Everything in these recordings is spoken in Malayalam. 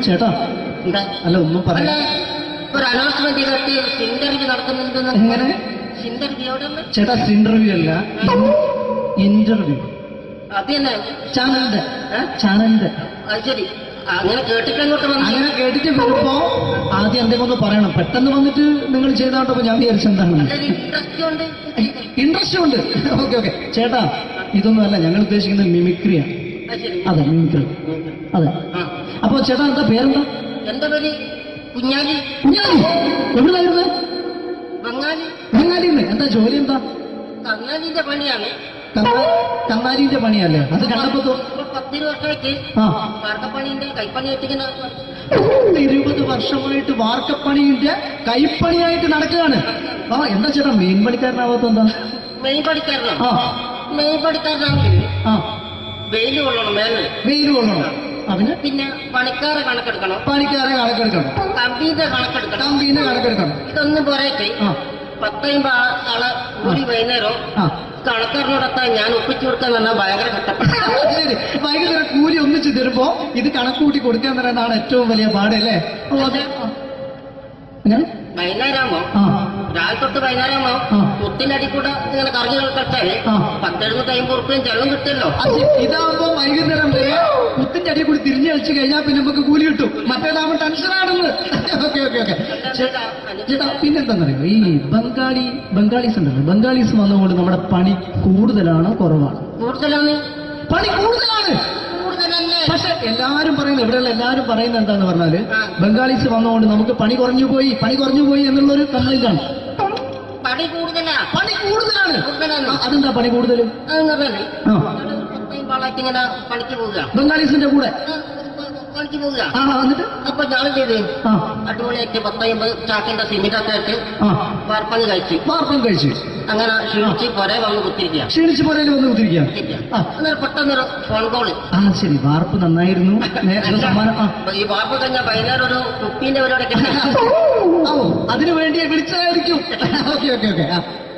ചേട്ടാ അല്ല ഒന്നും പറയാ ഒരു അനൗൺസ്മെന്റ് ചെയ്തിട്ട് ഇന്റർവ്യൂ നടത്തുന്നുണ്ടെന്ന്. എങ്ങനെ ചേട്ടാ? ഇന്റർവ്യൂ അല്ല, ഇന്റർവ്യൂ. അത് തന്നെ ചാനലിന്റെ. അത് ശരി, അങ്ങനെ കേട്ടിട്ട് അങ്ങോട്ട് വന്നു. അങ്ങനെ കേട്ടിട്ട് വരുമ്പോ ആദ്യം എന്തെങ്കിലും ഒന്ന് പറയണം. പെട്ടെന്ന് വന്നിട്ട് നിങ്ങൾ ചെയ്താട്ടപ്പോ ഞാൻ വിചാരിച്ചെന്താണ് ഇൻട്രസ്റ്റ് ഉണ്ട്. ഓക്കെ ഓക്കെ ചേട്ടാ, ഇതൊന്നും അല്ല ഞങ്ങൾ ഉദ്ദേശിക്കുന്നത് മിമിക്രിയാണ്. അതെ മിമിക്രി. അതെ. അപ്പൊ ചേട്ടാ എന്താ പേരെന്താ? എന്റെ പേര് കുഞ്ഞാലി. കുഞ്ഞാലി എവിടെയായിരുന്നു? ബംഗാളി. ബംഗാളിന്ന്. എന്താ ജോലി എന്താ? കങ്ങാലിന്റെ പണിയാണ്. കങ്ങാലിന്റെ പണിയല്ലേ? അത് കണ്ടപ്പോ 10 വർഷമായിട്ട് വാർക്കപ്പണിന്റെ കൈപ്പണിയായിട്ട് 20 വർഷമായിട്ട് വാർക്കപ്പണിന്റെ കൈപ്പണിയായിട്ട് നടക്കുകയാണ്. എന്താ ചേട്ടാ മെയിൻ പണിക്കാരനാവാത്ത എന്താ? മെയിൻ പണിക്കാരനാണെങ്കിൽ വെയിൽ കൊള്ളണം. വെയിൽ കൊള്ളണം. പിന്നെ പണിക്കാരെ കണക്കെടുക്കണം. കമ്പീന്റെ കണക്കെടുക്കണം. ഇതൊന്നും പോരായിട്ട് 10-50 ആളെ കൂടി വൈകുന്നേരം കണക്കാരനോടൊക്കെ ഞാൻ ഒപ്പിച്ചു കൊടുക്കാൻ പറഞ്ഞാൽ ഭയങ്കര കഷ്ടപ്പെട്ടു. വൈകുന്നേരം കൂലി ഒന്നിച്ച് തരുമ്പോ ഇത് കണക്കൂട്ടി കൊടുക്കാൻ പറയുന്നതാണ് ഏറ്റവും വലിയ പാടല്ലേ? വൈകുന്നേരമാകുമ്പോ രാവിലെ തൊട്ട് വൈകുന്നേരമാകുമ്പോ കുത്തിന്റെ അടി കൂടെ ഇങ്ങനെ കറങ്ങി കളിച്ചാല് 10-750 ഉറുപ്പിയും ചെലവും കിട്ടുമല്ലോ. ഇതാവുമ്പോ വൈകുന്നേരം വരെ കുത്തിന്റെ അടി കൂടി തിരിഞ്ഞു കളിച്ചു കഴിഞ്ഞാൽ പിന്നെ നമുക്ക് കൂലി കിട്ടും. മറ്റേതാവുമ്പോ ടെൻഷനാണെന്ന്. ഓക്കെ ഓക്കെ ഓക്കെ ചേട്ടാ, പിന്നെന്താന്നറിയോ, ഈ ബംഗാളീസ് ഉണ്ടല്ലോ, ബംഗാളീസ് വന്നുകൊണ്ട് നമ്മുടെ പണി കൂടുതലാണോ കുറവാണ്? പണി കൂടുതലാണ്. പക്ഷെ എല്ലാരും പറയുന്നത്, ഇവിടെയുള്ള എല്ലാരും പറയുന്നത് എന്താന്ന് പറഞ്ഞാല് ബംഗാളീസ് വന്നുകൊണ്ട് നമുക്ക് പണി കുറഞ്ഞു പോയി എന്നുള്ളൊരു കംപ്ലൈന്റ് ആണ്. പണി കൂടുതലാണ്. അതെന്താ പണി കൂടുതൽ? ബംഗാളീസിന്റെ കൂടെ പണിക്ക് പോവുക. എന്നിട്ട് അപ്പൊ ഞാൻ ചെയ്ത് അടിപൊളിയായിട്ട് 10-50 ചാക്കിന്റെ സിമെന്റൊക്കെ ആയിട്ട് വാർപ്പം കഴിച്ചു. അങ്ങനെ ക്ഷീണിച്ച് പുരയിൽ വന്ന് കുത്തിരിക്കുക. അന്നേരം പെട്ടെന്നൊരു ഫോൺ കോള്. ശരി, വാർപ്പ് നന്നായിരുന്നു. ഈ വാർപ്പ് കഴിഞ്ഞാൽ വൈകുന്നേരം ഒരു കുപ്പീന്റെ പരിപാടി അതിനു വേണ്ടി വിളിച്ചതായിരിക്കും. Okay okay okay.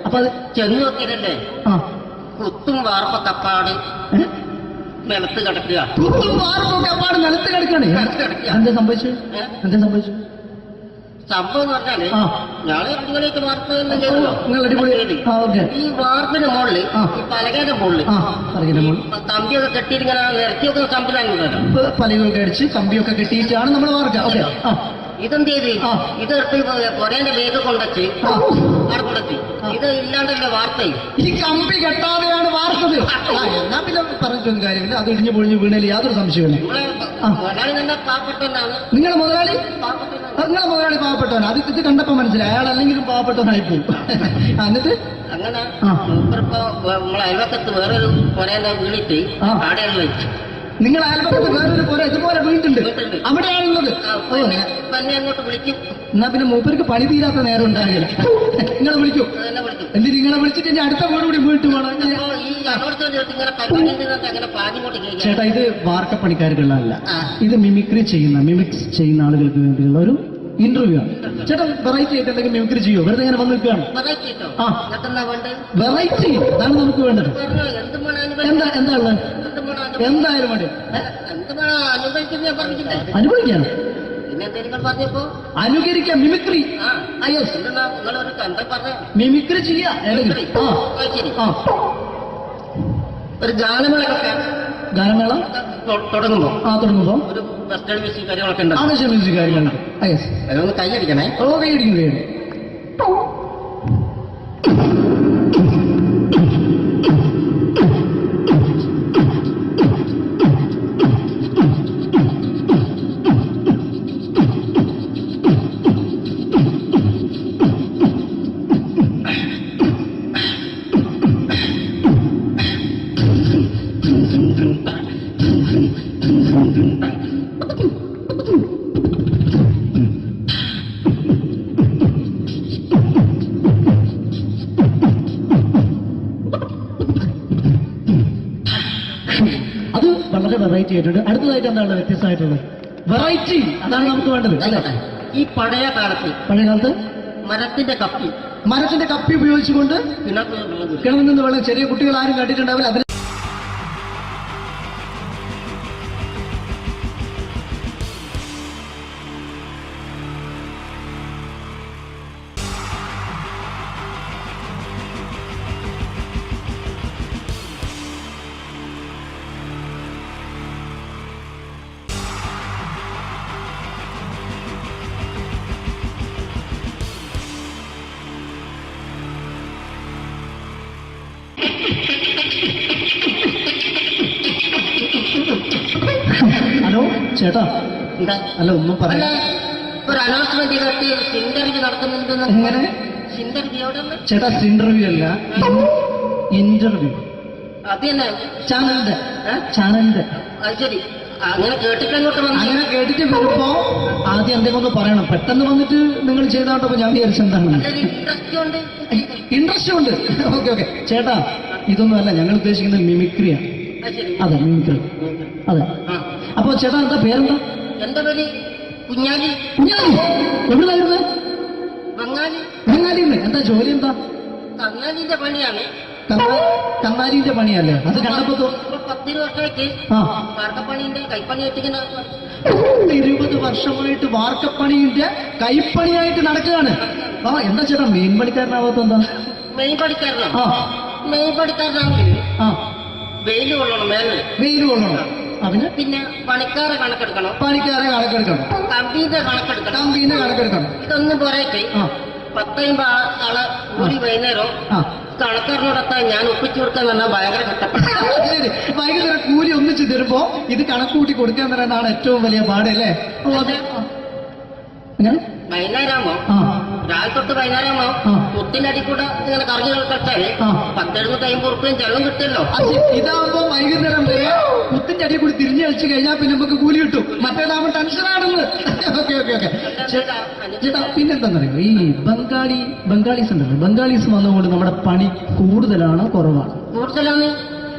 അപ്പൊ അത് ചെന്ന് നോക്കിയതല്ലേ, കുത്തും വാർപ്പ കപ്പാട് നിലത്ത് കിടക്കുക. നിലത്ത് കിടക്കാണ്. എന്താ സംഭവിച്ചു? സംഭവം എന്ന് പറഞ്ഞാല് ഞങ്ങള് അടിപൊളിയായിട്ട് വാർപ്പ് ചെയ്തല്ലോ. ഈ വാർപ്പിന് മുകളില് ഈ പലകയുടെ മുകളില് കമ്പിയൊക്കെ കെട്ടിയിട്ട് ഇങ്ങനെ നിരത്തിയൊക്കെ സംവിധാനം പലകൊക്കെ അടിച്ച് കമ്പിയൊക്കെ കെട്ടിയിട്ടാണ് നമ്മൾ വാർക്കുക. ഇതെന്ത് ചെയ്ത് ഇതെടുത്ത് പൊരേന്റെ വേഗം കൊണ്ടെത്തി അവിടെ കൊണ്ടെത്തി. ഇത് ഇല്ലാണ്ടല്ലേ വാർത്തയും. ഈ കമ്പി കെട്ടാതെയാണ് വാർത്തത്. എന്നാ പിന്നെ പറഞ്ഞിട്ടൊന്നും കാര്യമില്ല. അത് ഇടിഞ്ഞു പൊളിഞ്ഞു വീണേൽ യാതൊരു സംശയമില്ല. മുതലാളി തന്നെ പാവപ്പെട്ടവനാണ്. നിങ്ങളുടെ മുതലാളി പാവപ്പെട്ടവനാണ്. അത് ഇത് കണ്ടപ്പോ മനസ്സിലായി അയാൾ അല്ലെങ്കിലും പാവപ്പെട്ടവനായിപ്പോയി. എന്നിട്ട് അങ്ങനെ ഇപ്പൊ നമ്മളെ അയൽവക്കത്ത് വേറൊരു പൊരേന്റെ വീണിട്ട് ആടെയാണ് വെച്ചു. നിങ്ങൾ അയൽപക്കത്ത് വേറൊരു പോലെ ഇതുപോലെ വീട്ടുണ്ട്, അവിടെയാണുള്ളത്. അങ്ങോട്ട് വിളിക്കും. എന്നാ പിന്നെ മൂപ്പർക്ക് പണി തീരാത്ത നേരം ഉണ്ടാകില്ല. നിങ്ങളെ വിളിക്കും. എന്തിന് നിങ്ങളെ വിളിച്ചിട്ട് ഇനി അടുത്ത വീട് കൂടി വീട്ടു വേണം. ചേട്ടാ, ഇത് വാർക്കപ്പണിക്കാർക്കുള്ളതല്ല. ഇത് മിമിക്സ് ചെയ്യുന്ന ആളുകൾക്ക് വേണ്ടിയുള്ള ഒരു ഇന്റർവ്യൂ ആണ്. ചേട്ടാ, വെറൈറ്റി ആയിട്ട് എന്തെങ്കിലും മിമിക്രി ചെയ്യോ? വെറുതെ ഇങ്ങനെ വന്ന് നിൽക്കുകയാണ്. വെറൈറ്റി അതാണ് നമുക്ക് വേണ്ടത്. എന്താ ഉള്ളത്? എന്തായാലും വേണ്ടി അനുഭവിക്കാണ്. അനുകരിക്കാം. മിമിക്രി മിമിക്രി ചെയ്യാ. ഒരു ഗാനമേള തുടങ്ങുമ്പോ ഒരു വെസ്റ്റേൺ മ്യൂസിക് കാര്യങ്ങളൊക്കെ ഉണ്ട്. മ്യൂസിക് കാര്യങ്ങളുണ്ട്. അതൊന്ന് കൈയടിക്കണേ. കൈയടിക്കും. അത് വളരെ വെറൈറ്റി ആയിട്ടുണ്ട്. അടുത്തതായിട്ട് എന്താണ് വ്യത്യസ്തമായിട്ടുള്ളത്? വെറൈറ്റി അതാണ് നമുക്ക് വേണ്ടത്. ഈ പഴയ കാലത്ത് മരത്തിന്റെ കപ്പി ഉപയോഗിച്ചുകൊണ്ട് കിണറിൽ നിന്ന് വെള്ളം ചെറിയ കുട്ടികൾ ആരും കണ്ടിട്ടുണ്ടാവില്ല. അതിന് ചേട്ടാ എന്താ അല്ല ഒന്നും അല്ല പറയാ ഒരു അനൗൺസ്മെന്റ് കേട്ട് ഇന്റർവ്യൂ നടക്കുന്നുണ്ടെന്ന്. എങ്ങനെ ഇന്റർവ്യൂ എവിടെ ഉണ്ട്? ചേട്ടാ ഇന്റർവ്യൂ അല്ല ഇന്റർവ്യൂ അത് തന്നെ ചാനലിന്റെ ഏ? ചാനലിന്റെ അത് ശരി. അങ്ങനെ കേട്ടിട്ട് അങ്ങോട്ട് വന്നു. അങ്ങനെ കേട്ടിട്ട് വരുമ്പോ ആദ്യം എന്തെങ്കിലും ഒന്ന് പറയണം. പെട്ടെന്ന് വന്നിട്ട് നിങ്ങൾ ചെയ്താട്ടപ്പോ ഞാൻ വിചാരിച്ച എന്താണ് നല്ലൊരു ഇൻട്രസ്റ്റ് ഉണ്ട്. ഇൻട്രസ്റ്റ് ഉണ്ട്. ഓക്കെ ഓക്കെ ചേട്ടാ ഇതൊന്നും അല്ല ഞങ്ങൾ ഉദ്ദേശിക്കുന്നത് മിമിക്രിയാണ്. അത് ശരി. അതെ മിമിക്രി അതെ. ആ. അപ്പൊ ചേട്ടാ എന്താ പേരെന്താ? എന്റെ പേര് കുഞ്ഞാലി. കുഞ്ഞാലി എവിടുന്നായിരുന്നു? ബംഗാളി. ബംഗാലിന്ന്. എന്താ ജോലി എന്താ? കങ്ങാലിന്റെ പണിയാണ്. കന്നാലിന്റെ പണിയല്ലേ? അത് കണ്ടപ്പോ ഇപ്പൊ 10 വർഷമായിട്ട് ആ വാർക്കപ്പണിന്റെ കൈപ്പണിയായിട്ട് ഇങ്ങനെ 20 വർഷമായിട്ട് വാർക്കപ്പണിന്റെ കൈപ്പണിയായിട്ട് നടക്കുകയാണ്. ആ എന്താ ചേട്ടാ മെയിൻ പണിക്കാരനാവാത്ത എന്താ? മെയിൻ പണിക്കാരനാണ്. ആ മെയിൻ പണിക്കാരനാണെങ്കിൽ ആ വെയിൽ കൊള്ളണം മേലെ. വെയിൽ കൊള്ളണം. അതിന് പിന്നെ പണിക്കാരെ കണക്കെടുക്കണം. പണിക്കാരെ കണക്കെടുക്കണം. കമ്പീന്റെ കണക്കെടുക്കണം. കമ്പീനെ കണക്കെടുക്കണം. ഇതൊന്നും പോരായിട്ട് ആ 10 ആളെ കൂടി വൈകുന്നേരം ആ കണക്കാരനോടൊത്താൻ ഞാൻ ഒപ്പിച്ചു കൊടുക്കാൻ പറഞ്ഞാൽ ഭയങ്കര കഷ്ടപ്പെട്ടു. ശരി. വൈകുന്നേരം കൂലി ഒന്നിച്ച് തരുമ്പോ ഇത് കണക്കൂട്ടി കൊടുക്കാൻ തരാനാണ് ഏറ്റവും വലിയ പാട് അല്ലേ? ഓ അതെ. എങ്ങനെ വൈകുന്നേരമാകുമ്പോ ആ രാവിലെ തൊട്ട് വൈകുന്നേരമാകുമ്പോ ആ. മുത്തിനടി കൂടെ ഇങ്ങനെ കറങ്ങി കളിച്ചാല് ആ. 10-50 ഉറുപ്പിയും ചെള്ളം കിട്ടുമല്ലോ. അത് ഇതാവുമ്പോ വൈകുന്നേരം വരെ കുത്തിന്റെ അടി കൂടി തിരിഞ്ഞു കളിച്ച് കഴിഞ്ഞാൽ പിന്നെ നമുക്ക് കൂലി കിട്ടും. മറ്റേതാവുമ്പോ ടെൻഷനാണെന്ന്. ഓക്കെ ഓക്കെ ഓക്കെ ചേട്ടാ പിന്നെന്താണെന്നറിയോ ഈ ബംഗാളീസ് ഉണ്ടല്ലോ, ബംഗാളീസ് വന്നുകൊണ്ട് നമ്മുടെ പണി കൂടുതലാണ് കുറവാണ്? കൂടുതലാണ്.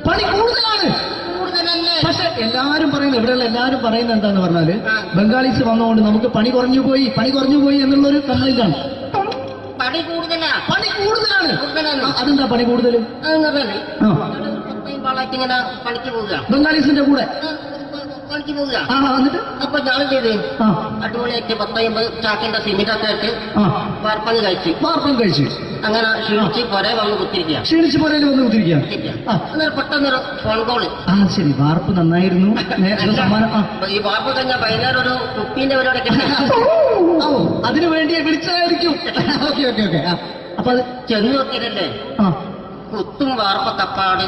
പണി കൂടുതലാണ്. കൂടുതലല്ലേ? പക്ഷെ എല്ലാരും പറയുന്നത് ഇവിടെയുള്ള എല്ലാരും പറയുന്നത് എന്താന്ന് പറഞ്ഞാല് ആ. ബംഗാളീസ് വന്നുകൊണ്ട് നമുക്ക് പണി കുറഞ്ഞു പോയി എന്നുള്ളൊരു കംപ്ലൈന്റ് ആണ്. പണി കൂടുതലാ. പണി കൂടുതലാണ്. കൂടുതലാണ്. അതെന്താ പണി കൂടുതൽ? അതെന്ന് പറഞ്ഞാല് ആ 10 ആളായിട്ട് ഇങ്ങനെ പണിക്ക് പോവുക. ബംഗാളീസിന്റെ കൂടെ പണിക്ക് പോവുക. ആ എന്നിട്ട് അപ്പൊ ഞാൻ ചെയ്ത് ആ അടിപൊളിയായിട്ട് 10-50 ചാക്കിന്റെ സിമെന്റൊക്കെ ആയിട്ട് ആ വാർപ്പങ്ങ് കഴിച്ച് വാർപ്പം കഴിച്ച് അങ്ങനെ ക്ഷീണിച്ച് പൊരേ വന്ന് കുത്തിരിക്കുക. ക്ഷീണിച്ച് പോരേലും വന്ന് കുത്തിരിക്കുകയാണ്. ആ അന്നേരം പെട്ടെന്നൊരു ഫോൺ കോള്. ആ ശരി വാർപ്പ് നന്നായിരുന്നു. നേരത്തെ സമ്മാനം ആ ഈ വാർപ്പ് കഴിഞ്ഞാൽ വൈകുന്നേരം ഒരു കുപ്പീന്റെ പരിപാടി കിട്ടി. ഓ അതിനു വേണ്ടി വിളിച്ചതായിരിക്കും. ഓക്കെ ഓക്കെ ഓക്കെ അപ്പൊ അത് ചെന്ന് നോക്കിയതല്ലേ ആ കുത്തും വാർപ്പ തപ്പാട്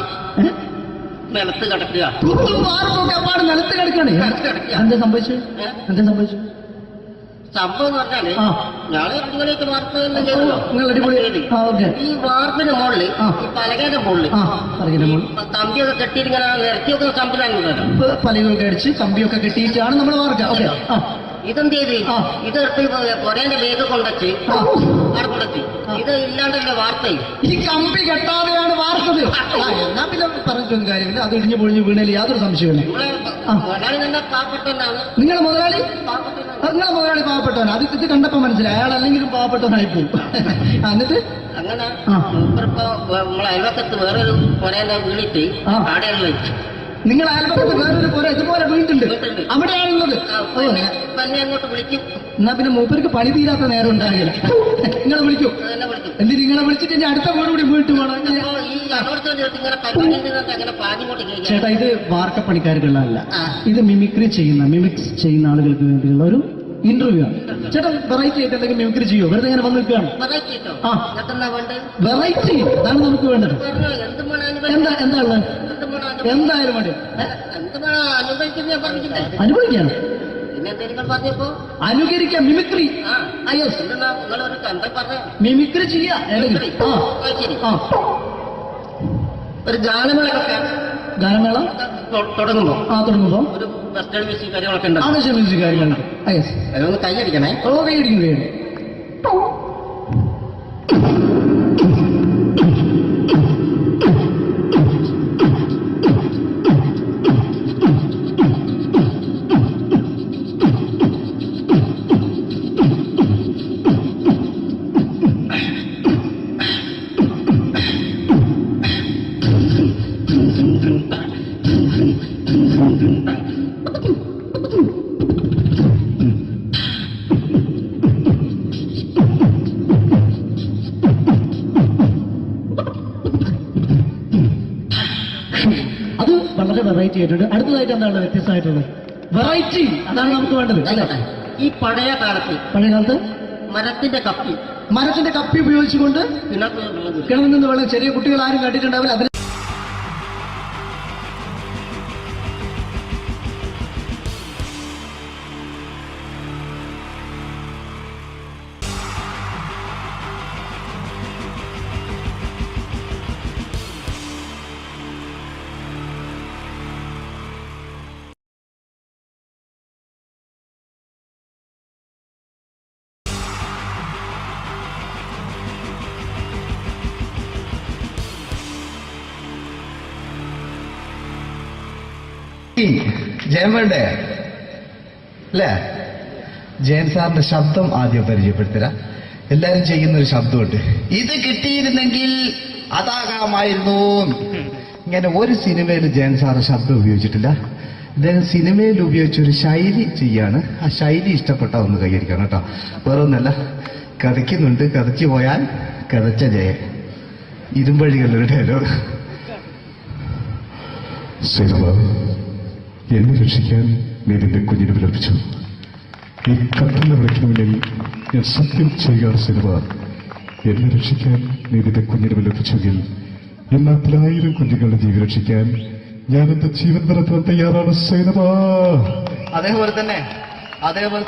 നിലത്ത് കിടക്കുക. കുത്തും വാർപ്പൊക്കെ അപ്പാട് നിലത്ത് കിടക്കാണ്. എന്താ സംഭവിച്ചു? എന്താ സംഭവിച്ചു? സംഭവം എന്ന് പറഞ്ഞാല് ആ ഞാള് അടിപൊളിയായിട്ട് വാർപ്പ് എല്ലാം ചെയ്തല്ലോ. നിങ്ങൾ അടിപൊളി. ആ ഓക്കെ ഈ വാർപ്പിന്റെ മുകളില് ആ. ഈ പലകയുടെ മുകളില് ആ പറയുന്ന മോൾ തമ്പിയൊക്കെ കെട്ടിയിട്ട് ഇങ്ങനെ നിരത്തി വെക്കുന്ന സംവിധാനം. പലകൊക്കെ അടിച്ച് കമ്പിയൊക്കെ കെട്ടിയിട്ടാണ് നമ്മൾ വാർക്കുക. ഓക്കെ ആ ഇതെന്ത് ചെയ്ത് ആ. ഇതെടുത്ത് പൊരേന്റെ വേഗം കൊണ്ടുവച്ച് ആ. അവിടെ കൊണ്ടുവച്ച് ഇത് ഇല്ലാണ്ടല്ലേ വാർത്തയും. ഈ കമ്പി കെട്ടാതെയാണ് വാർത്തത്. എന്നാ പിന്നെ പറഞ്ഞിട്ടൊന്നും കാര്യമില്ല. അത് ഇടിഞ്ഞു പൊളിഞ്ഞു വീണേല് യാതൊരു സംശയമില്ല. ഇവിടെ ആ. മുതലാളി തന്നെ പാവപ്പെട്ടവനാണ്. നിങ്ങളെ മുതലാളി പാവപ്പെട്ടവനാണ്. നിങ്ങളെ മുതലാളി പാവപ്പെട്ടവൻ. അത് ഇത് കണ്ടപ്പോ മനസ്സിലായി അയാൾ അല്ലെങ്കിലും പാവപ്പെട്ടവനായി പോകും. എന്നിട്ട് അങ്ങനെ ആ. മൂപ്പരിപ്പോ നമ്മളെ അയൽവക്കത്ത് വേറൊരു പൊരേന്റെ വീണിട്ട് ആ. ആടെയുള്ള നിങ്ങൾ അയൽപക്കത്ത് വേറൊരു പോലെ ഇതുപോലെ വീണ്ടുണ്ട് അവിടെയാണുള്ളത്. ഓ തന്നെ അങ്ങോട്ട് വിളിക്കും. എന്നാ പിന്നെ മൂപ്പർക്ക് പണി തീരാത്ത നേരം ഉണ്ടാകില്ല. നിങ്ങളെ വിളിക്കൂ. തന്നെ വിളിക്കും. എന്തിന് നിങ്ങളെ വിളിച്ചിട്ട് ഇനി അടുത്ത വീട് കൂടി വീട്ടു പോകണം. അപ്പോ ഈ അതോടത്തോടെ ചേർത്ത് ഇങ്ങനെ പരിപാടി അങ്ങനെ പാഞ്ഞിങ്ങോട്ട് കേൾക്കാം. ചേട്ടാ ഇത് വാർക്കപ്പണിക്കാർക്കുള്ളതല്ല. ആ. ഇത് മിമിക്സ് ചെയ്യുന്ന ആളുകൾക്ക് വേണ്ടിയുള്ള ഒരു ഇന്റർവ്യൂ ആണ്. ചേട്ടാ വെറൈറ്റി ആയിട്ട് എന്തെങ്കിലും മിമിക്രി ചെയ്യോ? വെറുതെ ഇങ്ങനെ വന്ന് നിൽക്കുകയാണ്. വെറൈറ്റി കേട്ടോ. ആ. ഇതൊക്കെന്നാ വേണ്ടത്? വെറൈറ്റി അതാണ് നമുക്ക് വേണ്ടത്. പറഞ്ഞോ എന്ത് വേണം എന്താ ഉള്ളത്? എന്തായാലും വേണ്ടി എന്ത് വേണം അനുഭവിക്കുന്ന ഞാൻ പറഞ്ഞില്ലേ. അനുഭവിക്കാണ്. പിന്നെ എന്തെങ്കിലും പറഞ്ഞപ്പോ അനുകരിക്കാം മിമിക്രി. ആ യെസ് എന്തെന്നാ നിങ്ങളൊരു എന്താ പറഞ്ഞ മിമിക്രി ചെയ്യാ. ശരി. ആ ഒരു ഗാനമേളൊക്കെ ഗാനമേള തുടങ്ങുമ്പോ തുടങ്ങുമ്പോ ഒരു വെസ്റ്റേൺ മ്യൂസിക് കാര്യങ്ങളൊക്കെ ഉണ്ട്. ആവശ്യം മ്യൂസിക് കാര്യങ്ങളുണ്ട്. യെസ് അതൊന്ന് കൈയടിക്കണേ. ഓ കൈയടിക്കുന്നു കൈയടി. അത് വളരെ വെറൈറ്റി ആയിട്ടുണ്ട്. അടുത്തതായിട്ട് എന്താണ് വ്യത്യസ്തമായിട്ടുള്ളത്? വെറൈറ്റി അതാണ് നമുക്ക് വേണ്ടത് അല്ലേ? ഈ പഴയ കാലത്ത് പഴയ കാലത്ത് മരത്തിന്റെ കപ്പി ഉപയോഗിച്ചുകൊണ്ട് കിണറ്റിൽ കിണറിൽ നിന്ന് വെള്ളം ചെറിയ കുട്ടികൾ ആരും കണ്ടിട്ടുണ്ടാവില്ല. അതിന് കിട്ടി. ജയൻ വേണ്ടേ അല്ലേ? ജയൻ സാറിന്റെ ശബ്ദം ആദ്യം പരിചയപ്പെടുത്തരാ. എല്ലാരും ചെയ്യുന്ന ഒരു ശബ്ദമുണ്ട്, ഇത് കിട്ടിയിരുന്നെങ്കിൽ അതാകാമായിരുന്നു. ഇങ്ങനെ ഒരു സിനിമയിൽ ജയൻ സാറ് ശബ്ദം ഉപയോഗിച്ചിട്ടില്ല. അദ്ദേഹം സിനിമയിൽ ഉപയോഗിച്ച ഒരു ശൈലി ചെയ്യാണ്. ആ ശൈലി ഇഷ്ടപ്പെട്ട ഒന്ന് കൈകരിക്കണം കേട്ടോ. വേറെ ഒന്നല്ല, കഥയ്ക്കുന്നുണ്ട്, കഥച്ചു പോയാൽ കഥച്ച ജയൻ. ഇരുമ്പഴികളുടെ ഡയലോഗ്. സൈനബ, എന്നെ രക്ഷിക്കാൻ നീ നിന്റെ കുഞ്ഞിനെ വിലപിച്ചു. ഈ കത്തുന്ന വിളക്കിന് മുന്നിൽ ഞാൻ സത്യം ചെയ്യുകയാണ് സൈനബ. എന്നെ രക്ഷിക്കാൻ നീ നിന്റെ കുഞ്ഞിനെ വിലപിച്ചെങ്കിൽ ഈ നാട്ടിൽ 1000 കുഞ്ഞുങ്ങളുടെ ജീവൻ രക്ഷിക്കാൻ ഞാൻ എന്റെ ജീവൻ നടത്താൻ തയ്യാറാണ് സൈനബ. അതേപോലെ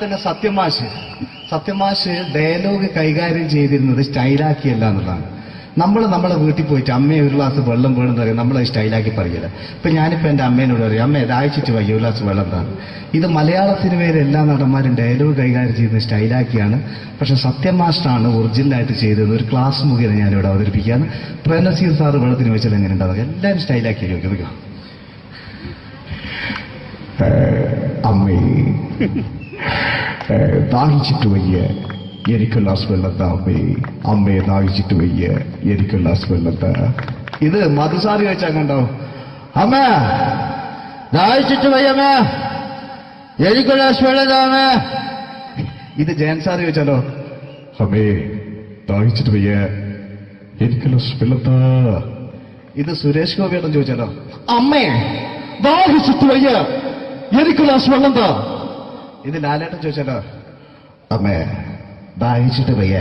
തന്നെ സത്യമാഷ് ഡയലോഗ് കൈകാര്യം ചെയ്തിരുന്നത് സ്റ്റൈലാക്കിയല്ല എന്നുള്ളതാണ്. നമ്മളെ വീട്ടിൽ പോയിട്ട് അമ്മയെ ഒരു ഗ്ലാസ് വെള്ളം വേണമെന്ന് പറയും, നമ്മളത് സ്റ്റൈലാക്കി പറയില്ല. ഇപ്പൊ ഞാനിപ്പോ എന്റെ അമ്മേനോട് പറയും, അമ്മ ദാഹിച്ചിട്ട് വയ്യ ഒരു ഗ്ലാസ് വെള്ളം എന്താണ്. ഇത് മലയാള സിനിമയിലെ എല്ലാ നടന്മാരും ഡയലോഗ് കൈകാര്യം ചെയ്യുന്നത് സ്റ്റൈലാക്കിയാണ്. പക്ഷെ സത്യം മാസ്റ്ററാണ് ഒറിജിനലായിട്ട് ചെയ്തത്. ഒരു ക്ലാസ് മുഖേന ഞാനിവിടെ അവതരിപ്പിക്കുകയാണ്. പ്രേംനസീർ സാറ് വെള്ളത്തിന് വെച്ചാൽ എങ്ങനെ ഉണ്ടാവുക? എല്ലാവരും സ്റ്റൈലാക്കി ചോദിക്കുക. അമ്മേ, ദാഹിച്ചിട്ട് വയ്യ, എനിക്ക് ഗ്ലാസ് വെള്ളം താ അമ്മേ. അമ്മയെ ദാഹിച്ചിട്ട് വയ്യ, എനിക്ക് ഗ്ലാസ് വെള്ളം താ. ഇത് മധുസാറി ചോദിച്ചാൽ കണ്ടോ? അമ്മ ദാഹിച്ചിട്ട് വയ്യമ്മ, എനിക്ക് ഗ്ലാസ് വെള്ളം താ അമ്മ. ഇത് ജയൻ സാർ ചോദിച്ചാലോ? അമ്മേ, ദാഹിച്ചിട്ട് വയ്യ, എനിക്ക് ഗ്ലാസ് വെള്ളം താ. ഇത് സുരേഷ് ഗോപിയോടും ചോദിച്ചാലോ? അമ്മേ, ദാഹിച്ചിട്ട് വയ്യ, എനിക്ക് ഗ്ലാസ് വെള്ളം താ. ഇത് ലാലേട്ടൻ ചോദിച്ചാലോ? അമ്മേ, ദാഹിച്ചിട്ട് വയ്യ,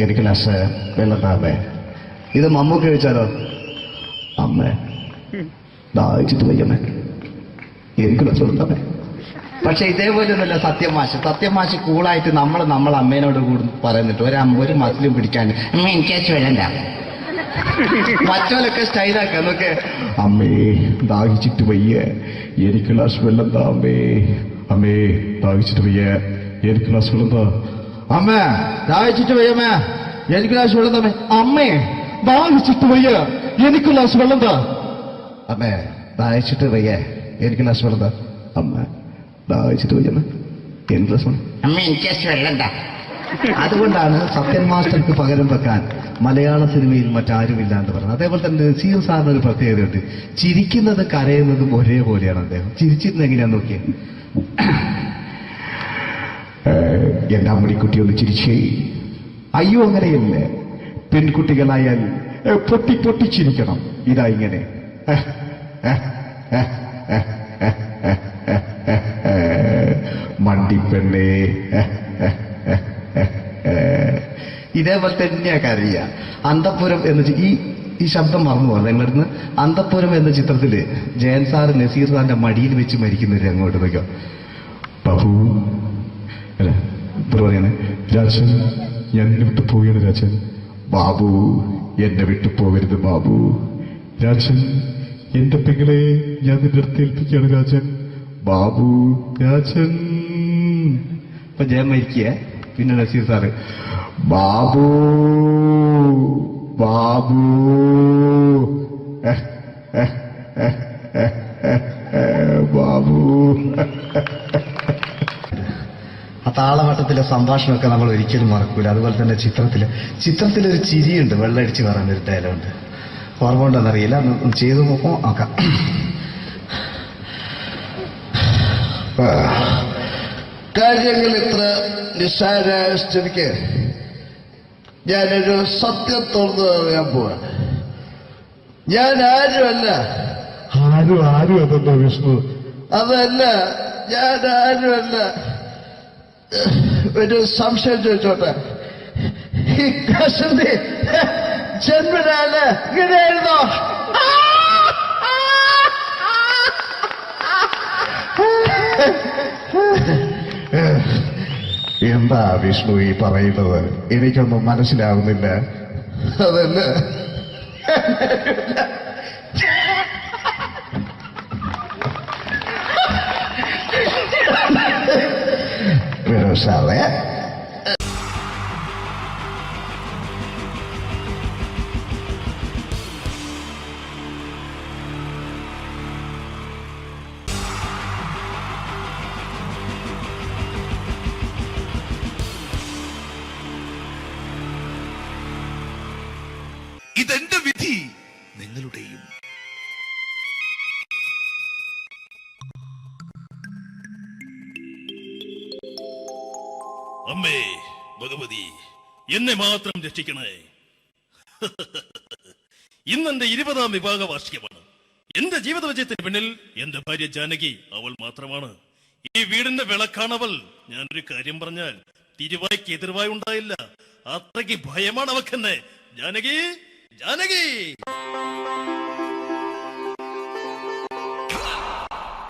എനിക്ക് ഗ്ലാസ് വെള്ളം താ അമ്മേ. ഇത് മമ്മൂക്ക് ചോദിച്ചാലോ? അമ്മേ, ദാഹിച്ചിട്ട് വയ്യമ്മേ, എനിക്ക് ഗ്ലാസ് വെള്ളം താ അമ്മേ. പക്ഷെ ഇതേപോലെ ഒന്നല്ല സത്യമാഷ് കൂളായിട്ട് നമ്മളെ അമ്മേനോട് കൂടി പറയുന്നിട്ട് ഒരു മസിലും പിടിക്കാൻ എനിക്ക് വേണ്ട. മറ്റോലൊക്കെ സ്റ്റൈലാക്കാം നോക്കെ. അമ്മേ, ദാഹിച്ചിട്ട് വയ്യ, എനിക്ക് ഗ്ലാസ് വെള്ളം താ അമ്മേ. അമ്മേ, ദാഹിച്ചിട്ട് വയ്യ, എനിക്ക് ഗ്ലാസ് വെള്ളം താ. അമ്മ ദാഹിച്ചിട്ട് വയ്യമ്മ, എനിക്ക് ഗ്ലാസ് വെള്ളം താ. അമ്മേ, ദാഹിച്ചിട്ട് വയ്യ, എനിക്ക് ഗ്ലാസ് വെള്ളം താ. അമ്മേ ദാഹിച്ചിട്ട് വയ്യ, എനിക്ക് ഗ്ലാസ് വെള്ളം താ. അമ്മ, ദാഹിച്ചിട്ട് വയ്യമ്മ, എനിക്ക് ഗ്ലാസ് വെള്ളം. അമ്മ എനിക്ക് വെള്ളം താ. അതുകൊണ്ടാണ് സത്യൻ മാസ്റ്റർക്ക് പകരം വെക്കാൻ മലയാള സിനിമയിൽ മറ്റാരുമില്ല എന്ന് പറയുന്നത്. അതേപോലെ തന്നെ നസീർ സാറിന് ഒരു പ്രത്യേകതയുണ്ട്. ചിരിക്കുന്നത് കരയുന്നതും ഒരേപോലെയാണ് അദ്ദേഹം. ചിരിച്ചിരുന്ന് എങ്ങനെയാന്ന് നോക്കിയേ. എന്റെ അമ്മടിക്കുട്ടി ഒന്ന് ചിരിച്ചേ. അയ്യോ, അങ്ങനെയല്ലേ, പെൺകുട്ടികളായാൽ പൊട്ടി പൊട്ടി ചിരിക്കണം. ഇതാ ഇങ്ങനെ. മണ്ടിപ്പെണ്ണേ. ഇതേപോലെ തന്നെയാ കരയ. അന്തപ്പുരം എന്ന ഈ ശബ്ദം മറന്നു പോകുന്നത് നിങ്ങളിന്ന്. അന്തപ്പുരം എന്ന ചിത്രത്തില് ജയൻ സാർ നസീർ സാറിന്റെ മടിയിൽ വെച്ച് മരിക്കുന്നവര് അങ്ങോട്ട് നോക്കാം. ബാബു, അല്ല എന്താ പറയാണ്, രാജൻ ഞാൻ എന്നെ വിട്ടു പോവുകയാണ് രാജൻ. ബാബു, എന്നെ വിട്ടു പോകരുത് ബാബു. രാജൻ, എന്റെ പെങ്ങളെ ഞാൻ നിന്റെ അടുത്ത് ഏൽപ്പിക്കുകയാണ് രാജൻ. ബാബു, രാജൻ. ഇപ്പൊ ജയൻ മരിക്കുക. പിന്നെ നസീർ സാറ് ബാബു, ബാബു. ബാബു. ആ താളവട്ടത്തിലെ സംഭാഷണമൊക്കെ നമ്മൾ ഒരിക്കലും മറക്കൂല. അതുപോലെ തന്നെ ചിത്രത്തിലൊരു ചിരിയുണ്ട്, വെള്ളടിച്ച് പറയുന്ന ഒരു ഡയലോഗുണ്ട്. ഓർമ്മ ഉണ്ടെന്നറിയില്ല, ചെയ്തു നോക്കാം. കാര്യങ്ങൾ ഇത്ര നിസ്സാരമായ സ്ഥിതിക്ക് ഞാനൊരു സത്യം തുറന്നു പറയാൻ പോവാണ്. ഞാൻ ആരുമല്ല. ആരും അതെന്താ വിഷ്ണു? അതല്ല, ഞാൻ ആരുമല്ല. ഒരു സംശയം ചോദിച്ചോട്ടെ, ഈ കസന്തി ജന്മനാണ് ഇങ്ങനെയായിരുന്നോ? എന്താ വിഷ്ണു ഈ പറയുന്നത്? എനിക്കൊന്നും മനസ്സിലാവുന്നില്ല. അതല്ല, സാറേ, ഇതെന്റെ വിധി, നിങ്ങളുടെയും. അമ്മേ ഭഗവതി, എന്നെ മാത്രം രക്ഷിക്കണേ. ഇന്നെന്റെ 20ാം വിവാഹ വാർഷികമാണ്. എന്റെ ജീവിത വിജയത്തിന് പിന്നിൽ എന്റെ ഭാര്യ ജാനകി അവൾ മാത്രമാണ്. ഈ വീടിന്റെ വിളക്കാണവൾ. ഞാനൊരു കാര്യം പറഞ്ഞാൽ തിരുവായ്ക്ക് എതിർവായി ഉണ്ടായില്ല. അത്രയ്ക്ക് ഭയമാണ് അവക്കെന്നെ. ജാനകി, ജാനകി.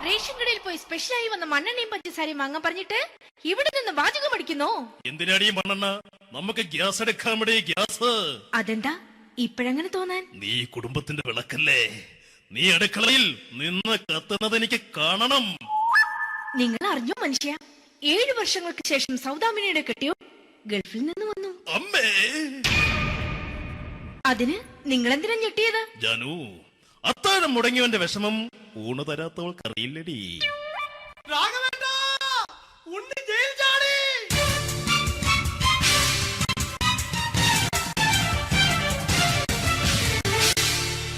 റേഷൻ കടയിൽ പോയി സ്പെഷ്യലായി വന്ന മണ്ണെണ്ണയും പഞ്ചസാരയും വാങ്ങാൻ പറഞ്ഞിട്ട് ഇവിടെ നിന്ന് വാചകം അടിക്കുന്നോ? എന്തിനാടി മണ്ണെണ്ണ? നമുക്ക് ഗ്യാസ് എടുക്കാൻ വേണ്ടി ഗ്യാസ്. അതെന്താ ഇപ്പഴങ്ങനെ തോന്നാൻ? നീ കുടുംബത്തിന്റെ വിളക്കല്ലേ. നീ അടുക്കളയിൽ നിന്ന് കത്തുന്നത് എനിക്ക് കാണണം. നിങ്ങൾ അറിഞ്ഞോ മനുഷ്യ, 7 വർഷങ്ങൾക്ക് ശേഷം സൗദാമിനിയുടെ കെട്ടിയോ ഗൾഫിൽ നിന്ന് വന്നു. അമ്മേ, അതിന് നിങ്ങൾ എന്തിനാ ഞെട്ടിയത്? ജാനു, അത്താഴം മുടങ്ങിയവന്റെ വിഷമം ഊണ് തരാത്തവൾക്ക് അറിയില്ലടി.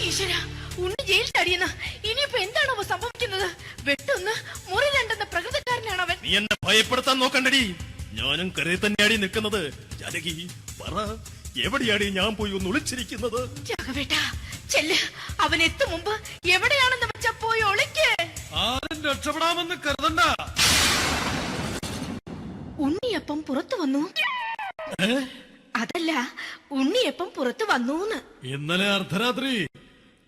ഈശ്വര, ഉണ്ണി ജയിൽ ചാടിയെന്ന ഇനിയിപ്പോ എന്താണോ സംഭവിക്കുന്നത്? വെട്ടൊന്ന് മുറി രണ്ടെന്ന പ്രകൃതക്കാരനാണ് അവൻ. നീ എന്നെ ഭയപ്പെടുത്താൻ നോക്കണ്ടടി. ഞാനും കരയിൽ തന്നെയാടി നിൽക്കുന്നത്. ജാനകി പറ, എവിടെയാടി ഞാൻ പോയി ഒന്ന് ഒളിച്ചിരിക്കുന്നത്? രാഘവേട്ടാ, ചെല്ല്. അവൻ എത്തും മുമ്പ് എവിടെയാണെന്ന് വെച്ചാ പോയി ഒളിക്ക്. ആരും രക്ഷപ്പെടാമെന്ന് കരുതണ്ട. ഉണ്ണിയപ്പം പുറത്തു വന്നു. അതല്ല, ഉണ്ണിയപ്പം പുറത്തു വന്നൂന്ന്. ഇന്നലെ അർദ്ധരാത്രി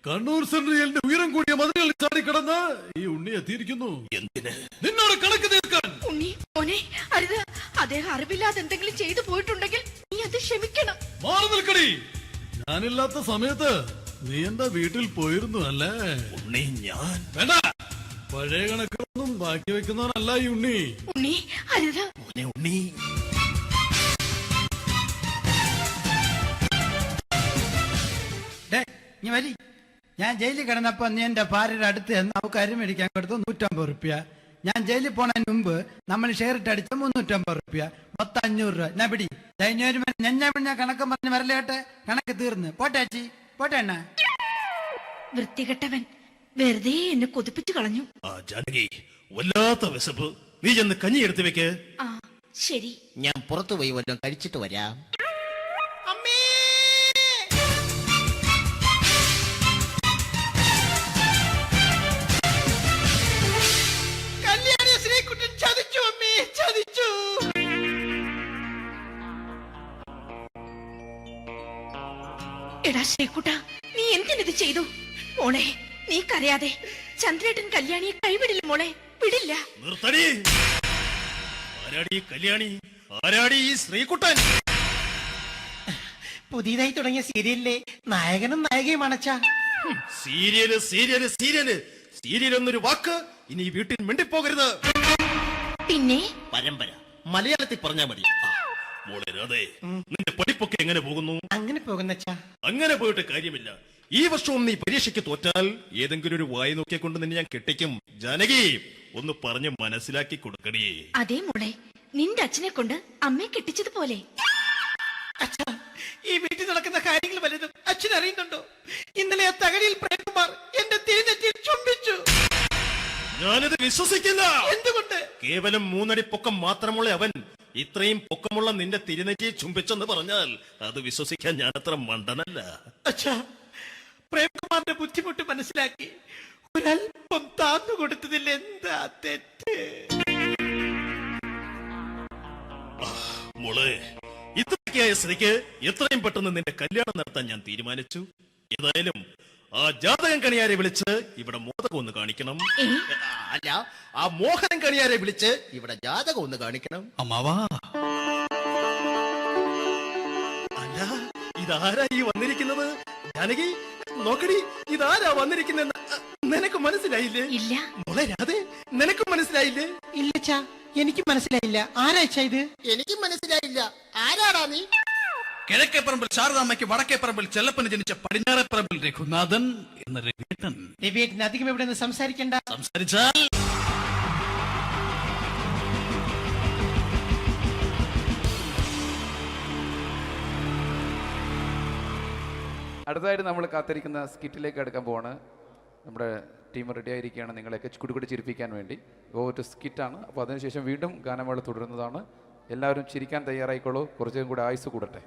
കണ്ണൂർ സെൻട്രലിന്റെ ഉയരം കൂടിയ മതിലുകളിൽ ചാടിക്കിടന്ന് ഈ ഉണ്ണി എത്തിയിരിക്കുന്നു. എന്തിന്? നിന്നോട് കണക്ക് തീർക്കാൻ. ഉണ്ണി മോനെ, അരുത്. അദ്ദേഹം അറിവില്ലാതെ എന്തെങ്കിലും ചെയ്തു പോയിട്ടുണ്ടെങ്കിൽ നീ അത് ക്ഷമിക്കണം. മാറി നിൽക്കടി. ഞാനില്ലാത്ത സമയത്ത് നീ എന്റെ വീട്ടിൽ പോയിരുന്നു അല്ലേ? ഉണ്ണി, ഞാൻ വേണ്ട. പഴയ കണക്കൊന്നും ബാക്കി വെക്കുന്നവനല്ല ഈ ഉണ്ണി. ഉണ്ണി, അരുത്. മോനെ ഉണ്ണി. ഞാൻ ജയിലിൽ കിടന്നപ്പോ നീ എന്റെ ഭാര്യയുടെ അടുത്ത് നമുക്ക് അരി മേടിക്കാൻ കൊടുത്തു 150 റുപ്യ. ഞാൻ ജയിലിൽ പോണതിന് മുമ്പ് നമ്മൾ ഷെയർ ഇട്ട് അടിച്ച 350 റുപ്യ, മൊത്തം 500 രൂപ. ഞാൻ പിടി ഞാൻ കണക്കം പറഞ്ഞ് വരലേട്ടെ. കണക്ക് തീർന്ന് പോട്ടെ അച്ചി, പോട്ടെ അണ്ണ. വൃത്തികെട്ടവൻ വെറുതെ എന്നെ കൊതിപ്പിച്ചു കളഞ്ഞു. ആ ജാനകി, വല്ലാത്ത വിശപ്പ്. നീ ചെന്ന് കഞ്ഞി എടുത്തു വെക്ക്. ആ ശരി. ഞാൻ പുറത്തു പോയി വല്ലതും കഴിച്ചിട്ട് വരാം. എടാ ശ്രീകുട്ടാ, നീ എന്തിനിത് ചെയ്തു? മോളെ, നീ കരയാതെ. ചന്ദ്രേട്ടൻ കല്യാണിയെ കൈവിടില്ല മോളെ, വിടില്ല. നിർത്തടി. ആരാടി കല്യാണി? ആരാടി ഈ ശ്രീകുട്ടൻ? പുതിയതായി തുടങ്ങിയ സീരിയലിലെ നായകനും നായികയും അണച്ചാ. സീരിയല് സീരിയല് സീരിയല് സീരിയൽ എന്നൊരു വാക്ക് ഇനി ഈ വീട്ടിൽ മിണ്ടിപ്പോകരുത്. പിന്നെ പരമ്പര മലയാളത്തിൽ പറഞ്ഞാ മതി. മോളെ രാധേ, നിന്റെ പഠിപ്പൊക്കെ എങ്ങനെ പോകുന്നു? അങ്ങനെ പോകുന്നച്ചാ. അങ്ങനെ പോയിട്ട് കാര്യമില്ല. ഈ വർഷവും നീ പരീക്ഷയ്ക്ക് തോറ്റാൽ ഏതെങ്കിലും ഒരു വായി നോക്കിയെ കൊണ്ട് നിന്നെ ഞാൻ കെട്ടിക്കും. ജാനകി, ഒന്ന് പറഞ്ഞ് മനസ്സിലാക്കി കൊടുക്കണേ. അതേ മോളെ, നിന്റെ അച്ഛനെ കൊണ്ട് അമ്മയെ കെട്ടിച്ചതുപോലെ. അച്ഛാ, ഈ വീട്ടിൽ നടക്കുന്ന കാര്യങ്ങൾ വലുതും അച്ഛൻ അറിയുന്നുണ്ടോ? ഇന്നലെ ആ തകഴിയിൽ പ്രേംകുമാർ എന്റെ തിരുനെറ്റിയിൽ ചുംബിച്ചു. ഞാനിത് വിശ്വസിക്കില്ല. എന്തുകൊണ്ട്? കേവലം 3 അടി പൊക്കം മാത്രമുള്ള അവൻ ഇത്രയും പൊക്കമുള്ള നിന്റെ തിരുനെറ്റിയെ ചുംബിച്ചെന്ന് പറഞ്ഞാൽ അത് വിശ്വസിക്കാൻ ഞാൻ അത്ര മണ്ടനല്ല. അച്ഛാ, പ്രേംകുമാറിന്റെ ബുദ്ധിമുട്ട് മനസ്സിലാക്കി ഒരല്പം താന്നു കൊടുത്തതിൽ എന്താ തെറ്റ്? മോളെ, ഇത്രയ്ക്കായ സ്ഥിതിക്ക് എത്രയും പെട്ടെന്ന് നിന്റെ കല്യാണം നടത്താൻ ഞാൻ തീരുമാനിച്ചു. ഏതായാലും ആ ജാതകം കണിയാരെ വിളിച്ച് ഇവിടെ മോദകം ഒന്ന് കാണിക്കണം. അല്ല, ആ മോഹനം കണിയാരെ വിളിച്ച് ഇവിടെ ജാതകം ഒന്ന് കാണിക്കണം. അമ്മാവാ, അല്ല, ഇതാരാ ഈ വന്നിരിക്കുന്നത്? ജാനകി നോക്കടി, ഇതാരാ വന്നിരിക്കുന്നെന്ന് നിനക്ക് മനസ്സിലായില്ലേ? ഇല്ല. മോളെ രാധേ, നിനക്ക് മനസ്സിലായില്ലേ? ഇല്ലച്ചാ, എനിക്ക് മനസ്സിലായില്ല. ആരാച്ചാ ഇത്? എനിക്കും മനസ്സിലായില്ല. ആരാടാ നീ? കിഴക്കേപ്പറമ്പിൽ ശാരദാമ്മയ്ക്ക് വടക്കേപ്പറമ്പിൽ ചെല്ലപ്പന് ജനിച്ച പടിഞ്ഞാറേപ്പറമ്പിൽ രഘുനാഥൻ എന്ന രവിയേട്ടൻ. രവിയേട്ടൻ അധികം ഇവിടെ നിന്ന് സംസാരിക്കണ്ട. സംസാരിച്ചാൽ അടുത്തതായിട്ട് നമ്മൾ കാത്തിരിക്കുന്ന സ്കിറ്റിലേക്ക് അടുക്കാൻ പോവാണ്. നമ്മുടെ ടീം റെഡി ആയിരിക്കുകയാണ് നിങ്ങളെയൊക്കെ കുടുകുടി ചിരിപ്പിക്കാൻ വേണ്ടി. ഒരു സ്കിറ്റാണ്. അപ്പോൾ അതിനുശേഷം വീണ്ടും ഗാനമേള തുടരുന്നതാണ്. എല്ലാവരും ചിരിക്കാൻ തയ്യാറായിക്കോളൂ. കുറച്ചും കൂടെ ആയുസ് കൂടട്ടെ.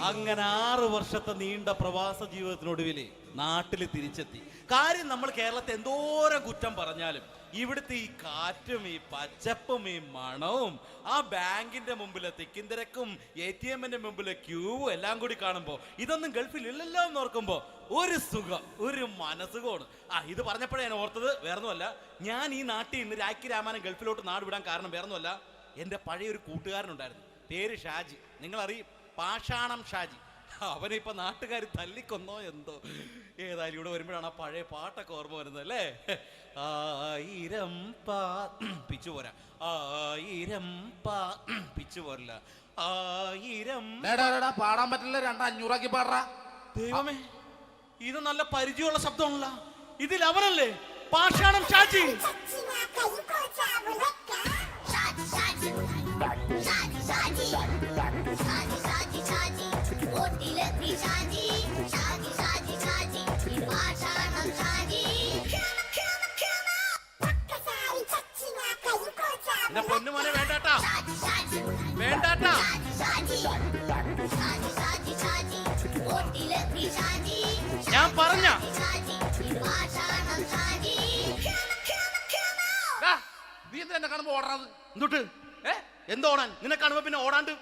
അങ്ങനെ 6 വർഷത്തെ നീണ്ട പ്രവാസ ജീവിതത്തിനൊടുവിൽ നാട്ടിൽ തിരിച്ചെത്തി. കാര്യം നമ്മൾ കേരളത്തെ എന്തോരം കുറ്റം പറഞ്ഞാലും ഇവിടുത്തെ ഈ കാറ്റും ഈ പച്ചപ്പും ഈ മണവും ആ ബാങ്കിന്റെ മുമ്പിലെ തിക്കും തിരക്കും ATM-ന്റെ മുമ്പിലെ ക്യൂവും എല്ലാം കൂടി കാണുമ്പോൾ ഇതൊന്നും ഗൾഫിൽ ഇല്ലല്ലോ എന്ന് ഓർക്കുമ്പോൾ ഒരു സുഖം, ഒരു മനസുഖമാണ്. ഇത് പറഞ്ഞപ്പോഴേ ഞാൻ ഓർത്തത് വേറൊന്നുമല്ല, ഞാൻ ഈ നാട്ടിൽ നിന്ന് രാഖി രാമാനം ഗൾഫിലോട്ട് നാട് വിടാൻ കാരണം വേറൊന്നുമല്ല, എൻ്റെ പഴയ ഒരു കൂട്ടുകാരനുണ്ടായിരുന്നു, പേര് ഷാജി. നിങ്ങളറിയും, പാഷാണം ഷാജി. അവനെ ഇപ്പൊ നാട്ടുകാർ തല്ലിക്കൊന്നോ എന്തോ. ഏതായാലും ഇവിടെ വരുമ്പോഴാണ് ആ പഴയ പാട്ടൊക്കെ ഓർമ്മ വരുന്നത് അല്ലേ. 1000 പിച്ചു പോരാ, 1000 പിച്ചു പോരില്ല, 1000 പാടാൻ പറ്റില്ല, 200 പാടാ. ദൈവമേ, ഇത് നല്ല പരിചയമുള്ള ശബ്ദമാണല്ലോ. ഇതിൽ അവനല്ലേ പാഷാണം ഷാജി? പൊന്നുമോനെ വേണ്ടാട്ടാ, വേണ്ടാട്ടാ. ഞാൻ പറഞ്ഞ നീ എന്താ കാണുമ്പോ ഓടാത്? എന്തൊട്ട് എന്തോടാൻ? നിന്നെ കാണുമ്പോ പിന്നെ ഓടാണ്ട്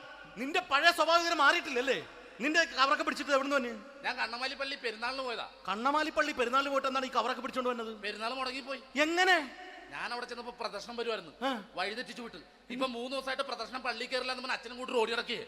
നിന്റെ പഴയ സ്വഭാവം മാറിയിട്ടില്ലല്ലേ? നിന്റെ കവറൊക്കെ പിടിച്ചിട്ട് എവിടെ നിന്ന് തന്നെ? ഞാൻ കണ്ണമാലിപ്പള്ളി പെരുന്നാളിന് പോയതാ. കണ്ണമാലിപ്പള്ളി പെരുന്നാളിന് പോയിട്ട് എന്താണ് ഈ കവറൊക്കെ പിടിച്ചോണ്ട് വന്നത്? പെരുന്നാൾ മുടങ്ങിപ്പോയി. എങ്ങനെ? ഞാൻ അവിടെ ചെന്നപ്പോ പ്രദർശനം വരുമായിരുന്നു, വഴിതെറ്റിച്ചു വിട്ട്. ഇപ്പൊ 3 ദിവസമായിട്ട് പ്രദർശനം പള്ളി കയറില്ല എന്ന് അച്ഛനും കൂട്ടി ഓടി ഇറക്കിയേ.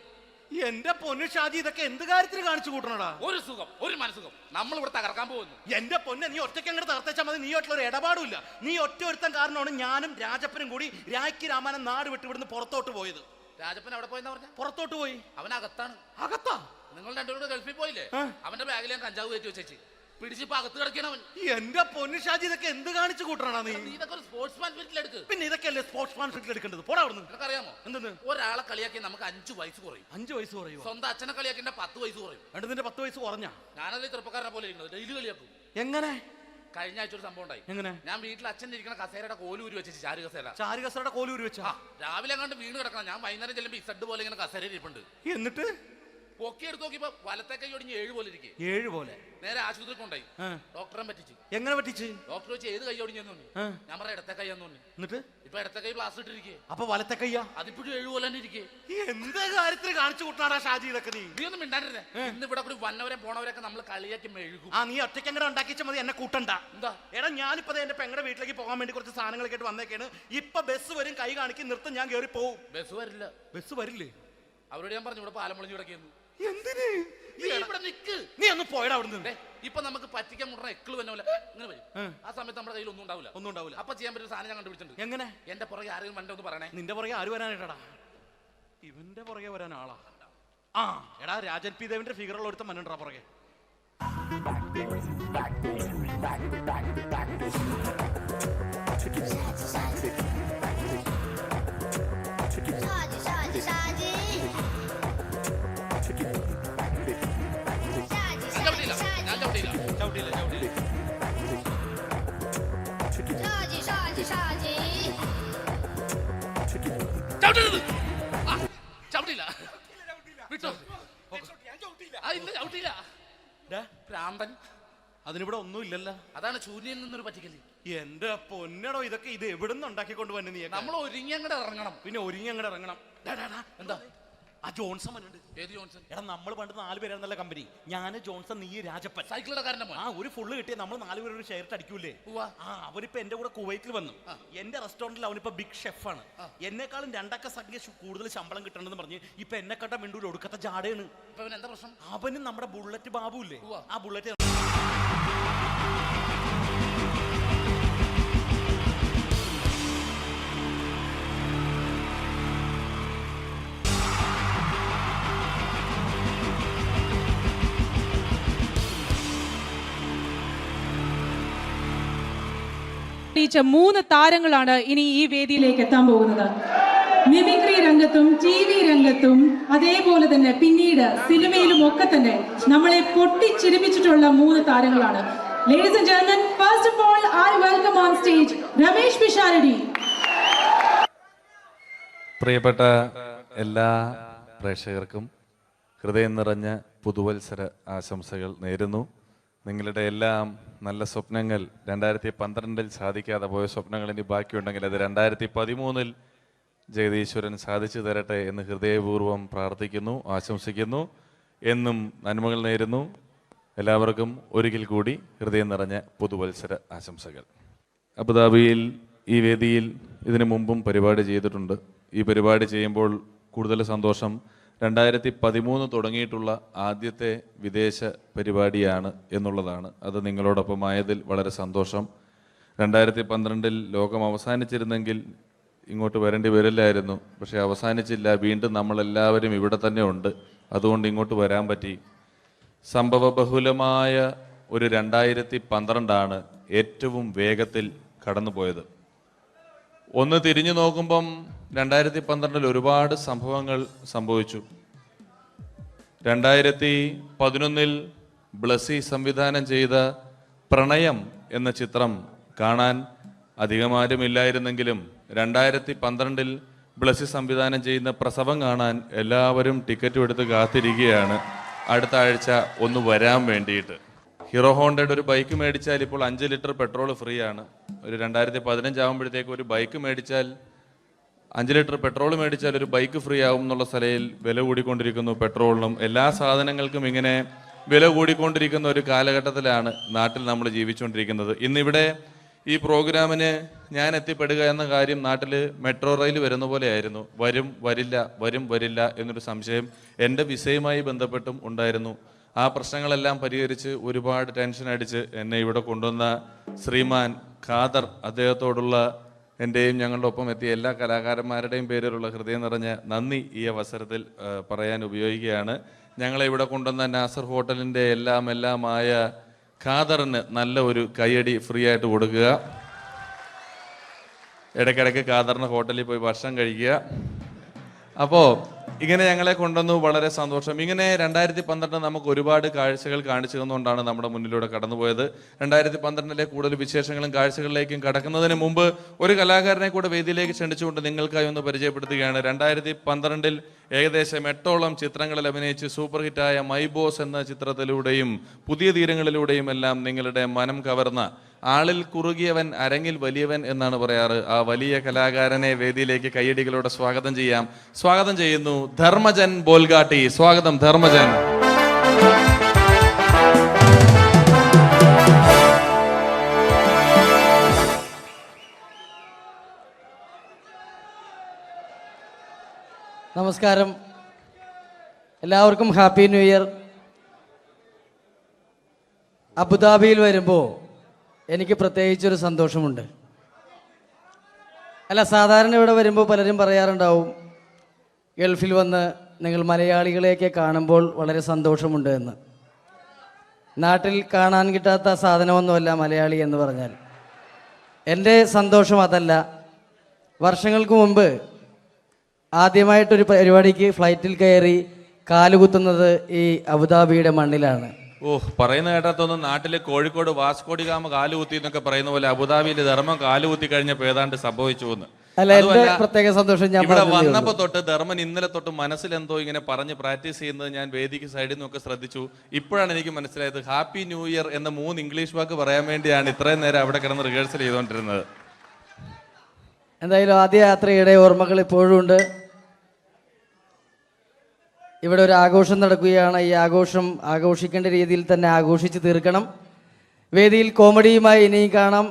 എന്റെ പൊന്നു ഷാജി, ഇതൊക്കെ എന്ത് കാര്യത്തിന് കാണിച്ചു കൂട്ടണടാ? ഒരു സുഖം, ഒരു മനസുഖം. നമ്മൾ ഇവിടെ തകർക്കാൻ പോകുന്നു. എന്റെ പൊന്നെ, നീ ഒറ്റയ്ക്ക് അങ്ങോട്ട് തകർത്തേച്ചാൽ മതി. നീ ഒറ്റ ഒരു ഇടപാടുമില്ല. നീ ഒറ്റ ഒരുത്തൻ കാരണമാണ് ഞാനും രാജപ്പനും കൂടി രാഖി രാമാനം നാട് വിട്ട് ഇവിടുന്ന് പുറത്തോട്ട് പോയത്. രാജപ്പൻ എവിടെ പോയെന്ന് പറഞ്ഞ? പുറത്തോട്ട് പോയി. അവനകത്താണ്. അകത്താ? നിങ്ങൾ രണ്ടുപേരും ഗൾഫിൽ പോയില്ലേ? അവന്റെ ബാഗിൽ ഞാൻ കഞ്ചാവ് കയറ്റി വെച്ചേച്ച് പിടിച്ചിപ്പോ അകത്ത് കിടക്കണവൻ. എന്റെ പൊന്നു ഷാജി, ഇതൊക്കെ എന്ത് കാണിച്ചു കൂട്ടണ നീ? ഇതൊക്കെ ഒരു സ്പോർട്സ്മാൻ സ്പിരിറ്റിൽ എടുക്ക്. പിന്നെ ഇതൊക്കെയല്ലേ സ്പോർട്സ്മാൻ സ്പിരിറ്റിൽ എടുക്കേണ്ടത്? പോടാ അവിടുന്ന്. നിനക്കറിയാമോ എന്തെന്ന്? ഒരാളെ കളിയാക്കി നമുക്ക് 5 വയസ്സ് കുറയും. 5 വയസ്സ് കുറയും? സ്വന്തം അച്ഛനെ കളിയാക്കി 10 വയസ്സ് കുറയും. എന്നിട്ട് നിന്റെ 10 വയസ്സ് കുറഞ്ഞ? ഞാനതിൽ ചെറുപ്പക്കാരനെ പോലെ ഇരിക്കുന്നത്, ഡെയിലി കളിയാക്കും. എങ്ങനെ? കഴിഞ്ഞ ആഴ്ച ഒരു സംഭവം ഉണ്ടായി. എങ്ങനെ? ഞാൻ വീട്ടിൽ അച്ഛൻ ഇരിക്കുന്ന കസേരയുടെ കോലൂരി വെച്ച്, ചാരു കസേരയുടെ കോലൂരി വെച്ചാ? രാവിലെ കണ്ട് വീണ് കിടക്കണം. ഞാൻ വൈകുന്നേരം ചെല്ലുമ്പോ ഇസഡ് പോലെ ഇങ്ങനെ കസേര ഇരിപ്പുണ്ട്. എന്നിട്ട് പൊക്കി എടുത്ത് നോക്കിയപ്പോ വലത്തെ കൈ ഒടിഞ്ഞ് 7 പോലെ ഇരിക്കും. 7 പോലെ? നേരെ ആശുപത്രി കൊണ്ടായി. ഡോക്ടറെ പറ്റിച്ച്. എങ്ങനെ പറ്റിച്ച്? ഡോക്ടർ വെച്ച് ഏത് കൈ ഒടിഞ്ഞെന്നു? ഞാൻ പറയാം ഇടത്തെ കൈ എന്ന്. എന്നിട്ട് ഇപ്പൊ ഇടത്തെ കൈ പ്ലാസ്റ്റർ ഇട്ടിരിക്കേ. അപ്പൊ വലത്തെ കയ്യാ? അതിപ്പോഴും 7 പോലെ തന്നെ ഇരിക്കേ. എന്ത് കാര്യത്തിന് കാണിച്ചു കൂട്ടാടാ ഷാജി ഇതൊക്കെ? നീ ഒന്നും മിണ്ടാണ്ടിരുന്നേ. ഇന്ന് ഇവിടെ കൂടി വന്നവരെ പോണവരൊക്കെ നമ്മൾ കളിയാക്കി മെഴുകും. നീ ഒറ്റയ്ക്ക് അങ്ങനെ ഉണ്ടാക്കിച്ചാൽ മതി, എന്നെ കൂട്ടണ്ട. എന്താ എടാ, ഞാനിപ്പോ എന്റെ പെങ്ങളുടെ വീട്ടിലേക്ക് പോകാൻ വേണ്ടി കുറച്ച് സാധനങ്ങളൊക്കെ ആയിട്ട് വന്നേക്കാണ്. ഇപ്പൊ ബസ് വരും, കൈ കാണിക്കും, നിർത്തും, ഞാൻ കയറി പോവും. ബസ് വരില്ല. ബസ് വരില്ലേ? അവരോട് ഞാൻ പറഞ്ഞു ഇവിടെ പാലം പൊളിഞ്ഞു കിടക്കുന്നു. എന്തിന്? നീ ഇവിടെ നിക്ക്. നീ ഒന്ന് പോയടാ അവിടുന്ന്. ഇപ്പൊ നമുക്ക് പറ്റിക്കാൻ മുട്ട എക്കിള് തന്നെ ഇങ്ങനെ വരും. ആ സമയത്ത് നമ്മുടെ കയ്യിൽ ഒന്നും ഉണ്ടാവില്ല. അപ്പൊ ചെയ്യാൻ പറ്റുന്ന സാധനം ഞാൻ കണ്ടുപിടിച്ചിട്ടുണ്ട്. എങ്ങനെ? എന്റെ പുറകെ ആരെങ്കിലും വണ്ടി ഒന്ന് പറയണേ. നിന്റെ പുറകെ ആര് വരാനായിട്ടാ? ഇവന്റെ പുറകെ വരാൻ ആളാ? എടാ, രാജൻ പി ദേവിന്റെ ഫിഗറുള്ള ഒരുത്ത മനുണ്ടാ പുറകെ. അതിനിവിടെ ഒന്നും ഇല്ലല്ലോ. അതാണ് ശൂന്യയിൽ നിന്നൊരു പറ്റിക്കല്. എന്റെ പൊന്നടോ, ഇതൊക്കെ ഇത് എവിടുന്ന് ഉണ്ടാക്കിക്കൊണ്ട് വന്നെ നീ? നമ്മൾ ഒരുങ്ങി അങ്ങോട്ട് ഇറങ്ങണം. പിന്നെ ഒരുങ്ങി അങ്ങോട്ട് ഇറങ്ങണം. എന്താ? ആ ജോൺസൺ മനുണ്ട്. ഏത് ജോൺസൺ? എടാ, നമ്മൾ പണ്ട് 4 പേരായിരുന്നല്ല കമ്പനി. ഞാന് ജോൺസൺ, നീ രാജപ്പൻ. സൈക്കിളുടെ കാരന്റെ മോൻ. ഒരു ഫുള്ള് കിട്ടിയ നമ്മൾ 4 പേര് ഒരു ഷെയർ അടിക്കൂലേ? അവനിപ്പോ എന്റെ കൂടെ കുവൈറ്റിൽ വന്നു. എന്റെ റെസ്റ്റോറന്റിൽ അവനിപ്പോ ബിഗ് ഷെഫാണ്. എന്നെക്കാളും 2 അക്ക സംഖ്യ കൂടുതൽ ശമ്പളം കിട്ടണമെന്ന് പറഞ്ഞ് ഇപ്പൊ എന്നെക്കാട്ട മിണ്ടൂര് ഒടുക്കത്തെ ജാടയാണ്. എന്താ പ്രശ്നം? അവന് നമ്മുടെ ബുള്ളറ്റ് ബാബു ഇല്ലേ, ആ ബുള്ളറ്റ് ീച്ച 3 താരങ്ങളാണ് ഇനി ഈ വേദിയിലേക്ക് എത്താൻ പോകുന്നത്. മിമിക്രി രംഗത്തും TV രംഗത്തും അതേപോലെ തന്നെ പിന്നീട് സിനിമയിലും ഒക്കെ തന്നെ നമ്മളെ പൊട്ടിച്ചിരിപ്പിച്ചിട്ടുള്ള 3 താരങ്ങളാണ്. Ladies and gentlemen, first of all, I welcome on stage Ramesh Pisharadi. പ്രിയപ്പെട്ട എല്ലാ പ്രേക്ഷകർക്കും ഹൃദയം നിറഞ്ഞ പുതുവത്സര ആശംസകൾ നേരുന്നു. നിങ്ങളുടെ എല്ലാം നല്ല സ്വപ്നങ്ങൾ 2012 സാധിക്കാതെ പോയ സ്വപ്നങ്ങൾ ഇനി ബാക്കിയുണ്ടെങ്കിൽ അത് 2013 ജഗദീശ്വരൻ സാധിച്ചു തരട്ടെ എന്ന് ഹൃദയപൂർവ്വം പ്രാർത്ഥിക്കുന്നു, ആശംസിക്കുന്നു. എന്നും നന്മകൾ നേരുന്നു. എല്ലാവർക്കും ഒരിക്കൽ കൂടി ഹൃദയം നിറഞ്ഞ പുതുവത്സര ആശംസകൾ. അബുദാബിയിൽ ഈ വേദിയിൽ ഇതിനു മുമ്പും പരിപാടി ചെയ്തിട്ടുണ്ട്. ഈ പരിപാടി ചെയ്യുമ്പോൾ കൂടുതൽ സന്തോഷം 2013 തുടങ്ങിയിട്ടുള്ള ആദ്യത്തെ വിദേശ പരിപാടിയാണ് എന്നുള്ളതാണ്. അത് നിങ്ങളോടൊപ്പമായതിൽ വളരെ സന്തോഷം. 2012 ലോകം അവസാനിച്ചിരുന്നെങ്കിൽ ഇങ്ങോട്ട് വരേണ്ടി വരില്ലായിരുന്നു. പക്ഷേ അവസാനിച്ചില്ല. വീണ്ടും നമ്മളെല്ലാവരും ഇവിടെ തന്നെ ഉണ്ട്. അതുകൊണ്ട് ഇങ്ങോട്ട് വരാൻ പറ്റി. സംഭവബഹുലമായ ഒരു 2012 ഏറ്റവും വേഗത്തിൽ കടന്നുപോയത്. ഒന്ന് തിരിഞ്ഞു നോക്കുമ്പം 2012 ഒരുപാട് സംഭവങ്ങൾ സംഭവിച്ചു. 2011 ബ്ലസി സംവിധാനം ചെയ്ത പ്രണയം എന്ന ചിത്രം കാണാൻ അധികമാരുമില്ലായിരുന്നെങ്കിലും 2012 ബ്ലസി സംവിധാനം ചെയ്യുന്ന പ്രസവം കാണാൻ എല്ലാവരും ടിക്കറ്റും എടുത്ത് കാത്തിരിക്കുകയാണ് അടുത്ത ആഴ്ച ഒന്ന് വരാൻ വേണ്ടിയിട്ട്. ഹീറോ ഹോണ്ടയുടെ ഒരു ബൈക്ക് മേടിച്ചാൽ ഇപ്പോൾ 5 ലിറ്റർ പെട്രോൾ ഫ്രീ ആണ്. ഒരു 2015 ആകുമ്പോഴത്തേക്ക് ഒരു ബൈക്ക് മേടിച്ചാൽ 5 ലിറ്റർ പെട്രോൾ മേടിച്ചാൽ ഒരു ബൈക്ക് ഫ്രീ ആവും എന്നുള്ള സ്ഥലയിൽ വില കൂടിക്കൊണ്ടിരിക്കുന്നു. പെട്രോളിനും എല്ലാ സാധനങ്ങൾക്കും ഇങ്ങനെ വില കൂടിക്കൊണ്ടിരിക്കുന്ന ഒരു കാലഘട്ടത്തിലാണ് നാട്ടിൽ നമ്മൾ ജീവിച്ചുകൊണ്ടിരിക്കുന്നത്. ഇന്നിവിടെ ഈ പ്രോഗ്രാമിന് ഞാൻ എത്തിപ്പെടുക എന്ന കാര്യം നാട്ടിൽ മെട്രോ റെയിൽ വരുന്ന പോലെ ആയിരുന്നു. വരും വരില്ല എന്നൊരു സംശയം എൻ്റെ വിസയുമായി ബന്ധപ്പെട്ടും ഉണ്ടായിരുന്നു. ആ പ്രശ്നങ്ങളെല്ലാം പരിഹരിച്ച് ഒരുപാട് ടെൻഷൻ അടിച്ച് എന്നെ ഇവിടെ കൊണ്ടുവന്ന ശ്രീമാൻ ഖാദർ, അദ്ദേഹത്തോടുള്ള എൻ്റെയും ഞങ്ങളുടെ ഒപ്പം എത്തിയ എല്ലാ കലാകാരന്മാരുടെയും പേരിലുള്ള ഹൃദയം നിറഞ്ഞ നന്ദി ഈ അവസരത്തിൽ പറയാൻ ഉപയോഗിക്കുകയാണ്. ഞങ്ങളെ ഇവിടെ കൊണ്ടുവന്ന നാസർ ഹോട്ടലിൻ്റെ എല്ലാമായ ഖാദറിന് നല്ല ഒരു കയ്യടി ഫ്രീ ആയിട്ട് കൊടുക്കുക. ഇടയ്ക്കിടയ്ക്ക് ഖാദറിന് ഹോട്ടലിൽ പോയി ഭക്ഷണം കഴിക്കുക. അപ്പോൾ ഇങ്ങനെ ഞങ്ങളെ കൊണ്ടുവന്നു, വളരെ സന്തോഷം. ഇങ്ങനെ 2012 നമുക്ക് ഒരുപാട് കാഴ്ചകൾ കാണിച്ചു തന്നുകൊണ്ടാണ് നമ്മുടെ മുന്നിലൂടെ കടന്നുപോയത്. 2012 കൂടുതൽ വിശേഷങ്ങളും കാഴ്ചകളിലേക്കും കടക്കുന്നതിന് മുമ്പ് ഒരു കലാകാരനെ കൂടെ വേദിയിലേക്ക് ക്ഷണിച്ചുകൊണ്ട് നിങ്ങൾക്കായി ഒന്ന് പരിചയപ്പെടുത്തുകയാണ്. 2012 ഏകദേശം 8ഓളം ചിത്രങ്ങളിൽ അഭിനയിച്ച് സൂപ്പർ ഹിറ്റായ മൈ ബോസ് എന്ന ചിത്രത്തിലൂടെയും പുതിയ തീരങ്ങളിലൂടെയും എല്ലാം നിങ്ങളുടെ മനം കവർന്ന, ആളിൽ കുറുകിയവൻ അരങ്ങിൽ വലിയവൻ എന്നാണ് പറയാറ്, ആ വലിയ കലാകാരനെ വേദിയിലേക്ക് കയ്യടികളോടെ സ്വാഗതം ചെയ്യുന്നു ധർമ്മജൻ ബോൽഗാട്ടി. സ്വാഗതം ധർമ്മജൻ. നമസ്കാരം, എല്ലാവർക്കും ഹാപ്പി ന്യൂ ഇയർ. അബുദാബിയിൽ വരുമ്പോൾ എനിക്ക് പ്രത്യേകിച്ചൊരു സന്തോഷമുണ്ട്. സാധാരണ ഇവിടെ വരുമ്പോൾ പലരും പറയാറുണ്ടാവും, ഗൾഫിൽ വന്ന് നിങ്ങൾ മലയാളികളെയൊക്കെ കാണുമ്പോൾ വളരെ സന്തോഷമുണ്ട് എന്ന്. നാട്ടിൽ കാണാൻ കിട്ടാത്ത സാധനമൊന്നുമല്ല മലയാളി എന്ന് പറഞ്ഞാൽ. എൻ്റെ സന്തോഷം അതല്ല. വർഷങ്ങൾക്ക് മുമ്പ് ആദ്യമായിട്ടൊരു പരിപാടിക്ക് ഫ്ലൈറ്റിൽ കയറി കാലുകുത്തുന്നത് ഈ അബുദാബിയുടെ മണ്ണിലാണ്. പറയുന്ന കേട്ടാത്തൊന്നും നാട്ടിലെ കോഴിക്കോട് വാസ്കോടി ഗാമ കാലുകുത്തി എന്നൊക്കെ പറയുന്ന പോലെ അബുദാബിയിൽ ധർമ്മം കാലുകുത്തി കഴിഞ്ഞപ്പോൾ ഏതാണ്ട് സംഭവിച്ചു എന്ന്. പ്രത്യേക സന്തോഷം. ഞാൻ ഇവിടെ വന്നപ്പോ തൊട്ട് ധർമ്മൻ ഇന്നലെ തൊട്ട് മനസ്സിലെന്തോ ഇങ്ങനെ പറഞ്ഞ് പ്രാക്ടീസ് ചെയ്യുന്നത് ഞാൻ വേദിക്ക് സൈഡിൽ നിന്നൊക്കെ ശ്രദ്ധിച്ചു. ഇപ്പോഴാണ് എനിക്ക് മനസ്സിലായത് ഹാപ്പി ന്യൂ ഇയർ എന്ന 3 ഇംഗ്ലീഷ് വാക്ക് പറയാൻ വേണ്ടിയാണ് ഇത്രയും നേരം അവിടെ കിടന്ന് റിഹേഴ്സൽ ചെയ്തുകൊണ്ടിരുന്നത്. എന്തായാലും ആദ്യ യാത്രയുടെ ഓർമ്മകൾ ഇപ്പോഴും ഉണ്ട്. ഇവിടെ ഒരു ആഘോഷം നടക്കുകയാണ്. ഈ ആഘോഷം ആഘോഷിക്കേണ്ട രീതിയിൽ തന്നെ ആഘോഷിച്ച് തീർക്കണം. വേദിയിൽ കോമഡിയുമായി ഇനിയും കാണാം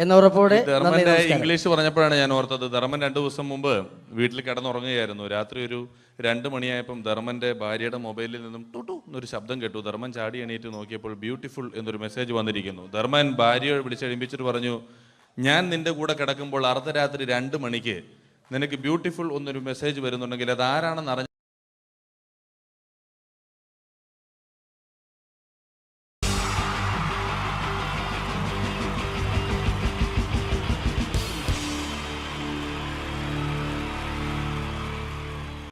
എന്നുറപ്പോടെ. ധർമ്മന്റെ ഇംഗ്ലീഷ് പറഞ്ഞപ്പോഴാണ് ഞാൻ ഓർത്തത്, ധർമ്മൻ 2 ദിവസം മുമ്പ് വീട്ടിൽ കിടന്നുറങ്ങുകയായിരുന്നു. രാത്രി ഒരു 2 മണിയായപ്പം ധർമ്മന്റെ ഭാര്യയുടെ മൊബൈലിൽ നിന്നും ടുട്ടു എന്നൊരു ശബ്ദം കേട്ടു. ധർമ്മൻ ചാടി എണീറ്റ് നോക്കിയപ്പോൾ ബ്യൂട്ടിഫുൾ എന്നൊരു മെസ്സേജ് വന്നിരിക്കുന്നു. ധർമ്മൻ ഭാര്യയെ വിളിച്ചെഴുപ്പിച്ചിട്ട് പറഞ്ഞു, ഞാൻ നിന്റെ കൂടെ കിടക്കുമ്പോൾ അർദ്ധരാത്രി 2 മണിക്ക് നിനക്ക് ബ്യൂട്ടിഫുൾ എന്നൊരു മെസ്സേജ് വരുന്നുണ്ടെങ്കിൽ അത് ആരാണെന്ന് അറിഞ്ഞു.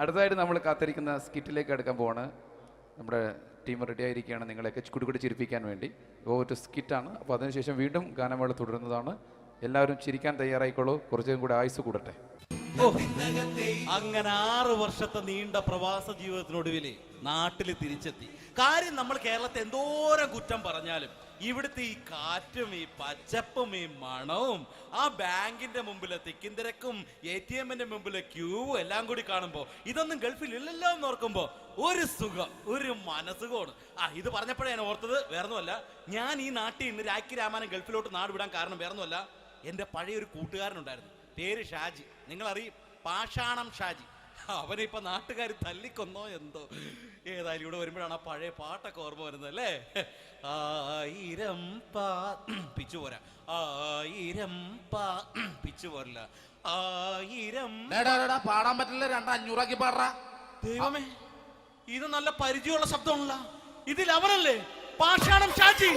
അടുത്തതായിട്ട് നമ്മൾ കാത്തിരിക്കുന്ന സ്കിറ്റിലേക്ക് എടുക്കാൻ പോവാണ്. നമ്മുടെ ടീം റെഡി ആയിരിക്കുകയാണ് നിങ്ങളെയൊക്കെ കുടുകുടി ചിരിപ്പിക്കാൻ വേണ്ടി. ഒരു സ്കിറ്റാണ്. അപ്പോൾ അതിനുശേഷം വീണ്ടും ഗാനമേള തുടരുന്നതാണ്. എല്ലാവരും ചിരിക്കാൻ തയ്യാറായിക്കോളൂ. കുറച്ചും കൂടെ ആയുസ് കൂടട്ടെ. അങ്ങനെ 6 വർഷത്തെ നീണ്ട പ്രവാസ ജീവിതത്തിനൊടുവിൽ നാട്ടിൽ തിരിച്ചെത്തി. കാര്യം നമ്മൾ കേരളത്തെ എന്തോരം കുറ്റം പറഞ്ഞാലും ഇവിടുത്തെ ഈ കാറ്റും ഈ പച്ചപ്പും ഈ മണവും ആ ബാങ്കിന്റെ മുമ്പിലെ തിക്കും തിരക്കും ATM-ന്റെ മുമ്പിലെ ക്യൂവും എല്ലാം കൂടി കാണുമ്പോൾ ഇതൊന്നും ഗൾഫിൽ ഇല്ലല്ലോ എന്ന് ഓർക്കുമ്പോൾ ഒരു സുഖം, ഒരു മനസുഖമാണ്. ഇത് പറഞ്ഞപ്പോഴേ ഞാൻ ഓർത്തത് വേറൊന്നുമല്ല, ഞാൻ ഈ നാട്ടിൽ നിന്ന് രാഖി രാമാനം ഗൾഫിലോട്ട് നാട് വിടാൻ കാരണം വേറൊന്നുമല്ല, എൻ്റെ പഴയൊരു കൂട്ടുകാരനുണ്ടായിരുന്നു, പേര് ഷാജി. നിങ്ങളറിയും, പാഷാണം ഷാജി. അവനെ ഇപ്പൊ നാട്ടുകാർ തല്ലിക്കൊന്നോ എന്തോ. ഏതായാലും ഇവിടെ വരുമ്പോഴാണ് ആ പഴയ പാട്ടൊക്കെ ഓർമ്മ വരുന്നത് അല്ലേ. 1000 പിച്ചു പോരാ, 1000 പിച്ചു പോരില്ല, 1000 പാടാൻ പറ്റില്ല, 200 പാടാ. ദൈവമേ, ഇത് നല്ല പരിചയമുള്ള ശബ്ദമാണല്ലോ. ഇതിൽ അവനല്ലേ പാഷാണം ഷാജി?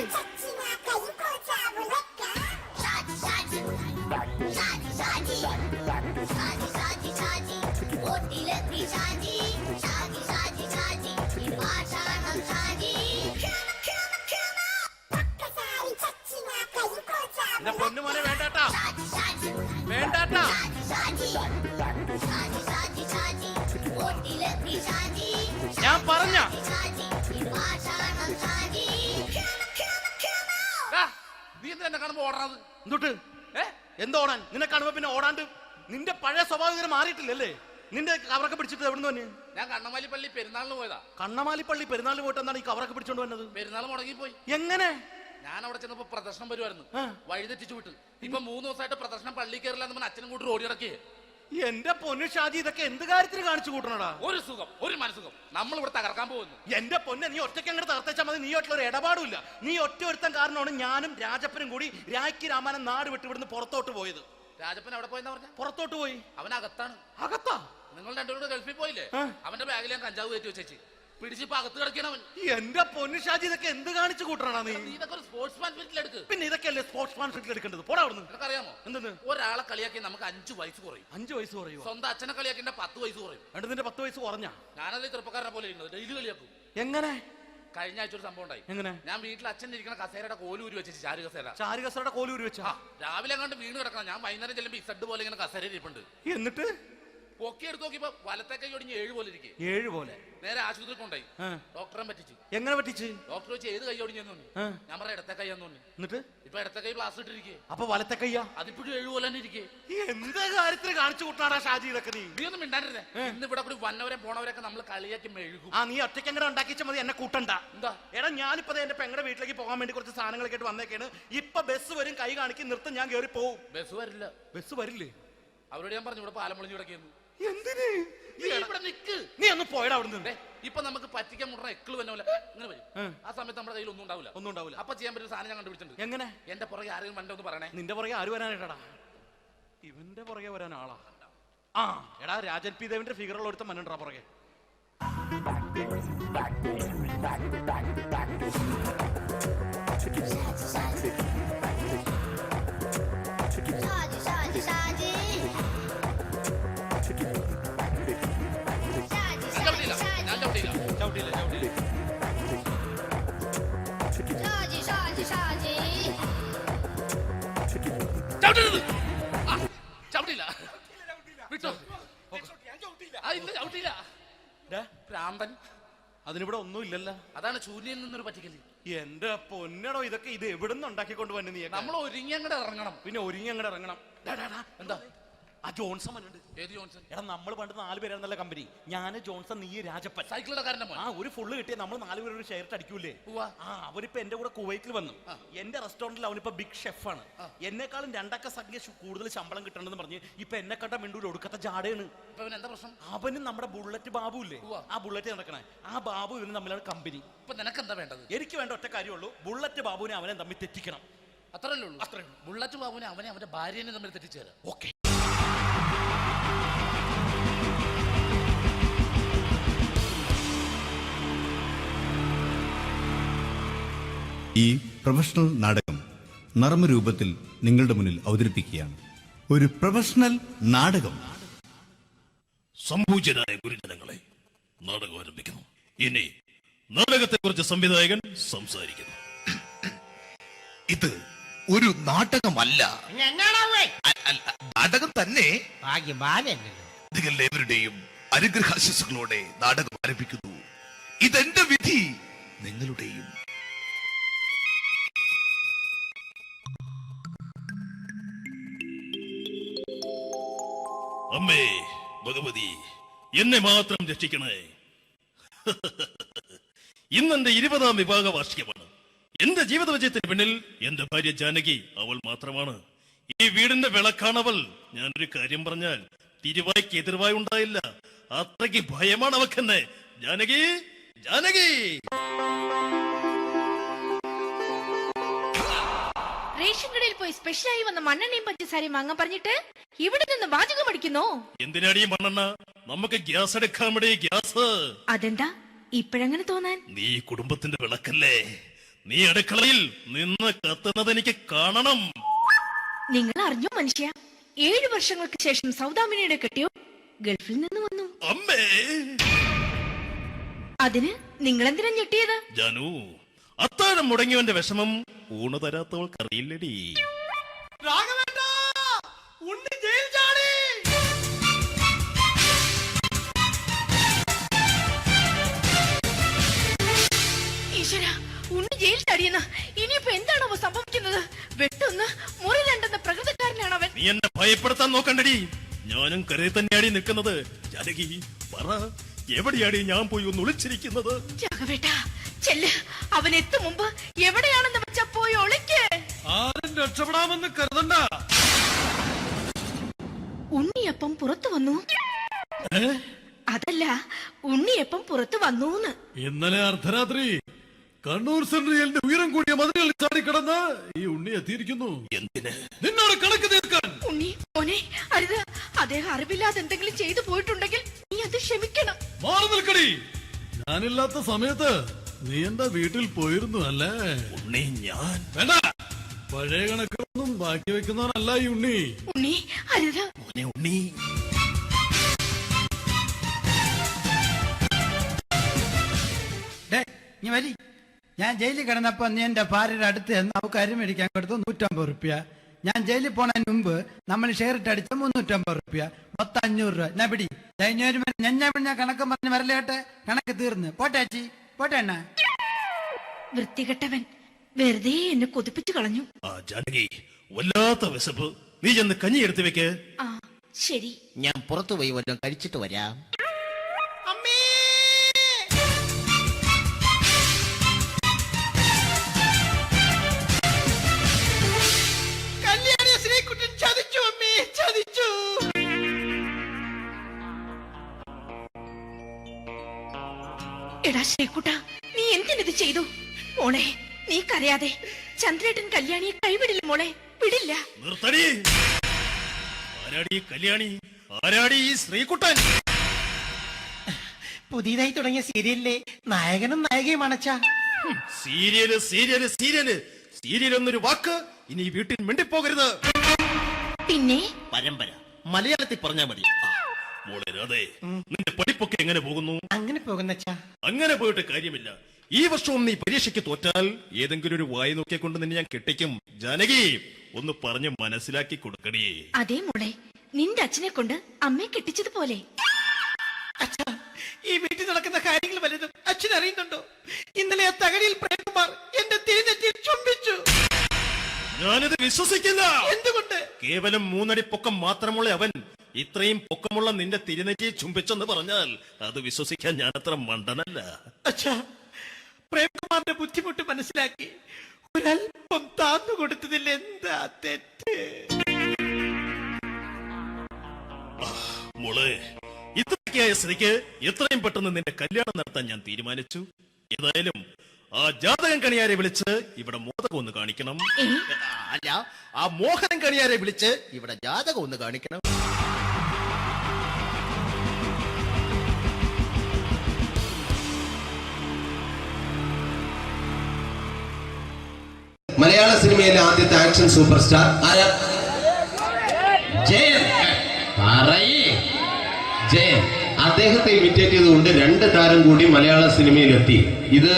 എന്റെ പൊന്നുമോനെ വേണ്ടാട്ടാ, വേണ്ടാട്ടാ. ഞാൻ പറഞ്ഞ നീ എന്തിനാ കാണുമ്പോ ഓടാത്? എന്തൊട്ട് എന്തോടാൻ? നിന്നെ കാണുമ്പോ പിന്നെ ഓടാണ്ട് നിന്റെ പഴയ സ്വഭാവം ഇങ്ങനെ മാറിയിട്ടില്ലല്ലേ? നിന്റെ കവറൊക്കെ പിടിച്ചിട്ട് എവിടുന്ന് തന്നെ? ഞാൻ കണ്ണമാലി പള്ളി പെരുന്നാളിന് പോയതാ. കണ്ണമാലി പള്ളി പെരുന്നാളിന് പോയിട്ട് എന്താണ് ഈ കവറൊക്കെ പിടിച്ചോണ്ട് വന്നത്? പെരുന്നാൾ മുടങ്ങിപ്പോയി. എങ്ങനെ? ഞാൻ അവിടെ ചെന്നപ്പോ പ്രദർശനം വരുമായിരുന്നു, വഴിതെറ്റിച്ചു വിട്ട്. ഇപ്പൊ 3 ദിവസമായിട്ട് പ്രദർശനം പള്ളി കയറില്ല എന്ന് അച്ഛനും കൂട്ടി ഓടി ഇറക്കിയേ. എന്റെ പൊന്നു ഷാജി, ഇതൊക്കെ എന്ത് കാര്യത്തിന് കാണിച്ചു കൂട്ടണടാ? ഒരു സുഖം, ഒരു മനസുഖം. നമ്മൾ ഇവിടെ തകർക്കാൻ പോകുന്നു. എന്റെ പൊന്നെ, നീ ഒറ്റയ്ക്ക് അങ്ങോട്ട് തകർത്തേച്ചാൽ മതി. നീ ഒറ്റ ഒരു ഇടപാടുമില്ല. നീ ഒറ്റ ഒരുത്തൻ കാരണമാണ് ഞാനും രാജപ്പനും കൂടി രാഖി രാമാനം നാട് വിട്ട് ഇവിടുന്ന് പുറത്തോട്ട് പോയത്. രാജപ്പൻ എവിടെ പോയെന്നാ പറഞ്ഞ? പുറത്തോട്ട് പോയി. അവൻ അകത്താണ്. അകത്താ? നിങ്ങൾ രണ്ടുപേരും ഗൾഫിൽ പോയില്ലേ? അവന്റെ ബാഗിൽ ഞാൻ കഞ്ചാവ് കയറ്റി വെച്ചേച്ച് പിടിച്ചിപ്പോ അകത്ത് കിടക്കണവൻ. എന്റെ പൊന്നു ഷാജി, ഇതൊക്കെ എന്ത് കാണിച്ചു കൂട്ടണ നീ? ഇതൊക്കെ ഒരു സ്പോർട്സ്മാൻ ഫീൽഡിൽ എടുക്ക്. പിന്നെ ഇതൊക്കെയല്ലേ സ്പോർട്സ്മാൻ ഫീൽഡിൽ എടുക്കേണ്ടത്? പോടാ അവിടുന്ന്. നിനക്കറിയാമോ എന്തെന്ന്? ഒരാളെ കളിയാക്കി നമുക്ക് 5 വയസ്സ് കുറയും. 5 വയസ്സ് കുറയും? സ്വന്തം അച്ഛനെ കളിയാക്കി 10 വയസ്സ് കുറയും. എന്നിട്ട് നിന്റെ 10 വയസ്സ് കുറഞ്ഞ? ഞാനത് ചെറുപ്പക്കാരനെ പോലെ ഇരുന്നത്, ഡെയിലി കളിയാക്കും. എങ്ങനെ? കഴിഞ്ഞ ആഴ്ച ഒരു സംഭവം ഉണ്ടായി. എങ്ങനെ? ഞാൻ വീട്ടിൽ അച്ഛൻ ഇരിക്കുന്ന കസേരയുടെ കോലൂരി വെച്ചു. ചാരു കസേരയുടെ കോലൂരി വെച്ചാ? രാവിലെ അങ്ങോട്ട് വീണ് കിടക്കണം. ഞാൻ വൈകുന്നേരം ചെല്ലുമ്പോ ഈ സെഡ് പോലെ ഇങ്ങനെ കസേര ഇരിപ്പുണ്ട്. എന്നിട്ട് പൊക്കി എടുത്ത് നോക്കിയപ്പോ വലത്തെ കൈ ഒടിഞ്ഞ് 7 പോലെ ഇരിക്കും. 7 പോലെ? നേരെ ആശുപത്രി കൊണ്ടായി. ഡോക്ടറെ പറ്റിച്ചു. എങ്ങനെ പറ്റിച്ച്? ഡോക്ടർ വെച്ച് ഏത് കൈ ഒടിഞ്ഞെന്ന് തോന്നി. ഞാൻ പറയാം ഇടത്തെ കൈയാന്ന് തോന്നി. എന്നിട്ട് ഇപ്പൊ ഇടത്തെ കൈ പ്ലാസ് ഇട്ടിരിക്കേ. അപ്പൊ വലത്തെ കയ്യാ? അതിപ്പോഴും 7 പോലെ തന്നെ ഇരിക്കേ. എന്ത് കാര്യത്തിന് കാണിച്ചു കൂട്ടാടാ ഷാജി ഇതൊക്കെ? നീ ഒന്നും മിണ്ടാണ്ടിരുന്നേ. ഇന്ന് ഇവിടെ കൂടി വന്നവരെ പോണവരൊക്കെ നമ്മൾ കളിയാക്കി മെഴുകും. നീ ഒറ്റയ്ക്ക് അങ്ങനെ ഉണ്ടാക്കിച്ച മതി, എന്നെ കൂട്ടണ്ട. എന്താ? എടാ, ഞാനിപ്പോ എന്റെ പെങ്ങളുടെ വീട്ടിലേക്ക് പോകാൻ വേണ്ടി കുറച്ച് സാധനങ്ങളൊക്കെ ആയിട്ട് വന്നേക്കാണ്. ഇപ്പൊ ബസ് വരും, കൈ കാണിക്കും, നിർത്തും, ഞാൻ കയറി പോവും. ബസ് വരില്ല. ബസ് വരില്ലേ? അവരോട് ഞാൻ പറഞ്ഞു ഇവിടെ പാലം പൊളിഞ്ഞു കിടക്കുന്നു. എന്തിന്? ഇവിടെ നിക്ക്. നീ ഒന്ന് പോയടാ അവിടുന്ന്. ഇപ്പൊ നമുക്ക് പറ്റിക്കാൻ മുടണ എക്കിള് വന്ന പോലെ ഇങ്ങനെ വരും. ആ സമയത്ത് നമ്മുടെ കയ്യിൽ ഒന്നും ഉണ്ടാവില്ല. അപ്പൊ ചെയ്യാൻ പറ്റുന്ന സാധനം ഞാൻ കണ്ടുപിടിച്ചിട്ടുണ്ട്. എങ്ങനെ? എന്റെ പുറകെ ആരെങ്കിലും വണ്ടി ഒന്ന് പറയണേ. നിന്റെ പുറകെ ആര് വരാനായിട്ടാ? ഇവന്റെ പുറകെ വരാൻ ആളാ? എടാ, രാജൻ പി ദേവിന്റെ ഫിഗറുള്ള ഒരുത്തം മനുണ്ടാ പുറകെ. അതിനിവിടെ ഒന്നും ഇല്ലല്ലോ. അതാണ് ചൂലിയിൽ നിന്നൊരു പറ്റിക്കല്. എന്റെ പൊന്നടോ, ഇതൊക്കെ ഇത് എവിടുന്ന് ഉണ്ടാക്കിക്കൊണ്ട് വന്നു നീ? നമ്മൾ ഒരുങ്ങി അങ്ങോട്ട് ഇറങ്ങണം. പിന്നെ ഒരുങ്ങി അങ്ങോട്ട് ഇറങ്ങണം. എന്താ? ആ ജോൺസൺ വന്നിട്ടുണ്ട്. ഏത് ജോൺസൺ? എടാ, നമ്മൾ പണ്ട് 4 പേരായിരുന്നല്ല കമ്പനി. ഞാൻ, ജോൺസൺ, നീ, രാജപ്പൻ. സൈക്കിളുടെ കാരന്റെ മോൻ. ഒരു ഫുള്ള് കിട്ടിയ നമ്മൾ 4 പേര് ഒരു ഷെയർ അടിക്കൂലേ? അവനിപ്പോ എന്റെ കൂടെ കുവൈറ്റിൽ വന്നു. എന്റെ റെസ്റ്റോറന്റിൽ അവനിപ്പോ ബിഗ് ഷെഫാണ്. എന്നെക്കാളും 2 അക്ക സംഖ്യ കൂടുതൽ ശമ്പളം കിട്ടണമെന്ന് പറഞ്ഞ് ഇപ്പൊ എന്നെ കണ്ട മിണ്ടൂര് ഒടുക്കത്തെ ജാടയാണ്. എന്താ പ്രശ്നം? അവന് നമ്മുടെ ബുള്ളറ്റ് ബാബു ഇല്ലേ, ആ ബുള്ളറ്റ് നടക്കണേ, ആ ബാബു ഇവന് തമ്മിലാണ് കമ്പനി. ഇപ്പൊ നിനക്ക് എന്താ വേണ്ടത്? എനിക്ക് വേണ്ട ഒറ്റ കാര്യമുള്ളൂ, ബുള്ളറ്റ് ബാബുവിനെ അവനെ തമ്മിൽ തെറ്റിക്കണം. അത്രയല്ലേ ഉള്ളൂ? അത്രയും. ബുള്ളറ്റ് ബാബുവിനെ അവന്റെ ഭാര്യനെ തമ്മിൽ തെറ്റിച്ചേരാം. ഓക്കെ. ഈ പ്രൊഫഷണൽ നാടകം നർമ്മരൂപത്തിൽ നിങ്ങളുടെ മുന്നിൽ അവതരിപ്പിക്കുകയാണ്. ഒരു പ്രൊഫഷണൽ നാടകം. സംപൂജ്യനായ ഗുരുജനങ്ങളെ, നാടകം ആരംഭിക്കുന്നു. ഇനി നാടകത്തെ കുറിച്ച് സംവിധായകൻ സംസാരിക്കുന്നു. ഇത് ഒരു നാടകമല്ല, നാടകം തന്നെ. നിങ്ങളെവരുടെയും അനുഗ്രഹാശിസുകളോടെ നാടകം ആരംഭിക്കുന്നു. ഇതെന്റെ വിധി, നിങ്ങളുടെയും. അമ്മേ ഭഗവതി, എന്നെ മാത്രം രക്ഷിക്കണേ. ഇന്നെന്റെ 20ാം വിവാഹ വാർഷികമാണ്. എന്റെ ജീവിത വിജയത്തിന് പിന്നിൽ എന്റെ ഭാര്യ ജാനകി അവൾ മാത്രമാണ്. ഈ വീടിന്റെ വിളക്കാണവൾ. ഞാനൊരു കാര്യം പറഞ്ഞാൽ തിരുവായ്ക്ക് എതിർവായി ഉണ്ടായില്ല. അത്രയ്ക്ക് ഭയമാണ് അവക്കെന്നെ. ജാനകി, ജാനകി. റേഷൻ കടയിൽ പോയി സ്പെഷ്യലായി വന്ന മണ്ണെണ്ണയും പഞ്ചസാരയും വാങ്ങാൻ പറഞ്ഞിട്ട് ഇവിടെ നിന്ന് വാചകം അടിക്കുന്നോ? എന്തിനാടി മണ്ണെണ്ണ? നമുക്ക് ഗ്യാസ് എടുക്കാൻ വേണ്ടി ഗ്യാസ്. അതെന്താ ഇപ്പഴങ്ങനെ തോന്നാൻ? നീ കുടുംബത്തിന്റെ വിളക്കല്ലേ. നീ അടുക്കളയിൽ നിന്ന് കത്തുന്നത് എനിക്ക് കാണണം. നിങ്ങൾ അറിഞ്ഞോ മനുഷ്യ, 7 വർഷങ്ങൾക്ക് ശേഷം സൗദാമിനിയുടെ കെട്ടിയോ ഗൾഫിൽ നിന്ന് വന്നു. അമ്മേ, അതിന് നിങ്ങൾ എന്തിനാ ഞെട്ടിയത്? ജാനു, അത്താഴം മുടങ്ങിയവന്റെ വിഷമം ഊണ് തരാത്തവൾക്ക് അറിയില്ലടി. ഈശ്വര, ഉണ്ണി ജയിൽ ചാടിയെന്ന ഇനിയിപ്പോ എന്താണോ സംഭവിക്കുന്നത്? വെട്ടൊന്ന് മുറി രണ്ടെന്ന പ്രകൃതക്കാരനാണ് അവൻ. നീ എന്നെ ഭയപ്പെടുത്താൻ നോക്കണ്ടടി. ഞാനും കരയിൽ തന്നെയാടി നിൽക്കുന്നത്. ജാനകി പറ, എവിടെയാടി ഞാൻ പോയി ഒന്ന് ഒളിച്ചിരിക്കുന്നത്? രാഘവേട്ടാ, ചെല്ല്. അവൻ എത്തും മുമ്പ് എവിടെയാണെന്ന് വെച്ചാ പോയി ഒളിക്ക്. ആരും രക്ഷപ്പെടാമെന്ന് കരുതണ്ട. ഉണ്ണിയപ്പം പുറത്തു വന്നു. അതല്ല, ഉണ്ണിയപ്പം പുറത്തു വന്നൂന്ന്. ഇന്നലെ അർദ്ധരാത്രി കണ്ണൂർ സെൻട്രലിന്റെ ഉയരം കൂടിയ മതിലുകളിൽ ചാടിക്കിടന്ന് ഈ ഉണ്ണി എത്തിയിരിക്കുന്നു. എന്തിന്? നിന്നോട് കണക്ക് തീർക്കാൻ. ഉണ്ണി മോനെ, അരുത്. അദ്ദേഹം അറിവില്ലാതെ എന്തെങ്കിലും ചെയ്തു പോയിട്ടുണ്ടെങ്കിൽ നീ അത് ക്ഷമിക്കണം. മാറി നിൽക്കടി. ഞാനില്ലാത്ത സമയത്ത് നീ എന്റെ വീട്ടിൽ പോയിരുന്നു അല്ലേ? ഉണ്ണി, ഞാൻ വേണ്ട. പഴയ കണക്കൊന്നും ബാക്കി വെക്കുന്നവനല്ല ഈ ഉണ്ണി. ഉണ്ണി, അരുത്. ഉണ്ണി, നീ വരി. ഞാൻ ജയിലിൽ കിടന്നപ്പോ നീ എന്റെ ഭാര്യയുടെ അടുത്ത് നമുക്ക് അരി മേടിക്കാൻ കൊടുത്തു 150 റുപ്യ. ഞാൻ ജയിലിൽ പോണതിന് മുമ്പ് നമ്മൾ ഷെയർ ഇട്ട് അടിച്ച 350 റുപ്യ, മൊത്തം 500 രൂപ. ഞാൻ പിടി. ഞാൻ കണക്ക് പറഞ്ഞ് വരലേട്ടെ. കണക്ക് തീർന്ന്. പോട്ടെ അച്ചി, പോട്ടെ അണ്ണ. വൃത്തികെട്ടവൻ വെറുതെ എന്നെ കൊതിപ്പിച്ചു കളഞ്ഞു. ജാനകി, വല്ലാത്ത വിശപ്പ്. നീ ചെന്ന് കഞ്ഞി എടുത്തു വെക്ക്. ആ ശരി. ഞാൻ പുറത്തു പോയി വല്ലതും കഴിച്ചിട്ട് വരാം. എടാ ശ്രീകുട്ടാ, നീ എന്തിനിത് ചെയ്തു? മോളെ, നീ കരയാതെ. ചന്ദ്രേട്ടൻ കല്യാണിയെ കൈവിടില്ല മോളെ, വിടില്ല. നിർത്തടി. ആരാടി കല്യാണി? ആരാടി ഈ ശ്രീകുട്ടൻ? പുതിയതായി തുടങ്ങിയ സീരിയലിലെ നായകനും നായികയും അണച്ചാ. സീരിയല് സീരിയല് സീരിയല് സീരിയൽ എന്നൊരു വാക്ക് ഇനി വീട്ടിൽ മിണ്ടിപ്പോകരുത്. പിന്നെ പരമ്പര മലയാളത്തിൽ പറഞ്ഞാ മതി. മോളെ രാധേ, നിന്റെ പഠിപ്പൊക്കെ എങ്ങനെ പോകുന്നു? അങ്ങനെ പോകുന്നച്ചാ. അങ്ങനെ പോയിട്ട് കാര്യമില്ല. ഈ വർഷവും നീ പരീക്ഷയ്ക്ക് തോറ്റാൽ ഏതെങ്കിലും ഒരു വായി നോക്കിക്കൊണ്ട് നിന്നെ ഞാൻ കെട്ടിക്കും. ജാനകി, ഒന്ന് പറഞ്ഞ് മനസ്സിലാക്കി കൊടുക്കണേ. അതേ മോളെ, നിന്റെ അച്ഛനെ കൊണ്ട് അമ്മയെ കെട്ടിച്ചതുപോലെ. അച്ഛാ, ഈ വീട്ടിൽ നടക്കുന്ന കാര്യങ്ങൾ വലുതും അച്ഛൻ അറിയുന്നുണ്ടോ? ഇന്നലെ ആ തകഴിയിൽ പ്രേംകുമാർ എന്റെ തിരിഞ്ഞെത്തിയിൽ ചുംബിച്ചു. ഞാനിത് വിശ്വസിക്കില്ല. എന്തുകൊണ്ട്? കേവലം 3 അടി പൊക്കം മാത്രമുള്ള അവൻ ഇത്രയും പൊക്കമുള്ള നിന്റെ തിരുനെറ്റിയെ ചുംബിച്ചെന്ന് പറഞ്ഞാൽ അത് വിശ്വസിക്കാൻ ഞാൻ അത്ര മണ്ടനല്ല. അച്ഛാ, പ്രേംകുമാറിന്റെ ബുദ്ധിമുട്ട് മനസ്സിലാക്കി ഒരല്പം താന്നു കൊടുത്തതിൽ എന്താ തെറ്റ്? മോളെ, ഇത്രയ്ക്കായ സ്ഥിതിക്ക് എത്രയും പെട്ടെന്ന് നിന്റെ കല്യാണം നടത്താൻ ഞാൻ തീരുമാനിച്ചു. ഏതായാലും ആ ജാതകം കണിയാരെ വിളിച്ച് ഇവിടെ മോദകം ഒന്ന് കാണിക്കണം. അല്ല, ആ മോഹനം കണിയാരെ വിളിച്ച് ഇവിടെ ജാതകം ഒന്ന് കാണിക്കണം. മലയാള സിനിമയിലെ ആദ്യത്തെ ആക്ഷൻ സൂപ്പർ സ്റ്റാർ ആരാ? ജയൻ. ജയൻ അദ്ദേഹത്തെ ഇമിറ്റേറ്റ് ചെയ്തുകൊണ്ട് 2 താരം കൂടി മലയാള സിനിമയിലെത്തി. ഇത്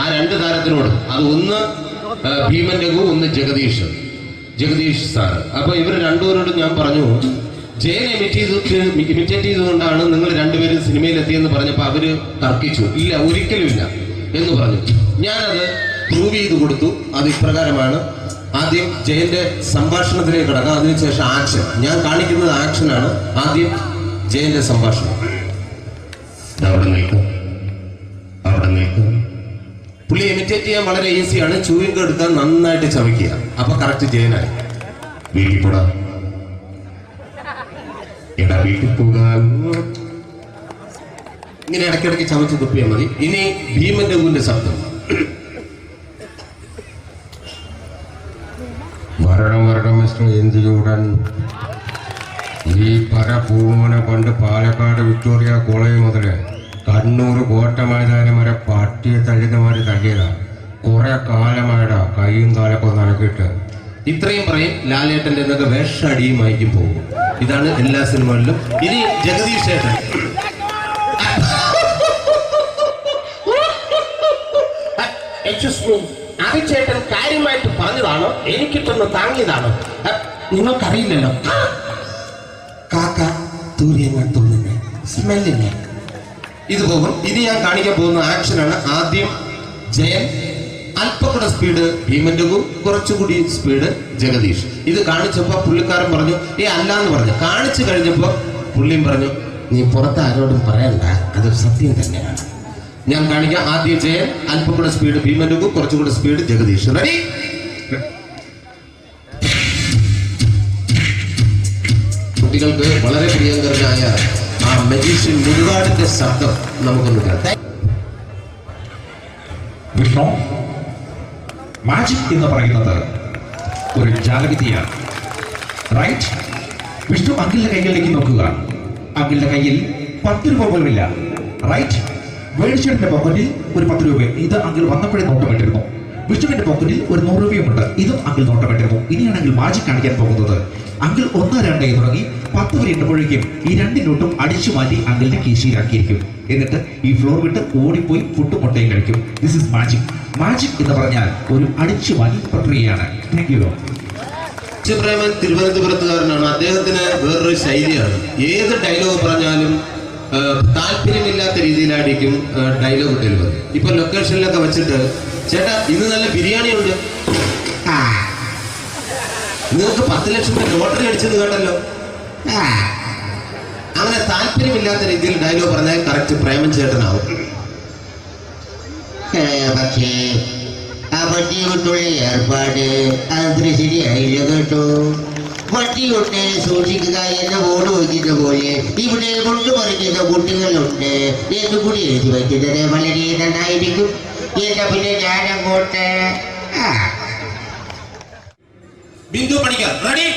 ആ 2 താരത്തിനോട്, അത് ഒന്ന് ഭീമൻ രഘു, ഒന്ന് ജഗദീഷ് സാർ. അപ്പൊ ഇവർ രണ്ടുപേരോടും ഞാൻ പറഞ്ഞു, ജയനെ ഇമിറ്റേറ്റ് ചെയ്തുകൊണ്ടാണ് നിങ്ങൾ രണ്ടുപേരും സിനിമയിലെത്തിയെന്ന് പറഞ്ഞപ്പോൾ അവര് തർക്കിച്ചു. ഇല്ല, ഒരിക്കലും ഇല്ല എന്ന് പറഞ്ഞു. ഞാനത് പ്രൂവ് ചെയ്ത് കൊടുത്തു. അത് ഇപ്രകാരമാണ്. ആദ്യം ജയന്റെ സംഭാഷണത്തിലേക്ക് കിടക്കാം, അതിനുശേഷം ആക്ഷൻ. ഞാൻ കാണിക്കുന്നത് ആക്ഷനാണ്. ആദ്യം ജയന്റെ സംഭാഷണം. അവിടെ നിൽക്കും. പുള്ളി ഇമിറ്റേറ്റ് ചെയ്യാൻ വളരെ ഈസിയാണ്. ചൂയിങ് എടുക്കാൻ നന്നായിട്ട് ചവയ്ക്കുക. അപ്പൊ കറക്റ്റ് ജയനായി. വീട്ടിൽ പോടാ, എടാ വീട്ടിൽ പോകാൻ. ഇങ്ങനെ ഇടയ്ക്കിടയ്ക്ക് ചവച്ച് തുപ്പിയാൽ മതി. ഇനി ഭീമൻ രഘുവിന്റെ ശബ്ദം. വരണം മിസ്റ്റർ എന്ത് ചൂടൻ. ഈ പര പൂമനെ പണ്ട് പാലക്കാട് വിക്ടോറിയ കോളേജ് മുതല് കണ്ണൂർ കോട്ട മൈതാനം വരെ പട്ടിയെ തള്ളിയമാര് തള്ളിയതാ. കുറെ കാലമായിടാ കൈയും കാലൊക്കെ നനക്കിട്ട്. ഇത്രയും പറയും. ലാലേട്ടന്റെ എന്നൊക്കെ വേഷടിയുമായിരിക്കും പോകും. ഇതാണ് എല്ലാ സിനിമകളിലും. ഇനി ജഗദീഷ് ചേട്ടൻ. ചേട്ടൻ കാര്യമായിട്ട് പറഞ്ഞതാണോ എനിക്കിട്ടൊന്ന് താങ്ങിയതാണോ? നിങ്ങൾക്കറിയില്ലല്ലോ. കാക്ക തൂര്യങ്ങൾ തോന്നുന്നേ, സ്മെല്ലില്ലേ? ഇത് പോകും. ഇനി ഞാൻ കാണിക്കാൻ പോകുന്ന ആക്ഷനാണ്. ആദ്യം ജയൻ, അല്പം കൂടെ സ്പീഡ് ഭീമൻ രഘു, കുറച്ചുകൂടി സ്പീഡ് ജഗദീഷ്. ഇത് കാണിച്ചപ്പോ പുള്ളിക്കാരൻ പറഞ്ഞു അല്ലാന്ന് പറഞ്ഞു. കാണിച്ചു കഴിഞ്ഞപ്പോ പുള്ളിയും പറഞ്ഞു നീ പുറത്ത് ആരോടും പറയണ്ട, അത് സത്യം തന്നെയാണ്. ഞാൻ കാണിക്കാം. ആദ്യം ജയൻ, അല്പം കൂടെ സ്പീഡ് ഭീമൻ രഘു, കുറച്ചുകൂടെ സ്പീഡ് ജഗദീഷ്. റെഡി? കുട്ടികൾക്ക് വളരെ പ്രിയങ്കരനായ ആ മജീഷ്യൻ മുരുകാടിന്റെ ശബ്ദം നമുക്കൊന്ന് കേൾക്കാം. വിഷ്ണു, മാജിക് എന്ന് പറയുന്നത് ഒരു ജാലവിദ്യയാണ്, റൈറ്റ്? വിഷ്ണു അങ്കിളിന്റെ കൈകളിലേക്ക് നോക്കുക. അങ്കിളിന്റെ കയ്യിൽ 10 രൂപ പോലുമില്ല, റൈറ്റ്? വേണിച്ചേട്ടന്റെ പോക്കറ്റിൽ ഒരു 10 രൂപ. ഇത് അങ്കിൾ വന്നപ്പോഴേ നോട്ടമിട്ടിരുന്നു. വിഷ്ണുവിന്റെ പോക്കറ്റിൽ ഒരു 100 രൂപയുമുണ്ട്. ഇതും അങ്കിൾ നോട്ടമിട്ടിരുന്നു. ഇനിയാണെങ്കിൽ മാജിക് കാണിക്കാൻ പോകുന്നത്. അങ്കിൾ 1, 2 തുടങ്ങി 10 വരെ ഇട്ടപ്പോഴേക്കും ഈ 2 നോട്ടും അടിച്ചു മാറ്റി അങ്കിളിന്റെ കീശയിലാക്കിയിരിക്കും. എന്നിട്ട് ഈ ഫ്ലോർ വിട്ട് ഓടിപ്പോയി പുട്ടും മുട്ടയും കഴിക്കും. This is magic. മാജിക് എന്ന് പറഞ്ഞാൽ ഒരു അടിച്ചു മാറ്റി പ്രക്രിയയാണ്. Thank you. പ്രേമൻ തിരുവനന്തപുരത്തുകാരനാണ്. അദ്ദേഹത്തിന് വേറൊരു ശൈലിയാണ്. ഏത് ഡയലോഗ് പറഞ്ഞാലും താല്പര്യമില്ലാത്ത രീതിയിലായിരിക്കും ഡയലോഗ് ഡെലിവറി. ഇപ്പൊ ലൊക്കേഷനിലൊക്കെ വെച്ചിട്ട് ചേട്ടാ ഇന്ന് നല്ല ബിരിയാണി ഉണ്ട്, നിങ്ങൾക്ക് 10 ലക്ഷം ലോട്ടറി അടിച്ചെന്ന് കേട്ടല്ലോ. അങ്ങനെ താല്പര്യമില്ലാത്ത രീതിയിൽ ഡയലോഗ് പറഞ്ഞാൽ കറക്റ്റ് പ്രേമൻ ചേട്ടനാവും. പക്ഷേ ആ വണ്ടി കൊണ്ടുള്ള ഏർപ്പാട് അത്ര ശരിയായില്ല കേട്ടോ. വണ്ടി കൊണ്ട് സൂക്ഷിക്കുക എന്ന ബോർഡ് വയ്ക്കുന്ന പോലെ ഇവിടെ കൊണ്ടുപറഞ്ഞ കുട്ടികളുണ്ട് എന്ന് കൂടി എഴുതി വയ്ക്കുന്നത് വളരെ നന്നായിരിക്കും. എന്നാ പിന്നെ ഞാനങ്ങോട്ട് ബിന്ദു പണിക്കർ. റെഡി?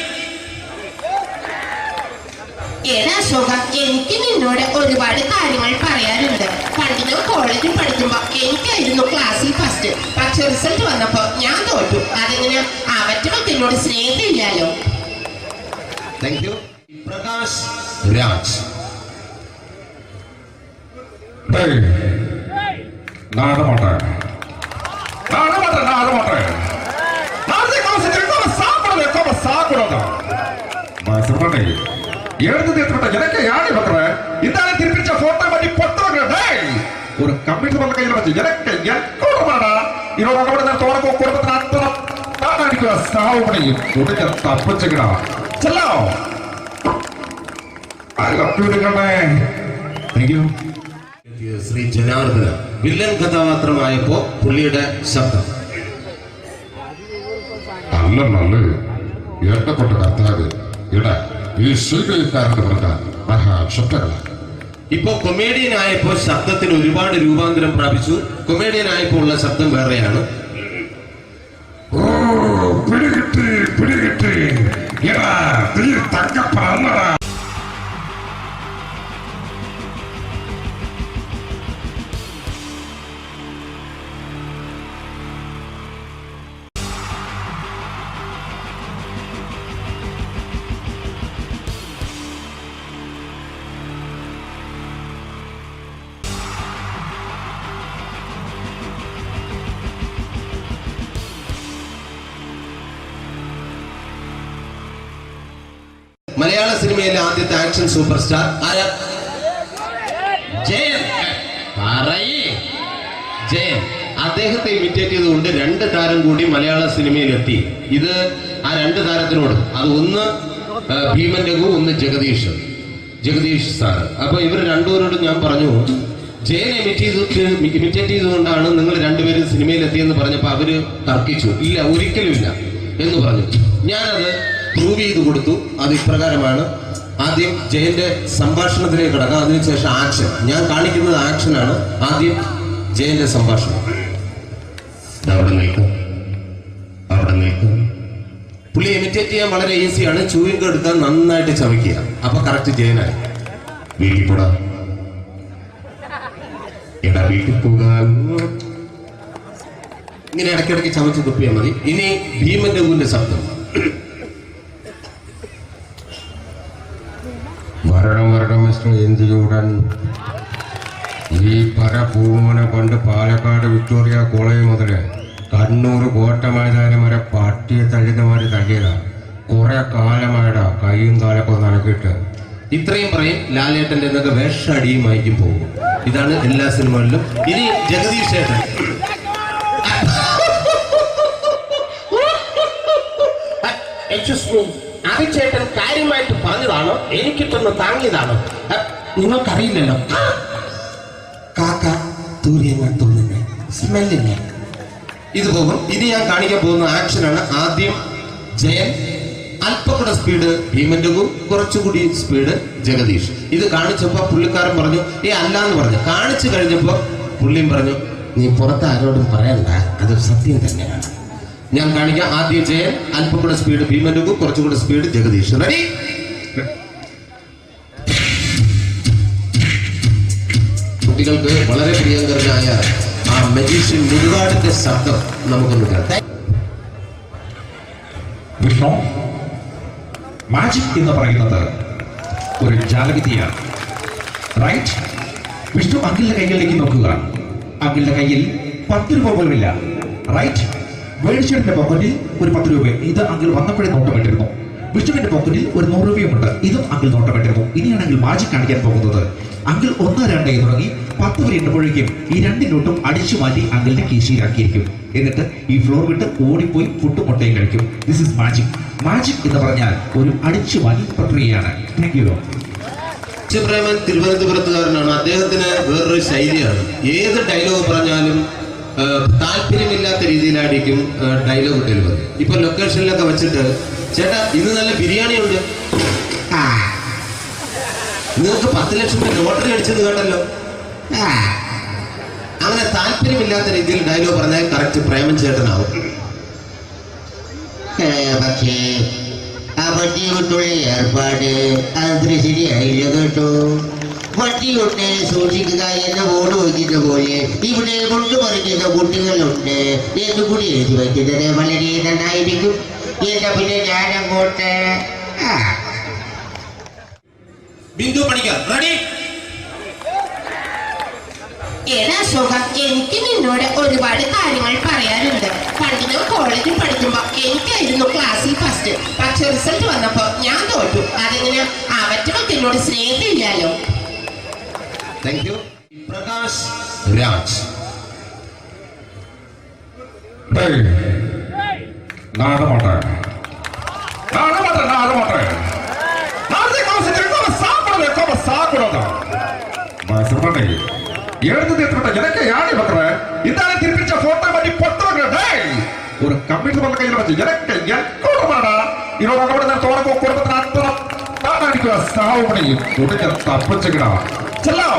ഏതാ അശോക, എനിക്ക് നിന്നോട് ഒരുപാട് കാര്യങ്ങൾ പറയാനുണ്ട്. പണ്ട് ഞാൻ കോളേജിൽ പഠിക്കുമ്പോ എനിക്കായിരുന്നു ക്ലാസ്സിൽ ഫസ്റ്റ്. പക്ഷെ റിസൾട്ട് വന്നപ്പോ ഞാൻ തോറ്റു. അതെങ്ങനെ അവറ്റൊക്കെ എന്നോട് സ്നേഹമില്ലല്ലോ. Thank you. പ്രകാശ് രാജ്. எனக்கு யாரு பண்ற இந்த திருப்பிச்ச போட்டோ பண்ணி பொட்டுறங்க. ஒரு கம்ப்யூட்டர் பண்ண கையில வச்சு எனக்கு எக்கோடமாடா இதோட கூட தோறக்கு குடும்பத்துல அத்தனை நான் அடிக்கிற சாவு பண்ணி கொடுக்க தப்பிச்சுக்கடா. செல்லோ ശ്രീ ജനാർദ്ദന വില്ലൻ കഥാപാത്രമായപ്പോ പുള്ളിയുടെ ശബ്ദം. നല്ല നല്ല ഏട്ടപ്പെട്ട കർത്താവ് ഇട ഈ സ്വീകരിക്കാരുടെ പ്രകാരം മഹാശബ്ദങ്ങള. ഇപ്പൊ കൊമേഡിയൻ ആയപ്പോ ശബ്ദത്തിന് ഒരുപാട് രൂപാന്തരം പ്രാപിച്ചു. കൊമേഡിയൻ ആയപ്പോ ഉള്ള ശബ്ദം വേറെയാണ്. ഓ പിടികിട്ടി തങ്കപ്പറന്നടാ. മലയാള സിനിമയിലെ ആദ്യത്തെ ആക്ഷൻ സൂപ്പർ സ്റ്റാർ ആരാ? ജയൻ. ജയൻ. അദ്ദേഹത്തെ ഇമിറ്റേറ്റ് ചെയ്തുകൊണ്ട് 2 താരം കൂടി മലയാള സിനിമയിലെത്തി. ഇത് ആ 2 താരത്തിനോട്, അത് ഒന്ന് ഭീമൻ രഘു, ഒന്ന് ജഗദീഷ് സാർ. അപ്പൊ ഇവർ രണ്ടുപേരോടും ഞാൻ പറഞ്ഞു, ജയൻ ഇമിറ്റേറ്റ് ചെയ്തുകൊണ്ടാണ് നിങ്ങൾ രണ്ടുപേരും സിനിമയിലെത്തിയെന്ന് പറഞ്ഞപ്പോൾ അവര് തർക്കിച്ചു. ഇല്ല, ഒരിക്കലും ഇല്ല എന്ന് പറഞ്ഞു. ഞാനത് പ്രൂവ് ചെയ്ത് കൊടുത്തു. അത് ഇപ്രകാരമാണ്. ആദ്യം ജയന്റെ സംഭാഷണത്തിലേക്ക് കിടക്കാം, അതിനുശേഷം ആക്ഷൻ. ഞാൻ കാണിക്കുന്നത് ആക്ഷനാണ്. ആദ്യം ജയന്റെ സംഭാഷണം. അവിടെ നിൽക്കും. പുള്ളി ഇമിറ്റേറ്റ് ചെയ്യാൻ വളരെ ഈസിയാണ്. ചൂയിങ് എടുക്കാൻ നന്നായിട്ട് ചവയ്ക്കുക. അപ്പൊ കറക്റ്റ് ജയനായി. വീട്ടിൽ പോടാ, എടാ വീട്ടിൽ പോകാൻ. ഇങ്ങനെ ഇടയ്ക്കിടയ്ക്ക് ചവച്ച് തുപ്പിയാൽ മതി. ഇനി ഭീമൻ രഘുവിന്റെ ശബ്ദം. മരണം മിസ്റ്റർ എഞ്ചിയൂടൻ. ഈ പരപൂമനെ പണ്ട് പാലക്കാട് വിക്ടോറിയ കോളേജ് മുതൽ കണ്ണൂർ കോട്ട മൈതാനം വരെ പട്ടിയെ തള്ളിയമാര് തള്ളിയതാ. കുറെ കാലമായടാ കൈയും കാലൊക്കെ നടക്കിയിട്ട്. ഇത്രയും പറയും. ലാലേട്ടന്റെ എന്നൊക്കെ വേഷടിയുമായിരിക്കും പോകും. ഇതാണ് എല്ലാ സിനിമകളിലും. ഇനി ജഗദീഷ് ചേട്ടൻ. ചേട്ടൻ കാര്യമായിട്ട് പറഞ്ഞതാണോ എനിക്കിട്ടൊന്ന് താങ്ങിയതാണോ? നിങ്ങൾക്കറിയില്ലല്ലോ. കാക്ക തൂരിയെന്നാ തോന്നുന്നേ, സ്മെല്ലില്ലേ? ഇത് പോകും. ഇനി ഞാൻ കാണിക്കാൻ പോകുന്ന ആക്ഷനാണ്. ആദ്യം ജയൻ, അല്പം കൂടെ സ്പീഡ് ഭീമൻ രഘു, കുറച്ചുകൂടി സ്പീഡ് ജഗദീഷ്. ഇത് കാണിച്ചപ്പോ പുള്ളിക്കാരൻ പറഞ്ഞു അല്ലാന്ന് പറഞ്ഞു. കാണിച്ചു കഴിഞ്ഞപ്പോ പുള്ളിയും പറഞ്ഞു നീ പുറത്ത് ആരോടും പറയണ്ട, അത് സത്യം തന്നെയാണ്. ഞാൻ കാണിക്കാം. ആദ്യം ജയൻ, അല്പം കൂടെ സ്പീഡ് ഭീമൻ രഘു, കുറച്ചുകൂടെ സ്പീഡ് ജഗദീഷ്. റെഡി? കുട്ടികൾക്ക് വളരെ പ്രിയങ്കരനായ ആ മജീഷ്യൻ മുരുകാടിന്റെ ശബ്ദം നമുക്കൊന്ന് കേൾക്കാം. വിഷ്ണു, മാജിക് എന്ന് പറയുന്നത് ഒരു ജാലവിദ്യയാണ്. റൈറ്റ്? വിഷ്ണു അങ്കിളിന്റെ കൈകളിലേക്ക് നോക്കുക. അങ്കിളിന്റെ കയ്യിൽ 10 രൂപ പോലുമില്ല. റൈറ്റ്? വേണിച്ചേട്ടന്റെ പോക്കറ്റിൽ ഒരു 10 രൂപ. ഇത് അങ്കിൾ വന്നപ്പോഴേ നോട്ടമിട്ടിരുന്നു. വിഷ്ണുവിന്റെ പോക്കറ്റിൽ ഒരു 100 രൂപയുമുണ്ട്. ഇതും അങ്കിൾ നോട്ടമിട്ടിരുന്നു. ഇനിയാണെങ്കിൽ മാജിക് കാണിക്കാൻ പോകുന്നത്. അങ്കിൾ 1, 2 എന്ന് തുടങ്ങി 10 വരെ എണ്ണുമ്പോഴേക്കും ഈ 2 നോട്ടും അടിച്ചു മാറ്റി അങ്കിളിന്റെ കീശയിലാക്കിയിരിക്കും. എന്നിട്ട് ഈ ഫ്ലോർ വിട്ട് ഓടിപ്പോയി പുട്ടുമുട്ടയും കഴിക്കും. This is magic. മാജിക് എന്ന് പറഞ്ഞാൽ ഒരു അടിച്ചു മാറ്റി പ്രക്രിയയാണ്. Thank you. പ്രേമൻ തിരുവനന്തപുരത്തുകാരനാണ്. അദ്ദേഹത്തിന് വേറൊരു ശൈലിയാണ്. ഏത് ഡയലോഗ് പറഞ്ഞാലും താല്പര്യമില്ലാത്ത രീതിയിലായിരിക്കും ഡയലോഗ് ഡെലിവറി. ഇപ്പൊ ലൊക്കേഷനിലൊക്കെ വെച്ചിട്ട് ചേട്ടാ ഇന്ന് നല്ല ബിരിയാണി ഉണ്ട്, നിങ്ങൾക്ക് 10 ലക്ഷം രൂപ ലോട്ടറി അടിച്ചെന്ന് കേട്ടല്ലോ. അങ്ങനെ താല്പര്യമില്ലാത്ത രീതിയിൽ ഡയലോഗ് പറഞ്ഞാൽ കറക്റ്റ് പ്രേമൻ ചേട്ടനാവും. പക്ഷേ ആ വണ്ടി കൊണ്ടുള്ള ഏർപ്പാട് അത്ര ശരിയായില്ല കേട്ടോ. വണ്ടി കൊണ്ട് സൂക്ഷിക്കുക എന്ന ബോർഡ് വയ്ക്കുന്ന പോലെ ഇവിടെ കൊണ്ടുപറിക്കുന്ന കുട്ടികളുണ്ട് എന്ന് കൂടി എഴുതി വയ്ക്കുന്നത് വളരെ നന്നായിരിക്കും. എന്നാ പിന്നെ ഞാനങ്ങോട്ട് ബിന്ദു പണിക്കർ. റെഡി? എടാ അശോക, എനിക്ക് നിന്നോട് ഒരുപാട് കാര്യങ്ങൾ പറയാനുണ്ട്. പണ്ട് ഞാൻ കോളേജിൽ പഠിക്കുമ്പോ എനിക്കായിരുന്നു ക്ലാസ്സിൽ ഫസ്റ്റ്. പക്ഷെ റിസൾട്ട് വന്നപ്പോ ഞാൻ തോറ്റു. അതെങ്ങനെ അവറ്റൊക്കെ എന്നോട് സ്നേഹമില്ലല്ലോ. Thank you. പ്രകാശ് രാജ്. ஒரு கம்ப்யூட்டர் பண்ண கையில வச்சு எனக்கு எக்கோடமாடா இதோட கூட நான் தோற குடும்பத்தை நான் அடிக்கிற சாவு பண்ணி உடனே தப்பிச்சுக்கடா செல்லோ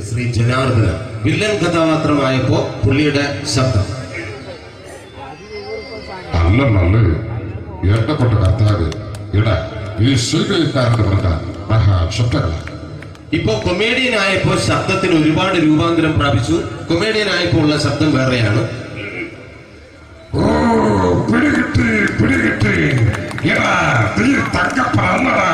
ശ്രീ ജനാർദ്ദന വില്ലൻ കഥാപാത്രമായപ്പോ പുള്ളിയുടെ ശബ്ദം. നല്ല നല്ല എണ്ണപ്പെട്ട കർത്താവ് ഇട ഈ സ്വീകരിക്കാരുടെ പ്രധാന മഹാശബ്ദങ്ങൾ. ഇപ്പോ കൊമേഡിയൻ ആയപ്പോ ശബ്ദത്തിന് ഒരുപാട് രൂപാന്തരം പ്രാപിച്ചു. കൊമേഡിയൻ ആയപ്പോ ഉള്ള ശബ്ദം വേറെയാണ്. ഓ പിടികിട്ടി പിടികിട്ടി തങ്കപ്പറന്നടാ.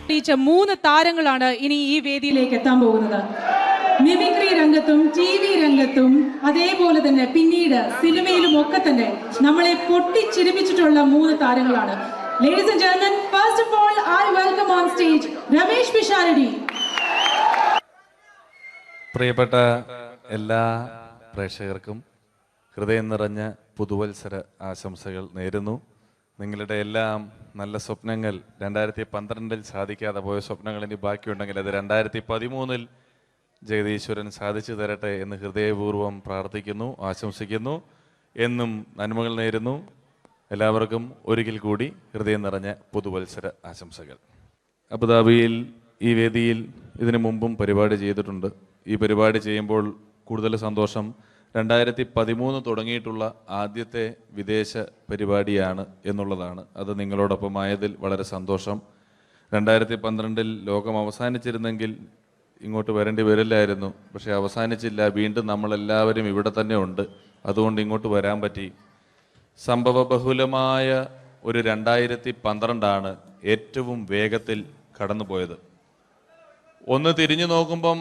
തെളിയിച്ച 3 താരങ്ങളാണ് ഇനി ഈ വേദിയിലേക്ക് എത്താൻ പോകുന്നത്. മിമിക്രി രംഗത്തും TV രംഗത്തും അതേപോലെ തന്നെ പിന്നീട് സിനിമയിലും ഒക്കെ തന്നെ നമ്മളെ പൊട്ടിച്ചിരിപ്പിച്ചിട്ടുള്ള 3 താരങ്ങളാണ്. Ladies and gentlemen, first of all, I welcome on stage Ramesh Pisharadi. പ്രിയപ്പെട്ട എല്ലാ പ്രേക്ഷകർക്കും ഹൃദയം നിറഞ്ഞ പുതുവത്സര ആശംസകൾ നേരുന്നു. നിങ്ങളുടെ എല്ലാം നല്ല സ്വപ്നങ്ങൾ 2012 സാധിക്കാതെ പോയ സ്വപ്നങ്ങൾ ഇനി ബാക്കിയുണ്ടെങ്കിൽ അത് 2013 ജഗദീശ്വരൻ സാധിച്ചു തരട്ടെ എന്ന് ഹൃദയപൂർവ്വം പ്രാർത്ഥിക്കുന്നു, ആശംസിക്കുന്നു. എന്നും നന്മകൾ നേരുന്നു. എല്ലാവർക്കും ഒരിക്കൽ കൂടി ഹൃദയം നിറഞ്ഞ പുതുവത്സര ആശംസകൾ. അബുദാബിയിൽ ഈ വേദിയിൽ ഇതിനു മുമ്പും പരിപാടി ചെയ്തിട്ടുണ്ട്. ഈ പരിപാടി ചെയ്യുമ്പോൾ കൂടുതൽ സന്തോഷം 2013 തുടങ്ങിയിട്ടുള്ള ആദ്യത്തെ വിദേശ പരിപാടിയാണ് എന്നുള്ളതാണ്. അത് നിങ്ങളോടൊപ്പമായതിൽ വളരെ സന്തോഷം. 2012 ലോകം അവസാനിച്ചിരുന്നെങ്കിൽ ഇങ്ങോട്ട് വരേണ്ടി വരില്ലായിരുന്നു. പക്ഷേ അവസാനിച്ചില്ല. വീണ്ടും നമ്മളെല്ലാവരും ഇവിടെ തന്നെ ഉണ്ട്. അതുകൊണ്ട് ഇങ്ങോട്ട് വരാൻ പറ്റി. സംഭവബഹുലമായ ഒരു 2012 ഏറ്റവും വേഗത്തിൽ കടന്നുപോയത്. ഒന്ന് തിരിഞ്ഞു നോക്കുമ്പം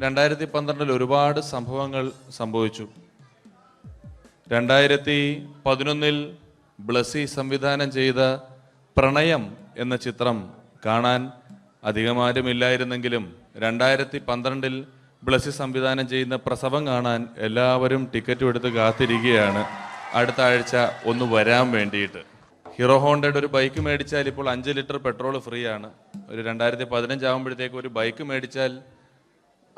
2012 ഒരുപാട് സംഭവങ്ങൾ സംഭവിച്ചു. 2011 ബ്ലസി സംവിധാനം ചെയ്ത പ്രണയം എന്ന ചിത്രം കാണാൻ അധികമാരുമില്ലായിരുന്നെങ്കിലും 2012 ബ്ലസി സംവിധാനം ചെയ്യുന്ന പ്രസവം കാണാൻ എല്ലാവരും ടിക്കറ്റും എടുത്ത് കാത്തിരിക്കുകയാണ് അടുത്ത ആഴ്ച ഒന്ന് വരാൻ വേണ്ടിയിട്ട്. ഹീറോ ഹോണ്ടയുടെ ഒരു ബൈക്ക് മേടിച്ചാൽ ഇപ്പോൾ 5 ലിറ്റർ പെട്രോൾ ഫ്രീ ആണ്. ഒരു 2015 ആകുമ്പോഴത്തേക്ക് ഒരു ബൈക്ക് മേടിച്ചാൽ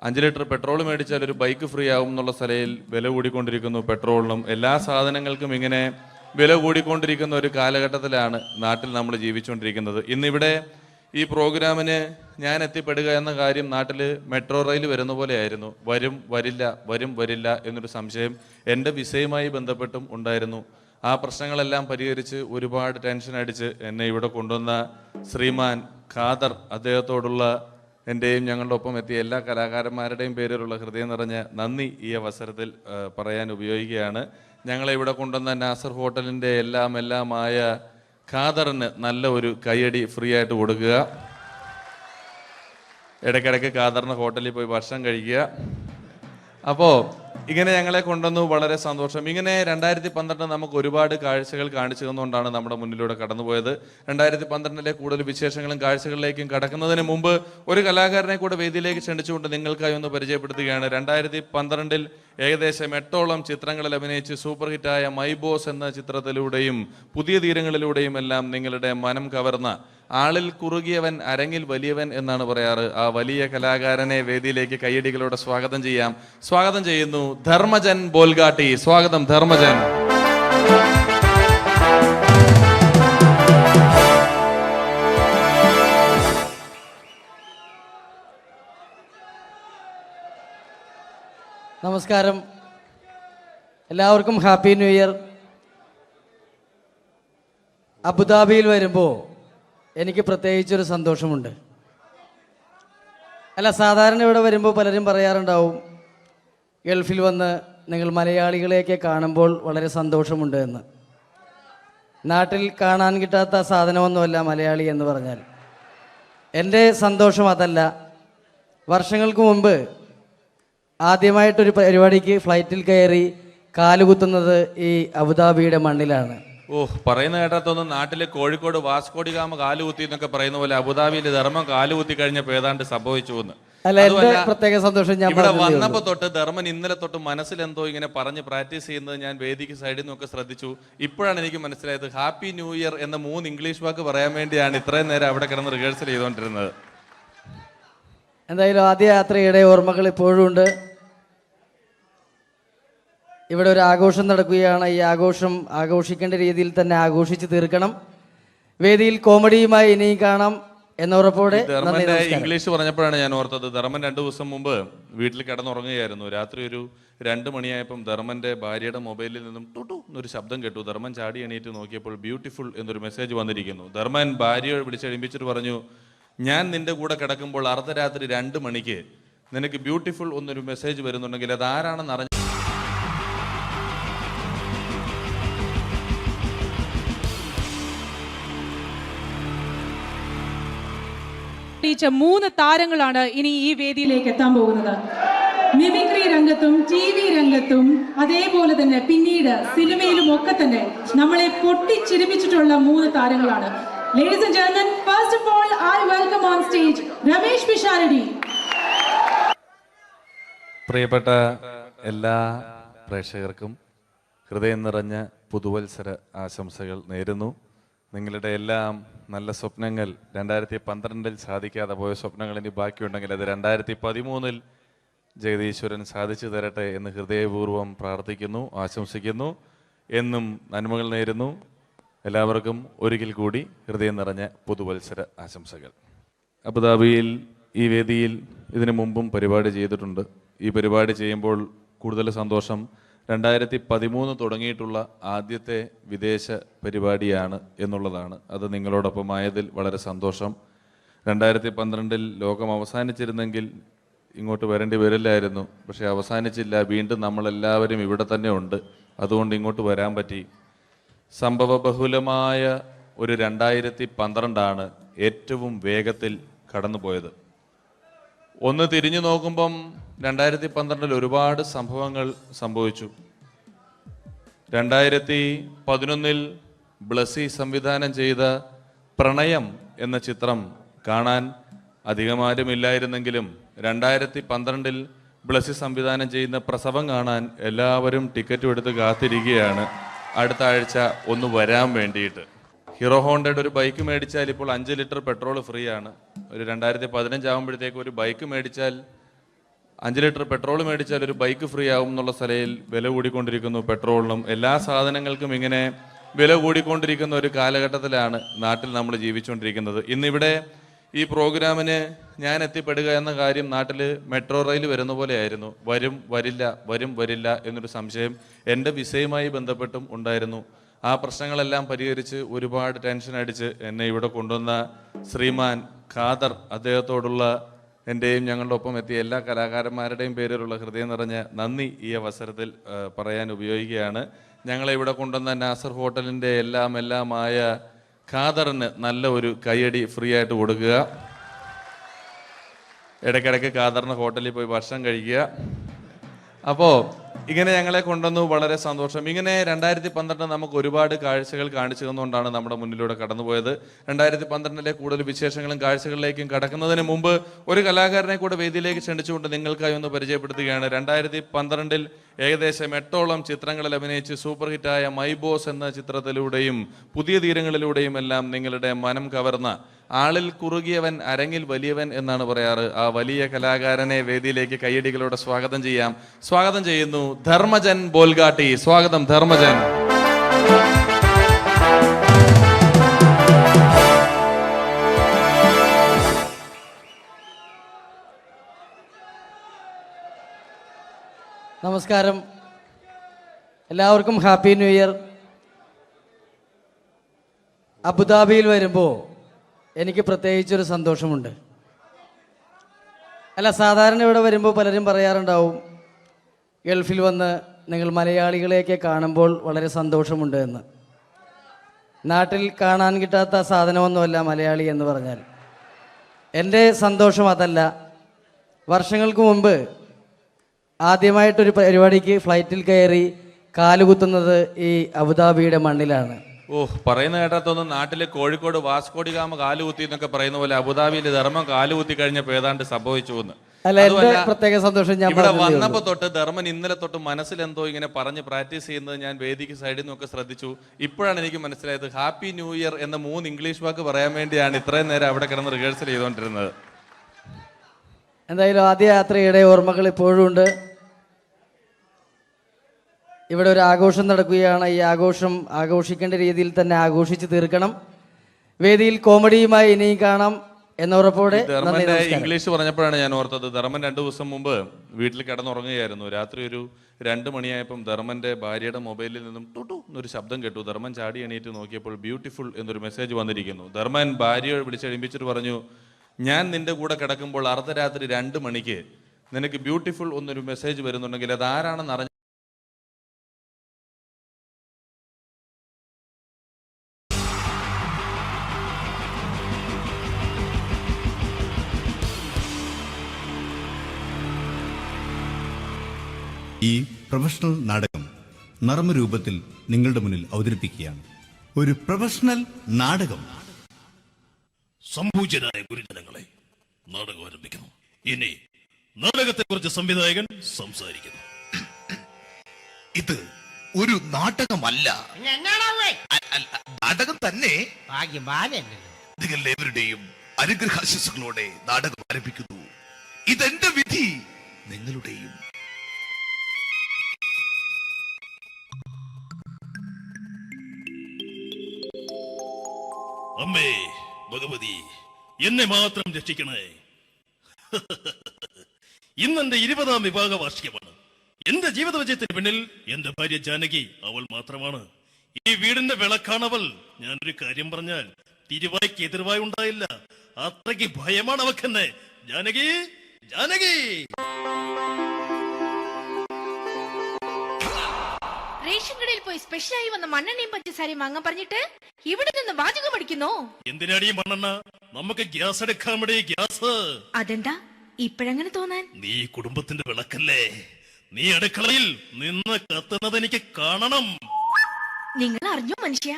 5 ലിറ്റർ പെട്രോൾ മേടിച്ചാൽ ഒരു ബൈക്ക് ഫ്രീ ആവും എന്നുള്ള സ്ഥലയിൽ വില കൂടിക്കൊണ്ടിരിക്കുന്നു. പെട്രോളിനും എല്ലാ സാധനങ്ങൾക്കും ഇങ്ങനെ വില കൂടിക്കൊണ്ടിരിക്കുന്ന ഒരു കാലഘട്ടത്തിലാണ് നാട്ടിൽ നമ്മൾ ജീവിച്ചുകൊണ്ടിരിക്കുന്നത്. ഇന്നിവിടെ ഈ പ്രോഗ്രാമിന് ഞാൻ എത്തിപ്പെടുക എന്ന കാര്യം നാട്ടിൽ മെട്രോ റെയിൽ വരുന്ന പോലെ ആയിരുന്നു. വരും വരില്ല എന്നൊരു സംശയം എൻ്റെ വിസയുമായി ബന്ധപ്പെട്ടും ഉണ്ടായിരുന്നു. ആ പ്രശ്നങ്ങളെല്ലാം പരിഹരിച്ച് ഒരുപാട് ടെൻഷൻ അടിച്ച് എന്നെ ഇവിടെ കൊണ്ടുവന്ന ശ്രീമാൻ ഖാദർ, അദ്ദേഹത്തോടുള്ള എൻ്റെയും ഞങ്ങളുടെ ഒപ്പം എത്തിയ എല്ലാ കലാകാരന്മാരുടെയും പേരിലുള്ള ഹൃദയം നിറഞ്ഞ നന്ദി ഈ അവസരത്തിൽ പറയാൻ ഉപയോഗിക്കുകയാണ്. ഞങ്ങളെ ഇവിടെ കൊണ്ടുവന്ന നാസർ ഹോട്ടലിൻ്റെ എല്ലാമായ ഖാദറിന് നല്ല ഒരു കയ്യടി ഫ്രീ ആയിട്ട് കൊടുക്കുക. ഇടയ്ക്കിടയ്ക്ക് ഖാദറിന് ഹോട്ടലിൽ പോയി ഭക്ഷണം കഴിക്കുക. അപ്പോൾ ഇങ്ങനെ ഞങ്ങളെ കൊണ്ടുവന്നു, വളരെ സന്തോഷം. ഇങ്ങനെ 2012 നമുക്ക് ഒരുപാട് കാഴ്ചകൾ കാണിച്ചു തന്നുകൊണ്ടാണ് നമ്മുടെ മുന്നിലൂടെ കടന്നുപോയത്. 2012 കൂടുതൽ വിശേഷങ്ങളും കാഴ്ചകളിലേക്കും കടക്കുന്നതിന് മുമ്പ് ഒരു കലാകാരനെ കൂടെ വേദിയിലേക്ക് ക്ഷണിച്ചുകൊണ്ട് നിങ്ങൾക്കായി ഒന്ന് പരിചയപ്പെടുത്തുകയാണ്. 2012 ഏകദേശം 8ഓളം ചിത്രങ്ങളിൽ അഭിനയിച്ച് സൂപ്പർ ഹിറ്റായ മൈ ബോസ് എന്ന ചിത്രത്തിലൂടെയും പുതിയ തീരങ്ങളിലൂടെയും എല്ലാം നിങ്ങളുടെ മനം കവർന്ന, ആളിൽ കുറുകിയവൻ അരങ്ങിൽ വലിയവൻ എന്നാണ് പറയാറ്, ആ വലിയ കലാകാരനെ വേദിയിലേക്ക് കയ്യടികളോടെ സ്വാഗതം ചെയ്യുന്നു ധർമ്മജൻ ബോൽഗാട്ടി. സ്വാഗതം ധർമ്മജൻ. നമസ്കാരം, എല്ലാവർക്കും ഹാപ്പി ന്യൂ ഇയർ. അബുദാബിയിൽ വരുമ്പോൾ എനിക്ക് പ്രത്യേകിച്ചൊരു സന്തോഷമുണ്ട്. സാധാരണ ഇവിടെ വരുമ്പോൾ പലരും പറയാറുണ്ടാവും, ഗൾഫിൽ വന്ന് നിങ്ങൾ മലയാളികളെയൊക്കെ കാണുമ്പോൾ വളരെ സന്തോഷമുണ്ട് എന്ന്. നാട്ടിൽ കാണാൻ കിട്ടാത്ത സാധനമൊന്നുമല്ല മലയാളി എന്ന് പറഞ്ഞാൽ. എൻ്റെ സന്തോഷം അതല്ല. വർഷങ്ങൾക്ക് മുമ്പ് ആദ്യമായിട്ടൊരു പരിപാടിക്ക് ഫ്ലൈറ്റിൽ കയറി കാലുകുത്തുന്നത് ഈ അബുദാബിയുടെ മണ്ണിലാണ്. പറയുന്ന കേട്ടത്തൊന്നും നാട്ടിലെ കോഴിക്കോട് വാസ്കോഡിഗാമ കാലുകുത്തി എന്നൊക്കെ പറയുന്ന പോലെ അബുദാബിയിൽ ധർമ്മം കാലുകുത്തി കഴിഞ്ഞപ്പോൾ ഏതാണ്ട് സംഭവിച്ചു എന്ന്. പ്രത്യേക സന്തോഷം. ഞാൻ ഇവിടെ വന്നപ്പോ തൊട്ട് ധർമ്മൻ ഇന്നലെ തൊട്ട് മനസ്സിലെന്തോ ഇങ്ങനെ പറഞ്ഞ് പ്രാക്ടീസ് ചെയ്യുന്നത് ഞാൻ വേദിക്ക് സൈഡിൽ നിന്നൊക്കെ ശ്രദ്ധിച്ചു. ഇപ്പോഴാണ് എനിക്ക് മനസ്സിലായത് ഹാപ്പി ന്യൂ ഇയർ എന്ന 3 ഇംഗ്ലീഷ് വാക്ക് പറയാൻ വേണ്ടിയാണ് ഇത്രയും നേരം അവിടെ കിടന്ന് റിഹേഴ്സൽ ചെയ്തുകൊണ്ടിരുന്നത്. എന്തായാലും ആദ്യ യാത്രയുടെ ഓർമ്മകൾ ഇപ്പോഴും ഉണ്ട്. ഇവിടെ ഒരു ആഘോഷം നടക്കുകയാണ്. ഈ ആഘോഷം ആഘോഷിക്കേണ്ട രീതിയിൽ തന്നെ ആഘോഷിച്ച് തീർക്കണം. വേദിയിൽ കോമഡിയുമായി ഇനിയും കാണാം എന്നുറപ്പോടെ. ധർമ്മന്റെ ഇംഗ്ലീഷ് പറഞ്ഞപ്പോഴാണ് ഞാൻ ഓർത്തത്, ധർമ്മൻ 2 ദിവസം മുമ്പ് വീട്ടിൽ കിടന്നുറങ്ങുകയായിരുന്നു. രാത്രി ഒരു 2 മണിയായപ്പം ധർമ്മന്റെ ഭാര്യയുടെ മൊബൈലിൽ നിന്നും ടുട്ടു എന്നൊരു ശബ്ദം കേട്ടു. ധർമ്മൻ ചാടി എണീറ്റ് നോക്കിയപ്പോൾ ബ്യൂട്ടിഫുൾ എന്നൊരു മെസ്സേജ് വന്നിരിക്കുന്നു. ധർമ്മൻ ഭാര്യയെ വിളിച്ചെഴുപ്പിച്ചിട്ട് പറഞ്ഞു, ഞാൻ നിന്റെ കൂടെ കിടക്കുമ്പോൾ അർദ്ധരാത്രി 2 മണിക്ക് നിനക്ക് ബ്യൂട്ടിഫുൾ എന്നൊരു മെസ്സേജ് വരുന്നുണ്ടെങ്കിൽ അത് ആരാണെന്ന് അറിഞ്ഞു. തെളിയിച്ച 3 താരങ്ങളാണ് ഇനി ഈ വേദിയിലേക്ക് എത്താൻ പോകുന്നത്. മിമിക്രി രംഗത്തും TV രംഗത്തും അതേപോലെ തന്നെ പിന്നീട് സിനിമയിലും ഒക്കെ തന്നെ നമ്മളെ പൊട്ടിച്ചിരിപ്പിച്ചിട്ടുള്ള 3 താരങ്ങളാണ്. Ladies and gentlemen, first of all, I welcome on stage Ramesh Pisharadi. പ്രിയപ്പെട്ട എല്ലാ പ്രേക്ഷകർക്കും ഹൃദയം നിറഞ്ഞ പുതുവത്സര ആശംസകൾ നേരുന്നു. നിങ്ങളുടെ എല്ലാം നല്ല സ്വപ്നങ്ങൾ 2012 സാധിക്കാതെ പോയ സ്വപ്നങ്ങൾ ഇനി ബാക്കിയുണ്ടെങ്കിൽ അത് 2013 ജഗദീശ്വരൻ സാധിച്ചു തരട്ടെ എന്ന് ഹൃദയപൂർവ്വം പ്രാർത്ഥിക്കുന്നു, ആശംസിക്കുന്നു. എന്നും നന്മകൾ നേരുന്നു. എല്ലാവർക്കും ഒരിക്കൽ കൂടി ഹൃദയം നിറഞ്ഞ പുതുവത്സര ആശംസകൾ. അബുദാബിയിൽ ഈ വേദിയിൽ ഇതിനു മുമ്പും പരിപാടി ചെയ്തിട്ടുണ്ട്. ഈ പരിപാടി ചെയ്യുമ്പോൾ കൂടുതൽ സന്തോഷം 2013 തുടങ്ങിയിട്ടുള്ള ആദ്യത്തെ വിദേശ പരിപാടിയാണ് എന്നുള്ളതാണ്. അത് നിങ്ങളോടൊപ്പമായതിൽ വളരെ സന്തോഷം. 2012 ലോകം അവസാനിച്ചിരുന്നെങ്കിൽ ഇങ്ങോട്ട് വരേണ്ടി വരില്ലായിരുന്നു. പക്ഷേ അവസാനിച്ചില്ല. വീണ്ടും നമ്മളെല്ലാവരും ഇവിടെ തന്നെ ഉണ്ട്. അതുകൊണ്ട് ഇങ്ങോട്ട് വരാൻ പറ്റി. സംഭവബഹുലമായ ഒരു 2012 ഏറ്റവും വേഗത്തിൽ കടന്നുപോയത്. ഒന്ന് തിരിഞ്ഞു നോക്കുമ്പം 2012 ഒരുപാട് സംഭവങ്ങൾ സംഭവിച്ചു. 2011 ബ്ലസി സംവിധാനം ചെയ്ത പ്രണയം എന്ന ചിത്രം കാണാൻ അധികമാരുമില്ലായിരുന്നെങ്കിലും 2012 ബ്ലസി സംവിധാനം ചെയ്യുന്ന പ്രസവം കാണാൻ എല്ലാവരും ടിക്കറ്റും എടുത്ത് കാത്തിരിക്കുകയാണ് അടുത്ത ആഴ്ച ഒന്ന് വരാൻ വേണ്ടിയിട്ട്. ഹീറോ ഹോണ്ടയുടെ ഒരു ബൈക്ക് മേടിച്ചാൽ ഇപ്പോൾ 5 ലിറ്റർ പെട്രോൾ ഫ്രീ ആണ്. ഒരു 2015 ആകുമ്പോഴത്തേക്ക് ഒരു ബൈക്ക് മേടിച്ചാൽ 5 ലിറ്റർ പെട്രോൾ മേടിച്ചാൽ ഒരു ബൈക്ക് ഫ്രീ ആവും എന്നുള്ള സ്ഥലയിൽ വില കൂടിക്കൊണ്ടിരിക്കുന്നു. പെട്രോളിനും എല്ലാ സാധനങ്ങൾക്കും ഇങ്ങനെ വില കൂടിക്കൊണ്ടിരിക്കുന്ന ഒരു കാലഘട്ടത്തിലാണ് നാട്ടിൽ നമ്മൾ ജീവിച്ചുകൊണ്ടിരിക്കുന്നത്. ഇന്നിവിടെ ഈ പ്രോഗ്രാമിന് ഞാൻ എത്തിപ്പെടുക എന്ന കാര്യം നാട്ടിൽ മെട്രോ റെയിൽ വരുന്ന പോലെ ആയിരുന്നു. വരും വരില്ല എന്നൊരു സംശയം എൻ്റെ വിസയുമായി ബന്ധപ്പെട്ടും ഉണ്ടായിരുന്നു. ആ പ്രശ്നങ്ങളെല്ലാം പരിഹരിച്ച് ഒരുപാട് ടെൻഷൻ അടിച്ച് എന്നെ ഇവിടെ കൊണ്ടുവന്ന ശ്രീമാൻ ഖാദർ, അദ്ദേഹത്തോടുള്ള എൻ്റെയും ഞങ്ങളുടെ ഒപ്പം എത്തിയ എല്ലാ കലാകാരന്മാരുടെയും പേരിലുള്ള ഹൃദയം നിറഞ്ഞ നന്ദി ഈ അവസരത്തിൽ പറയാൻ ഉപയോഗിക്കുകയാണ്. ഞങ്ങളെ ഇവിടെ കൊണ്ടുവന്ന നാസർ ഹോട്ടലിൻ്റെ എല്ലാമായ ഖാദറിന് നല്ല ഒരു കയ്യടി ഫ്രീ ആയിട്ട് കൊടുക്കുക. ഇടയ്ക്കിടയ്ക്ക് ഖാദറിന് ഹോട്ടലിൽ പോയി ഭക്ഷണം കഴിക്കുക. അപ്പോൾ ഇങ്ങനെ ഞങ്ങളെ കൊണ്ടുവന്നു, വളരെ സന്തോഷം. ഇങ്ങനെ 2012 നമുക്ക് ഒരുപാട് കാഴ്ചകൾ കാണിച്ചു തന്നുകൊണ്ടാണ് നമ്മുടെ മുന്നിലൂടെ കടന്നുപോയത്. 2012 കൂടുതൽ വിശേഷങ്ങളും കാഴ്ചകളിലേക്കും കടക്കുന്നതിന് മുമ്പ് ഒരു കലാകാരനെ കൂടെ വേദിയിലേക്ക് ക്ഷണിച്ചുകൊണ്ട് നിങ്ങൾക്കായി ഒന്ന് പരിചയപ്പെടുത്തുകയാണ്. 2012 ഏകദേശം 8ഓളം ചിത്രങ്ങളിൽ അഭിനയിച്ച് സൂപ്പർ ഹിറ്റായ മൈ ബോസ് എന്ന ചിത്രത്തിലൂടെയും പുതിയ തീരങ്ങളിലൂടെയും എല്ലാം നിങ്ങളുടെ മനം കവർന്ന, ആളിൽ കുറുകിയവൻ അരങ്ങിൽ വലിയവൻ എന്നാണ് പറയാറ്, ആ വലിയ കലാകാരനെ വേദിയിലേക്ക് കയ്യടികളോടെ സ്വാഗതം ചെയ്യുന്നു ധർമ്മജൻ ബോൽഗാട്ടി. സ്വാഗതം ധർമ്മജൻ. നമസ്കാരം, എല്ലാവർക്കും ഹാപ്പി ന്യൂ ഇയർ. അബുദാബിയിൽ വരുമ്പോൾ എനിക്ക് പ്രത്യേകിച്ചൊരു സന്തോഷമുണ്ട്. സാധാരണ ഇവിടെ വരുമ്പോൾ പലരും പറയാറുണ്ടാവും, ഗൾഫിൽ വന്ന് നിങ്ങൾ മലയാളികളെയൊക്കെ കാണുമ്പോൾ വളരെ സന്തോഷമുണ്ട് എന്ന്. നാട്ടിൽ കാണാൻ കിട്ടാത്ത സാധനമൊന്നുമല്ല മലയാളി എന്ന് പറഞ്ഞാൽ. എൻ്റെ സന്തോഷം അതല്ല. വർഷങ്ങൾക്ക് മുമ്പ് ആദ്യമായിട്ടൊരു പരിപാടിക്ക് ഫ്ലൈറ്റിൽ കയറി കാലുകുത്തുന്നത് ഈ അബുദാബിയുടെ മണ്ണിലാണ്. പറയുന്ന കേട്ടതൊന്നും നാട്ടിലെ കോഴിക്കോട് വാസ്കോഡിഗാമ കാലുകുത്തി എന്നൊക്കെ പറയുന്ന പോലെ അബുദാബിയിൽ ധർമ്മം കാലുകുത്തി കഴിഞ്ഞപ്പോൾ ഏതാണ്ട് സംഭവിച്ചു എന്ന്. പ്രത്യേക സന്തോഷം. ഞാൻ ഇവിടെ വന്നപ്പോ തൊട്ട് ധർമ്മൻ ഇന്നലെ തൊട്ട് മനസ്സിലെന്തോ ഇങ്ങനെ പറഞ്ഞ് പ്രാക്ടീസ് ചെയ്യുന്നത് ഞാൻ വേദിക്ക് സൈഡിൽ നിന്നൊക്കെ ശ്രദ്ധിച്ചു. ഇപ്പോഴാണ് എനിക്ക് മനസ്സിലായത് ഹാപ്പി ന്യൂ ഇയർ എന്ന 3 ഇംഗ്ലീഷ് വാക്ക് പറയാൻ വേണ്ടിയാണ് ഇത്രയും നേരം അവിടെ കിടന്ന് റിഹേഴ്സൽ ചെയ്തുകൊണ്ടിരുന്നത്. എന്തായാലും ആദ്യ യാത്രയുടെ ഓർമ്മകൾ ഇപ്പോഴും ഉണ്ട്. ഇവിടെ ഒരു ആഘോഷം നടക്കുകയാണ്. ഈ ആഘോഷം ആഘോഷിക്കേണ്ട രീതിയിൽ തന്നെ ആഘോഷിച്ച് തീർക്കണം. വേദിയിൽ കോമഡിയുമായി ഇനിയും കാണാം എന്നുറപ്പോടെ. ധർമ്മന്റെ ഇംഗ്ലീഷ് പറഞ്ഞപ്പോഴാണ് ഞാൻ ഓർത്തത്, ധർമ്മൻ 2 ദിവസം മുമ്പ് വീട്ടിൽ കിടന്നുറങ്ങുകയായിരുന്നു. രാത്രി ഒരു 2 മണിയായപ്പം ധർമ്മന്റെ ഭാര്യയുടെ മൊബൈലിൽ നിന്നും ടുട്ടു എന്നൊരു ശബ്ദം കേട്ടു. ധർമ്മൻ ചാടി എണീറ്റ് നോക്കിയപ്പോൾ ബ്യൂട്ടിഫുൾ എന്നൊരു മെസ്സേജ് വന്നിരിക്കുന്നു. ധർമ്മൻ ഭാര്യയെ വിളിച്ചെഴുപ്പിച്ചിട്ട് പറഞ്ഞു, ഞാൻ നിന്റെ കൂടെ കിടക്കുമ്പോൾ അർദ്ധരാത്രി 2 മണിക്ക് നിനക്ക് ബ്യൂട്ടിഫുൾ എന്നൊരു മെസ്സേജ് വരുന്നുണ്ടെങ്കിൽ അത് ആരാണെന്ന് അറിഞ്ഞു. ഈ പ്രൊഫഷണൽ നാടകം നർമ്മരൂപത്തിൽ നിങ്ങളുടെ മുന്നിൽ അവതരിപ്പിക്കുകയാണ്. ഒരു പ്രൊഫഷണൽ നാടകം. സംപൂജ്യരായ ഗുരുജനങ്ങളെ, നാടകം ആരംഭിക്കുന്നു. ഇനി നാടകത്തെക്കുറിച്ച് സംവിധായകൻ സംസാരിക്കുന്നു. ഇത് ഒരു നാടകമല്ല, നാടകം തന്നെ. നിങ്ങളെവരുടെയും അനുഗ്രഹാശിസുകളോടെ നാടകം ആരംഭിക്കുന്നു. ഇതെന്റെ വിധി, നിങ്ങളുടെയും. അമ്മേ ഭഗവതി, എന്നെ മാത്രം രക്ഷിക്കണേ. ഇന്നെന്റെ 20ാം വിവാഹ വാർഷികമാണ്. എന്റെ ജീവിത വിജയത്തിന് പിന്നിൽ എന്റെ ഭാര്യ ജാനകി അവൾ മാത്രമാണ്. ഈ വീടിന്റെ വിളക്കാണവൾ. ഞാനൊരു കാര്യം പറഞ്ഞാൽ തിരുവായ്ക്ക് എതിർവായി ഉണ്ടായില്ല. അത്രയ്ക്ക് ഭയമാണ് അവക്കെന്നെ. ജാനകി, ജാനകി. റേഷൻ കടയിൽ പോയി സ്പെഷ്യലായി വന്ന മണ്ണെണ്ണയും പഞ്ചസാരയും വാങ്ങാൻ പറഞ്ഞിട്ട് ഇവിടെ നിന്ന് വാചകം അടിക്കുന്നോ? എന്തിനാടി മണ്ണെണ്ണ? നമുക്ക് ഗ്യാസ് എടുക്കാൻ വേണ്ടി ഗ്യാസ്. അതെന്താ ഇപ്പഴങ്ങനെ തോന്നാൻ? നീ കുടുംബത്തിന്റെ വിളക്കല്ലേ. നീ അടുക്കളയിൽ നിന്ന് കത്തുന്നത് എനിക്ക് കാണണം. നിങ്ങൾ അറിഞ്ഞോ മനുഷ്യ,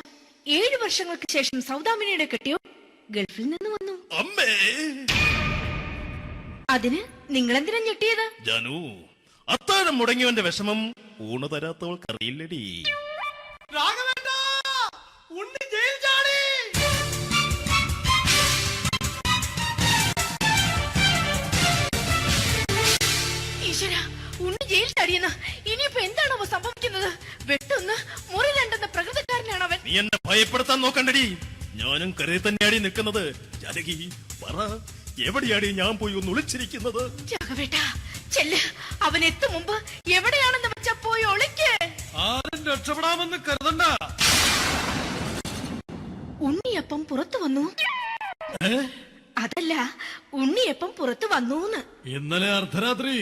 7 വർഷങ്ങൾക്ക് ശേഷം സൗദാമിനിയുടെ കെട്ടിയോ ഗൾഫിൽ നിന്ന് വന്നു. അമ്മേ, അതിന് നിങ്ങൾ എന്തിനാ ഞെട്ടിയത്? ജാനു, അത്താഴം മുടങ്ങിയവന്റെ വിഷമം ഊണ് തരാത്തവൾക്കറിയില്ലടി. ഈശ്വരാ, ഉണ്ണി ജയിൽ ചാടിയെന്ന്. ഇനിയിപ്പോ എന്താണോ സംഭവിക്കുന്നത്? വെട്ടൊന്ന് മുറി രണ്ടെന്ന പ്രകൃതക്കാരനാണ് അവൻ. നീ എന്നെ ഭയപ്പെടുത്താൻ നോക്കണ്ടടി. ഞാനും കരയിൽ തന്നെയാടി നിൽക്കുന്നത്. ജാനകി, പറ, എവിടെയാടി ഞാൻ പോയി ഒന്ന് ഒളിച്ചിരിക്കുന്നത്? രാഘവേട്ടാ, ചെല്ല്. അവൻ എത്തും മുമ്പ് എവിടെയാണെന്ന് വെച്ചാ പോയി ഒളിക്ക്. ആരും രക്ഷപ്പെടാമെന്ന് കരുതണ്ട. ഉണ്ണിയപ്പം പുറത്തു വന്നു. അതല്ല, ഉണ്ണിയപ്പം പുറത്തു വന്നൂന്ന്. ഇന്നലെ അർദ്ധരാത്രി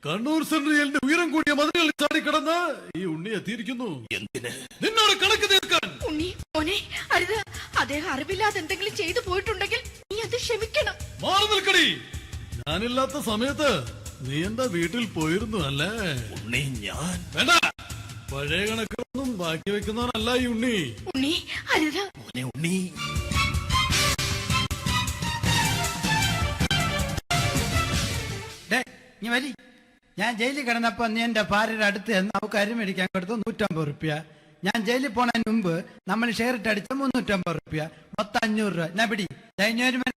കണ്ണൂർ സെൻട്രലിന്റെ ഉയരം കൂടിയ മതിലുകളിൽ ചാടിക്കടന്ന് ഈ ഉണ്ണി എത്തിയിരിക്കുന്നു. എന്തിന്? നിന്നോട് കണക്ക് തീർക്കാൻ. ഉണ്ണി മോനെ, അരുത്. അദ്ദേഹം അറിവില്ലാതെ എന്തെങ്കിലും ചെയ്തു പോയിട്ടുണ്ടെങ്കിൽ നീ അത് ക്ഷമിക്കണം. മാറി നിൽക്കടി. ഞാനില്ലാത്ത സമയത്ത് നീ എന്താ വീട്ടിൽ പോയിരുന്നു അല്ലേ? ഉണ്ണി, ഞാൻ വേണ്ട. പഴയ കണക്കൊന്നും ബാക്കി വെക്കുന്നവനല്ല ഈ ഉണ്ണി. ഉണ്ണി, അരുത്. ഉണ്ണി, നീ വരി. ഞാൻ ജയിലിൽ കിടന്നപ്പോ നീ എന്റെ ഭാര്യയുടെ അടുത്ത് നമുക്ക് അരി മേടിക്കാൻ കൊടുത്തു 150 റുപ്യ. ഞാൻ ജയിലിൽ പോണതിന് മുമ്പ് നമ്മൾ ഷെയർ ഇട്ട് അടിച്ച 350 റുപ്യ, മൊത്തം 500 രൂപ. ഞാൻ പിടി.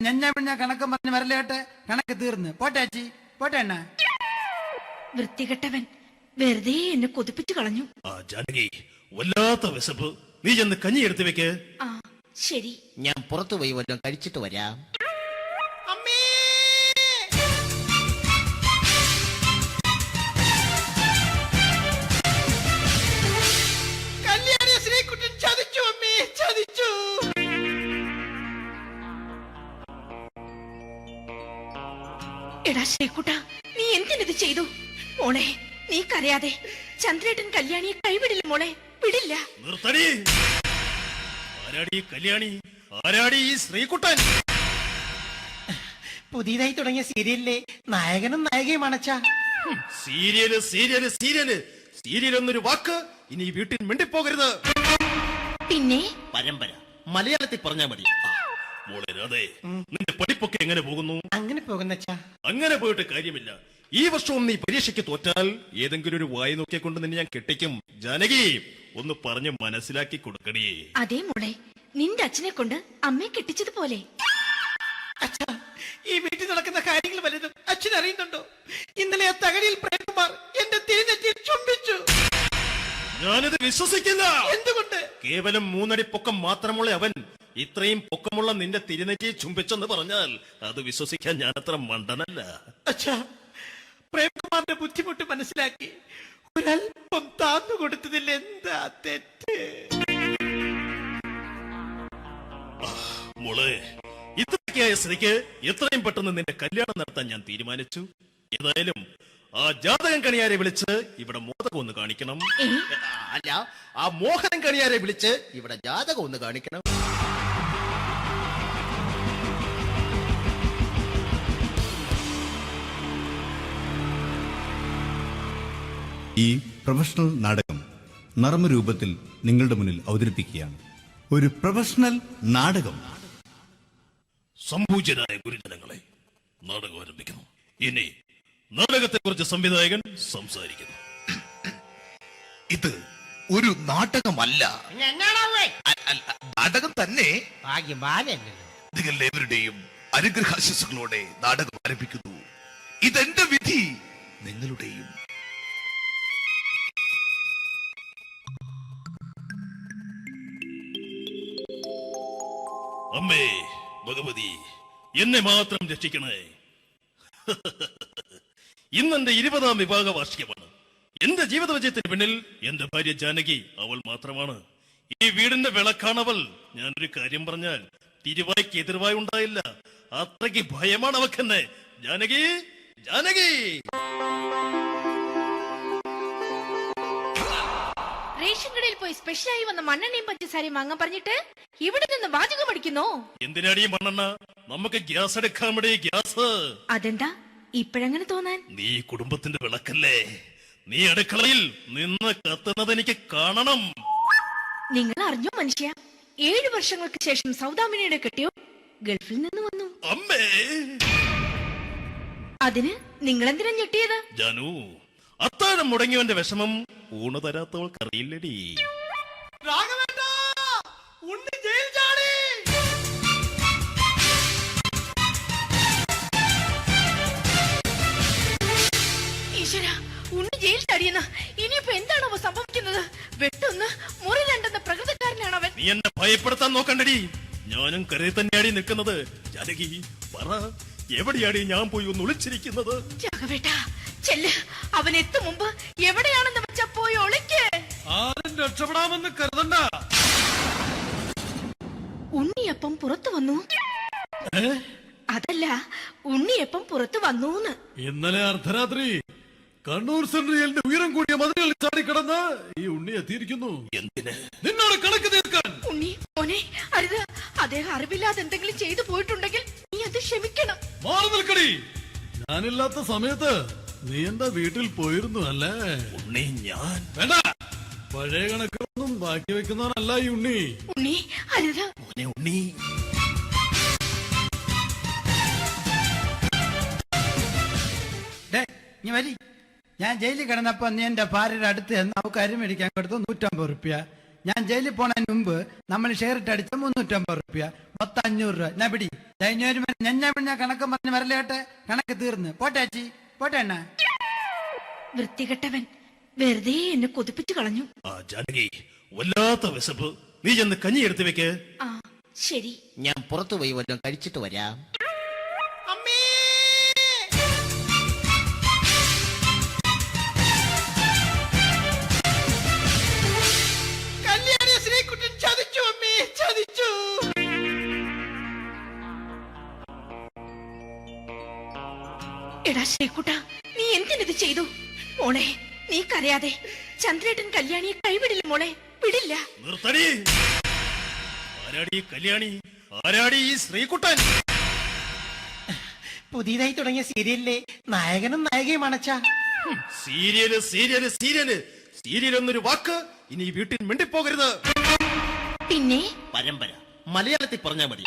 ഞാൻ കണക്ക് പറഞ്ഞ് വരലേട്ടെ. കണക്ക് തീർന്ന്. പോട്ടെ അച്ചി, പോട്ടെ അണ്ണ. വൃത്തികെട്ടവൻ വെറുതെ എന്നെ കൊതിപ്പിച്ചു കളഞ്ഞു. ജാനകി, വല്ലാത്ത വിശപ്പ്. നീ ചെന്ന് കഞ്ഞി എടുത്തു വെക്ക്. ആ ശരി. ഞാൻ പുറത്തു പോയി വല്ലതും കഴിച്ചിട്ട് വരാം. എടാ ശ്രീകുട്ട, നീ എന്തിനത് ചെയ്തു? മോളെ, നീ കരയാതെ. ചന്ദ്രേട്ടൻ കല്യാണിയെ കൈവിടില്ല മോളെ, വിടില്ല. നിർത്തടി. ആരാടി കല്യാണി? ആരാടി ഈ ശ്രീകുട്ടൻ? പുതിയതായി തുടങ്ങിയ സീരിയലിലെ നായകനും നായികയും അണച്ച. സീരിയല് സീരിയല് സീരിയല് സീരിയൽ എന്നൊരു വാക്ക് ഇനി വീട്ടിൽ മിണ്ടിപ്പോകരുത്. പിന്നെ പരമ്പര മലയാളത്തിൽ പറഞ്ഞാൽ മതി. മോളെ രാധേ, നിന്റെ പഠിപ്പൊക്കെ എങ്ങനെ പോകുന്നു? അങ്ങനെ പോകുന്ന. അങ്ങനെ പോയിട്ട് കാര്യമില്ല. ഈ വർഷവും നീ പരീക്ഷയ്ക്ക് തോറ്റാൽ ഏതെങ്കിലും ഒരു വായി നോക്കിക്കൊണ്ട് നിന്നെ ഞാൻ കെട്ടിക്കും. ജാനകി, ഒന്ന് പറഞ്ഞ് മനസ്സിലാക്കി കൊടുക്കണേ. അതേ മോളെ, നിന്റെ അച്ഛനെ കൊണ്ട് അമ്മയെ കെട്ടിച്ചതുപോലെ. ഈ വീട്ടിൽ നടക്കുന്ന കാര്യങ്ങൾ വലുതും അച്ഛൻ അറിയുന്നുണ്ടോ? ഇന്നലെ ആ തകഴിയിൽ പ്രേംകുമാർ എന്റെ തിരുനെറ്റിയിൽ ചുംബിച്ചു. ഞാനിത് വിശ്വസിക്കില്ല. എന്തുകൊണ്ട്? കേവലം 3 അടി പൊക്കം മാത്രമുള്ള അവൻ ഇത്രയും പൊക്കമുള്ള നിന്റെ തിരുനെറ്റിയെ ചുംബിച്ചെന്ന് പറഞ്ഞാൽ അത് വിശ്വസിക്കാൻ ഞാൻ അത്ര മണ്ടനല്ല. അച്ഛാ, പ്രേംകുമാറിന്റെ ബുദ്ധിമുട്ട് മനസ്സിലാക്കി ഒരല്പം താന്നു കൊടുത്തതിൽ എന്താ തെറ്റ്? മോളെ, ഇത്രയ്ക്കായ സ്ഥിതിക്ക് എത്രയും പെട്ടെന്ന് നിന്റെ കല്യാണം നടത്താൻ ഞാൻ തീരുമാനിച്ചു. ഏതായാലും ആ ജാതകം കണിയാരെ വിളിച്ച് ഇവിടെ മോദകം ഒന്ന് കാണിക്കണം. അല്ല, ആ മോഹനം കണിയാരെ വിളിച്ച് ഇവിടെ ജാതകം ഒന്ന് കാണിക്കണം. ഈ പ്രൊഫഷണൽ നാടകം നർമ്മരൂപത്തിൽ നിങ്ങളുടെ മുന്നിൽ അവതരിപ്പിക്കുകയാണ്. ഒരു പ്രൊഫഷണൽ നാടകം. സംപൂജ്യരായ ഗുരുജനങ്ങളെ, നാടകം ആരംഭിക്കുന്നു. ഇനി നാടകത്തെക്കുറിച്ച് സംവിധായകൻ സംസാരിക്കുന്നു. ഇത് ഒരു നാടകമല്ല, നാടകം തന്നെ. നിങ്ങളെവരുടെയും അനുഗ്രഹാശിസുകളോടെ നാടകം ആരംഭിക്കുന്നു. ഇതെന്റെ വിധി, നിങ്ങളുടെയും. അമ്മേ ഭഗവതി, എന്നെ മാത്രം രക്ഷിക്കണേ. ഇന്നെന്റെ 20ാം വിവാഹ വാർഷികമാണ്. എന്റെ ജീവിത വിജയത്തിന് പിന്നിൽ എന്റെ ഭാര്യ ജാനകി അവൾ മാത്രമാണ്. ഈ വീടിന്റെ വിളക്കാണവൾ. ഞാനൊരു കാര്യം പറഞ്ഞാൽ തിരുവായ്ക്ക് എതിർവായി ഉണ്ടായില്ല. അത്രയ്ക്ക് ഭയമാണ് അവക്കെന്നെ. ജാനകി, ജാനകി. റേഷൻ കടയിൽ പോയി സ്പെഷ്യലായി വന്ന മണ്ണെണ്ണയും പഞ്ചസാരയും വാങ്ങാൻ പറഞ്ഞിട്ട് ഇവിടെ നിന്ന് വാചകം അടിക്കുന്നോ? എന്തിനാടി മണ്ണെണ്ണ? നമുക്ക് ഗ്യാസ് എടുക്കാൻ വേണ്ടി ഗ്യാസ്. അതെന്താ ഇപ്പോഴങ്ങനെ തോന്നാൻ? നീ കുടുംബത്തിന്റെ വിളക്കല്ലേ. നീ അടുക്കളയിൽ നിന്ന് കത്തുന്നത് എനിക്ക് കാണണം. നിങ്ങൾ അറിഞ്ഞോ മനുഷ്യ, 7 വർഷങ്ങൾക്ക് ശേഷം സൗദാമിനിയുടെ കെട്ടിയോ ഗൾഫിൽ നിന്ന് വന്നു. അമ്മേ, അതിന് നിങ്ങൾ എന്തിനാ ഞെട്ടിയത്? ജാനു, അത്താഴം മുടങ്ങിയവന്റെ വിഷമം ഊണ് തരാത്തവൾക്കറിയില്ലടി. ഈശ്വരാ, ഉണ്ണി ജയിൽ ചാടിയെന്ന്. ഇനിയിപ്പോ എന്താണോ സംഭവിക്കുന്നത്? വെട്ടൊന്ന് മുറി രണ്ടെന്ന പ്രകൃതക്കാരനാണ് അവൻ. നീ എന്നെ ഭയപ്പെടുത്താൻ നോക്കണ്ടടി. ഞാനും കരയിൽ തന്നെയാടി നിൽക്കുന്നത്. ജാനകി, പറ, എവിടെയാടി ഞാൻ പോയി ഒന്ന് ഒളിച്ചിരിക്കുന്നത്? രാഘവേട്ടാ, ചെല്ല്. അവൻ എത്തും മുമ്പ് എവിടെയാണെന്ന് വെച്ചാ പോയി ഒളിക്ക്. ആരും രക്ഷപ്പെടാമെന്ന് കരുതണ്ട. ഉണ്ണിയപ്പം പുറത്തു വന്നു. അതല്ല, ഉണ്ണിയപ്പം പുറത്തു വന്നൂന്ന്. ഇന്നലെ അർദ്ധരാത്രി കണ്ണൂർ സെൻട്രലിന്റെ ഉയരം കൂടിയ മതിലുകളിൽ ചാടിക്കടന്ന് ഈ ഉണ്ണി എത്തിയിരിക്കുന്നു. എന്തിന്? നിന്നോട് കണക്ക് തീർക്കാൻ. ഉണ്ണി മോനെ, അരുത്. അദ്ദേഹം അറിവില്ലാതെ എന്തെങ്കിലും ചെയ്തു പോയിട്ടുണ്ടെങ്കിൽ നീ അത് ക്ഷമിക്കണം. മാറി നിൽക്കടി. ഞാനില്ലാത്ത സമയത്ത് നീ എന്താ വീട്ടിൽ പോയിരുന്നു അല്ലേ? ഉണ്ണി, ഞാൻ വേണ്ട. പഴയ കണക്കൊന്നും ബാക്കി വെക്കുന്നവനല്ല ഈ ഉണ്ണി. ഉണ്ണി, അരുത്. ഉണ്ണി, നീ വരി. ഞാൻ ജയിലിൽ കിടന്നപ്പോ നീ എന്റെ ഭാര്യയുടെ അടുത്ത് നമുക്ക് അരി മേടിക്കാൻ കൊടുത്തു 150 റുപ്യ. ഞാൻ ജയിലിൽ പോണതിന് മുമ്പ് നമ്മൾ ഷെയർ ഇട്ട് അടിച്ച 350 റുപ്യ, മൊത്തം 500 രൂപ. ഞാൻ പിടി. ഞാൻ കണക്ക് പറഞ്ഞ് വരലേട്ടെ. കണക്ക് തീർന്ന്. പോട്ടെ അച്ചി, പോട്ടെ അണ്ണ. വൃത്തികെട്ടവൻ വെറുതെ എന്നെ കൊതിപ്പിച്ചു കളഞ്ഞു. ജാനകി, വല്ലാത്ത വിശപ്പ്. നീ ചെന്ന് കഞ്ഞി എടുത്തു വെക്ക്. ആ ശരി. ഞാൻ പുറത്തു പോയി വല്ലതും കഴിച്ചിട്ട് വരാം. എടാ ശ്രീകുട്ട, നീ എന്തിനത് ചെയ്തു? മോളെ, നീ കരയാതെ. ചന്ദ്രേട്ടൻ കല്യാണിയെ കൈവിടില്ല മോളെ, വിടില്ല. നിർത്തടി. ആരാടി കല്യാണി? ആരാടി ഈ ശ്രീകുട്ടൻ? പുതിയതായി തുടങ്ങിയ സീരിയലിലെ നായകനും നായികയും അണച്ച. സീരിയല് സീരിയല് സീരിയല് സീരിയൽ എന്നൊരു വാക്ക് ഇനി വീട്ടിൽ മിണ്ടിപ്പോകരുത്. പിന്നെ പരമ്പര മലയാളത്തിൽ പറഞ്ഞാൽ മതി.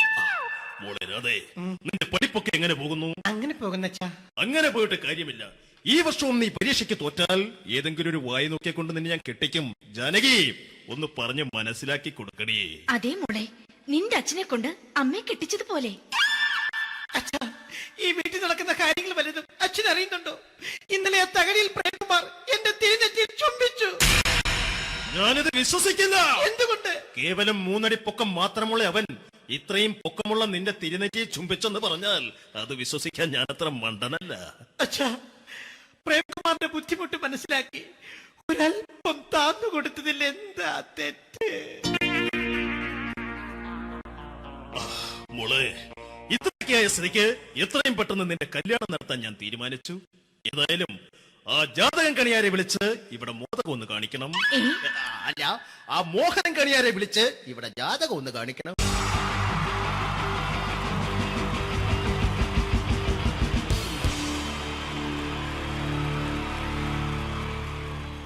മോളെ രാധേ, നിന്റെ പഠിപ്പൊക്കെ എങ്ങനെ പോകുന്നു? അങ്ങനെ പോകുന്ന. അങ്ങനെ പോയിട്ട് കാര്യമില്ല. ഈ വർഷവും നീ പരീക്ഷയ്ക്ക് തോറ്റാൽ ഏതെങ്കിലും ഒരു വായി നോക്കിക്കൊണ്ട് നിന്നെ ഞാൻ കെട്ടിക്കും. ജാനകി, ഒന്ന് പറഞ്ഞ് മനസ്സിലാക്കി കൊടുക്കണേ. അതേ മോളെ, നിന്റെ അച്ഛനെ കൊണ്ട് അമ്മയെ കെട്ടിച്ചതുപോലെ. ഈ വീട്ടിൽ നടക്കുന്ന കാര്യങ്ങൾ വലുതും അച്ഛൻ അറിയുന്നുണ്ടോ? ഇന്നലെ ആ തകഴിയിൽ പ്രേംകുമാർ എന്റെ തിരുനെറ്റിയിൽ ചുംബിച്ചു. ഞാനിത് വിശ്വസിക്കില്ല. എന്തുകൊണ്ട്? കേവലം 3 അടി പൊക്കം മാത്രമുള്ള അവൻ ഇത്രയും പൊക്കമുള്ള നിന്റെ തിരുനെറ്റിയെ ചുംബിച്ചെന്ന് പറഞ്ഞാൽ അത് വിശ്വസിക്കാൻ ഞാൻ അത്ര മണ്ടനല്ല. അച്ഛാ, പ്രേംകുമാറിന്റെ ബുദ്ധിമുട്ട് മനസ്സിലാക്കി ഒരല്പം താന്നു കൊടുത്തതിൽ എന്താ തെറ്റ്? മോളെ, ഇത്രയ്ക്കായ സ്ഥിതിക്ക് എത്രയും പെട്ടെന്ന് നിന്റെ കല്യാണം നടത്താൻ ഞാൻ തീരുമാനിച്ചു. ഏതായാലും ആ ജാതകം കണിയാരെ വിളിച്ച് ഇവിടെ മോദകം ഒന്ന് കാണിക്കണം. അല്ല, ആ മോഹനം കണിയാരെ വിളിച്ച് ഇവിടെ ജാതകം ഒന്ന് കാണിക്കണം.